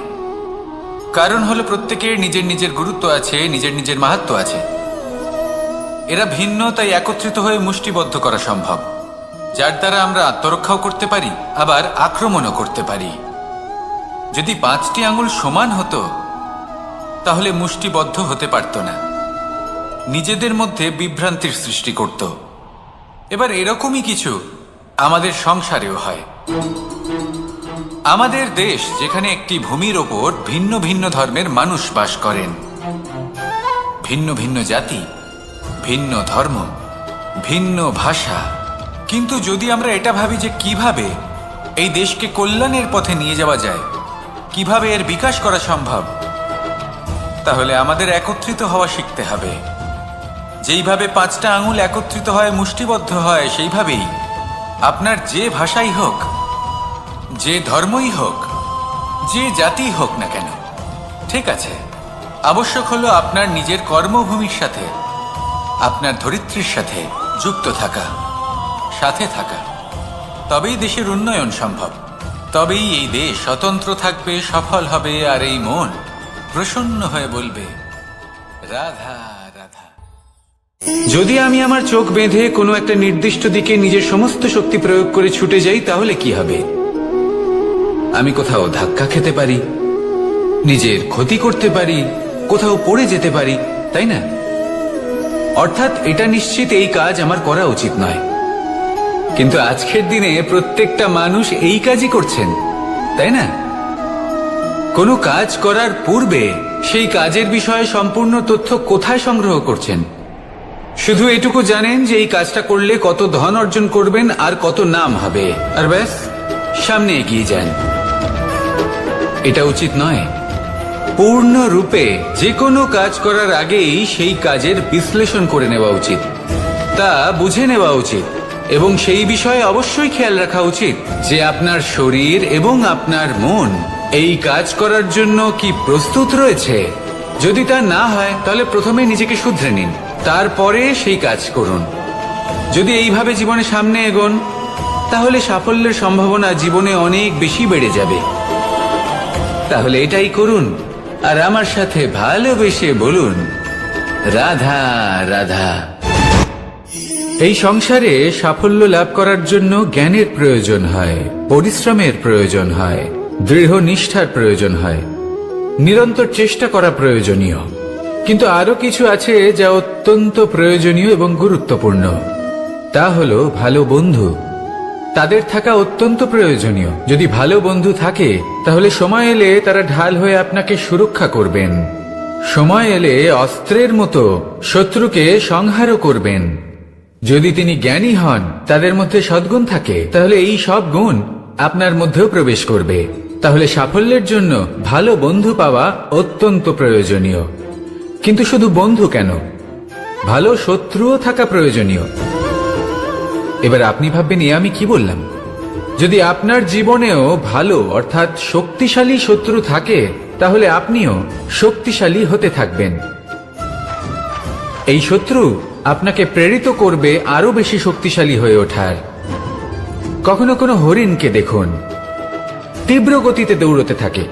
কারণ হলো প্রত্যেকের নিজের নিজের গুরুত্ব আছে, নিজের নিজের মাহাত্ম্য আছে। এরা ভিন্ন, তাই একত্রিত হয়ে মুষ্টিবদ্ধ করা সম্ভব, যার দ্বারা আমরা আত্মরক্ষাও করতে পারি, আবার আক্রমণও করতে পারি। যদি 5টি আঙুল সমান হতো তাহলে মুষ্টিবদ্ধ হতে পারত না, নিজেদের মধ্যে বিভ্রান্তির সৃষ্টি করত। এবার এরকমই কিছু আমাদের সংসারেও হয়। আমাদের দেশ, যেখানে একটি ভূমির ওপর ভিন্ন ভিন্ন ধর্মের মানুষ বাস করেন, ভিন্ন ভিন্ন জাতি, ভিন্ন ধর্ম, ভিন্ন ভাষা। কিন্তু যদি আমরা এটা ভাবি যে কিভাবে এই দেশকে কল্যাণের পথে নিয়ে যাওয়া যায়, কিভাবে এর বিকাশ করা সম্ভব, তাহলে আমাদের একত্রিত হওয়া শিখতে হবে। যেইভাবে 5টা আঙুল একত্রিত হয়, মুষ্টিবদ্ধ হয়, সেইভাবেই আপনার যে ভাষাই হোক, যে ধর্মই হোক, যে জাতি হোক না কেন, ঠিক আছে, আবশ্যক হলো আপনার নিজের কর্মভূমির সাথে, আপনার ধরিত্রীর সাথে যুক্ত থাকা, সাথে থাকা। তবেই দেশের উন্নয়ন সম্ভব। তবেই এই দেশ স্বতন্ত্র থাকবে, সফল হবে, আর এই মন প্রসন্ন হয়ে বলবে, রাধা রাধা। যদি আমি আমার চোখ বেঁধে কোনো একটা নির্দিষ্ট দিকে নিজের সমস্ত শক্তি প্রয়োগ করে ছুটে যাই, তাহলে কি হবে? আমি কোথাও ধাক্কা খেতে পারি, নিজের ক্ষতি করতে পারি, কোথাও পড়ে যেতে পারি, তাই না? অর্থাৎ এটা নিশ্চিত এই কাজ আমার করা উচিত নয়। কিন্তু আজকের দিনে প্রত্যেকটা মানুষ এই কাজই করছেন, তাই না? কোনো কাজ করার পূর্বে সেই কাজের বিষয়ে সম্পূর্ণ তথ্য কোথায় সংগ্রহ করছেন? শুধু এটুকু জানেন যে এই কাজটা করলে কত ধন অর্জন করবেন আর কত নাম হবে, আর ব্যাস সামনে এগিয়ে যান। এটা উচিত নয়। পূর্ণরূপে যে কোনো কাজ করার আগেই সেই কাজের বিশ্লেষণ করে নেওয়া উচিত, তা বুঝে নেওয়া উচিত, এবং সেই বিষয়ে অবশ্যই খেয়াল রাখা উচিত যে আপনার শরীর এবং আপনার মন এই কাজ করার জন্য কি প্রস্তুত রয়েছে। যদি তা না হয় তাহলে প্রথমে নিজেকে শুধরে নিন, তারপরে সেই কাজ করুন। যদি এইভাবে জীবনে সামনে এগোন তাহলে সাফল্যের সম্ভাবনা জীবনে অনেক বেশি বেড়ে যাবে। তাহলে এটাই করুন আর আমার সাথে ভালোবেসে বলুন, রাধা রাধা। এই সংসারে সাফল্য লাভ করার জন্য জ্ঞানের প্রয়োজন হয়, পরিশ্রমের প্রয়োজন হয়, দৃঢ় নিষ্ঠার প্রয়োজন হয়, নিরন্তর চেষ্টা করা প্রয়োজনীয়। কিন্তু আরো কিছু আছে যা অত্যন্ত প্রয়োজনীয় এবং গুরুত্বপূর্ণ। তা হলো ভালো বন্ধু। তাদের থাকা অত্যন্ত প্রয়োজনীয়। যদি ভালো বন্ধু থাকে তাহলে সময় এলে তারা ঢাল হয়ে আপনাকে সুরক্ষা করবেন। সময় এলে অস্ত্রের মতো শত্রুকে সংহারও করবেন। যদি তিনি জ্ঞানী হন, তাদের মধ্যে সদ্গুণ থাকে, তাহলে এই সব গুণ আপনার মধ্যেও প্রবেশ করবে। তাহলে সাফল্যের জন্য ভালো বন্ধু পাওয়া অত্যন্ত প্রয়োজনীয়। কিন্তু শুধু বন্ধু কেন, ভালো শত্রুও থাকা প্রয়োজনীয়। এবার আপনি ভাববেন, এ আমি কি বললাম? যদি আপনার জীবনেও ভালো অর্থাৎ শক্তিশালী শত্রু থাকে তাহলে আপনিও শক্তিশালী হতে থাকবেন। এই শত্রু আপনাকে প্রেরিত করবে আরো বেশি শক্তিশালী হয়ে ওঠার। কখনো কোনো হরিণকে দেখুন, তীব্র গতিতে দৌড়তে থাকে।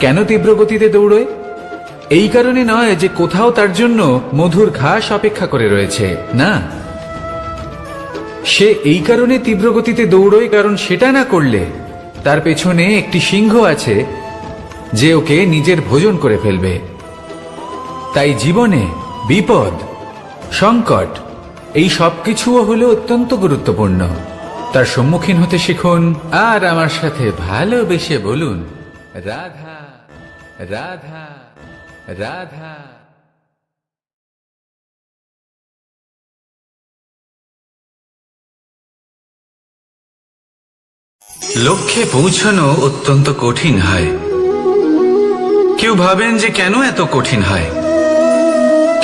কেন তীব্র গতিতে দৌড়য়? এই কারণে নয় যে কোথাও তার জন্য মধুর ঘাস অপেক্ষা করে রয়েছে, না। সে এই কারণে তীব্র গতিতে দৌড়য় কারণ সেটা না করলে তার পেছনে একটি সিংহ আছে যে ওকে নিজের ভোজন করে ফেলবে। তাই জীবনে বিপদ, সংকট, এই সবকিছুও হলো অত্যন্ত গুরুত্বপূর্ণ। তার সম্মুখীন হতে শিখুন আর আমার সাথে ভালোবেসে বলুন, রাধা রাধা রাধা। লক্ষ্যে পৌঁছানো অত্যন্ত কঠিন হয়। কেউ ভাবেন যে কেন এত কঠিন হয়,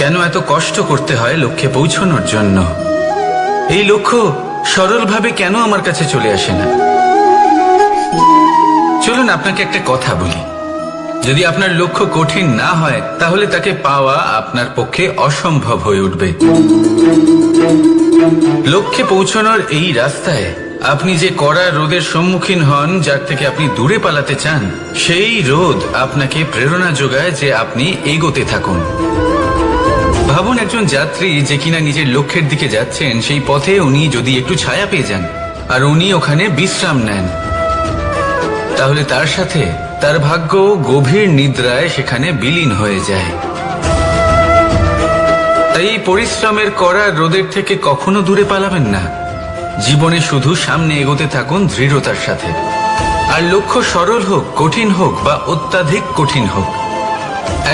কেন এত কষ্ট করতে হয় লক্ষ্যে পৌঁছানোর জন্য। এই লক্ষ্য সরলভাবে কেন আমার কাছে চলে আসে না? চলুন আপনাকে একটা কথা বলি, যদি আপনার লক্ষ্য কঠিন না হয় তাহলে তাকে পাওয়া আপনার পক্ষে অসম্ভব হয়ে উঠবে। লক্ষ্যে পৌঁছানোর এই রাস্তায় আপনি যে কড়া রোদের সম্মুখীন হন, যার থেকে আপনি দূরে পালাতে চান, সেই রোদ আপনাকে প্রেরণা যোগায় যে আপনি এগোতে থাকুন। ভাবুন একজন যাত্রী যে কিনা নিজের লক্ষ্যের দিকে যাচ্ছেন, সেই পথে উনি যদি একটু ছায়া পেয়ে যান আর উনি ওখানে বিশ্রাম নেন, তাহলে তার সাথে তার ভাগ্য গভীর নিদ্রায় সেখানে বিলীন হয়ে যায়। তাই এই পরিশ্রমের কড়া রোদের থেকে কখনো দূরে পালাবেন না। জীবনে শুধু সামনে এগোতে থাকুন দৃঢ়তার সাথে। আর লক্ষ্য সরল হোক, কঠিন হোক বা অত্যাধিক কঠিন হোক,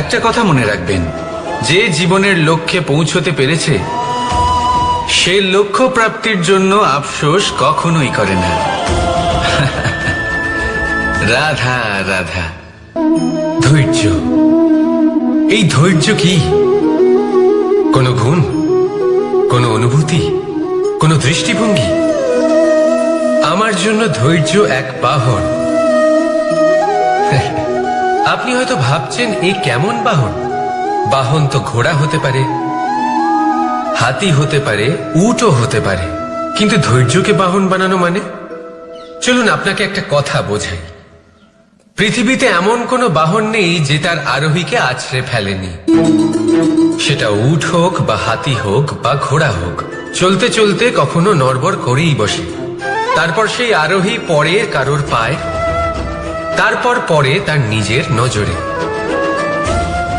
একটা কথা মনে রাখবেন, যে জীবনের লক্ষ্যে পৌঁছতে পেরেছে সে লক্ষ্য প্রাপ্তির জন্য আফসোস কখনোই করে না। রাধা রাধা। ধৈর্য, এই ধৈর্য কি কোনো গুণ, কোনো অনুভূতি, কোনো দৃষ্টিভঙ্গি? আমার জন্য ধৈর্য এক বাহন। আপনি হয়তো ভাবছেন, এই কেমন বাহন? বাহন তো ঘোড়া হতে পারে, হাতি হতে পারে, উটও হতে পারে, কিন্তু ধৈর্যকে বাহন বানানো মানে? চলুন আপনাকে একটা কথা বোঝাই। পৃথিবীতে এমন কোনো বাহন নেই যে তার আরোহীকে আছড়ে ফেলেনি। সেটা উট হোক বা হাতি হোক বা ঘোড়া হোক, চলতে চলতে কখনো নড়বড় করেই বসে। তারপর সেই আরোহী পড়ে কারোর পায়, তারপর পড়ে তার নিজের নজরে।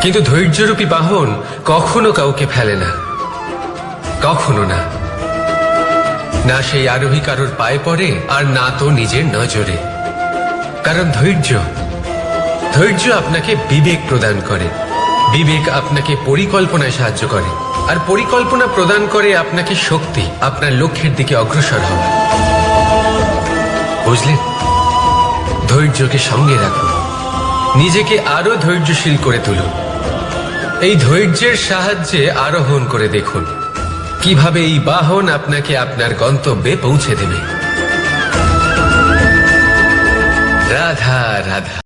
কিন্তু ধৈর্যরূপী বাহন কখনো কাউকে ফেলে না, কখনো না। না সেই আরোহী কারোর পায়ে পড়ে আর না তো নিজের নজরে। কারণ ধৈর্য আপনাকে বিবেক প্রদান করে, বিবেক আপনাকে পরিকল্পনায় সাহায্য করে, আর পরিকল্পনা প্রদান করে আপনাকে শক্তি আপনার লক্ষ্যের দিকে অগ্রসর হওয়ার। বুঝলেন? ধৈর্যকে সঙ্গে রাখুন, নিজেকে আরো ধৈর্যশীল করে তুলুন। এই ধৈর্যের সাহায্যে আরোহণ করে দেখুন কিভাবে এই বাহন আপনাকে আপনার গন্তব্যে পৌঁছে দেবে। রাধা রাধা।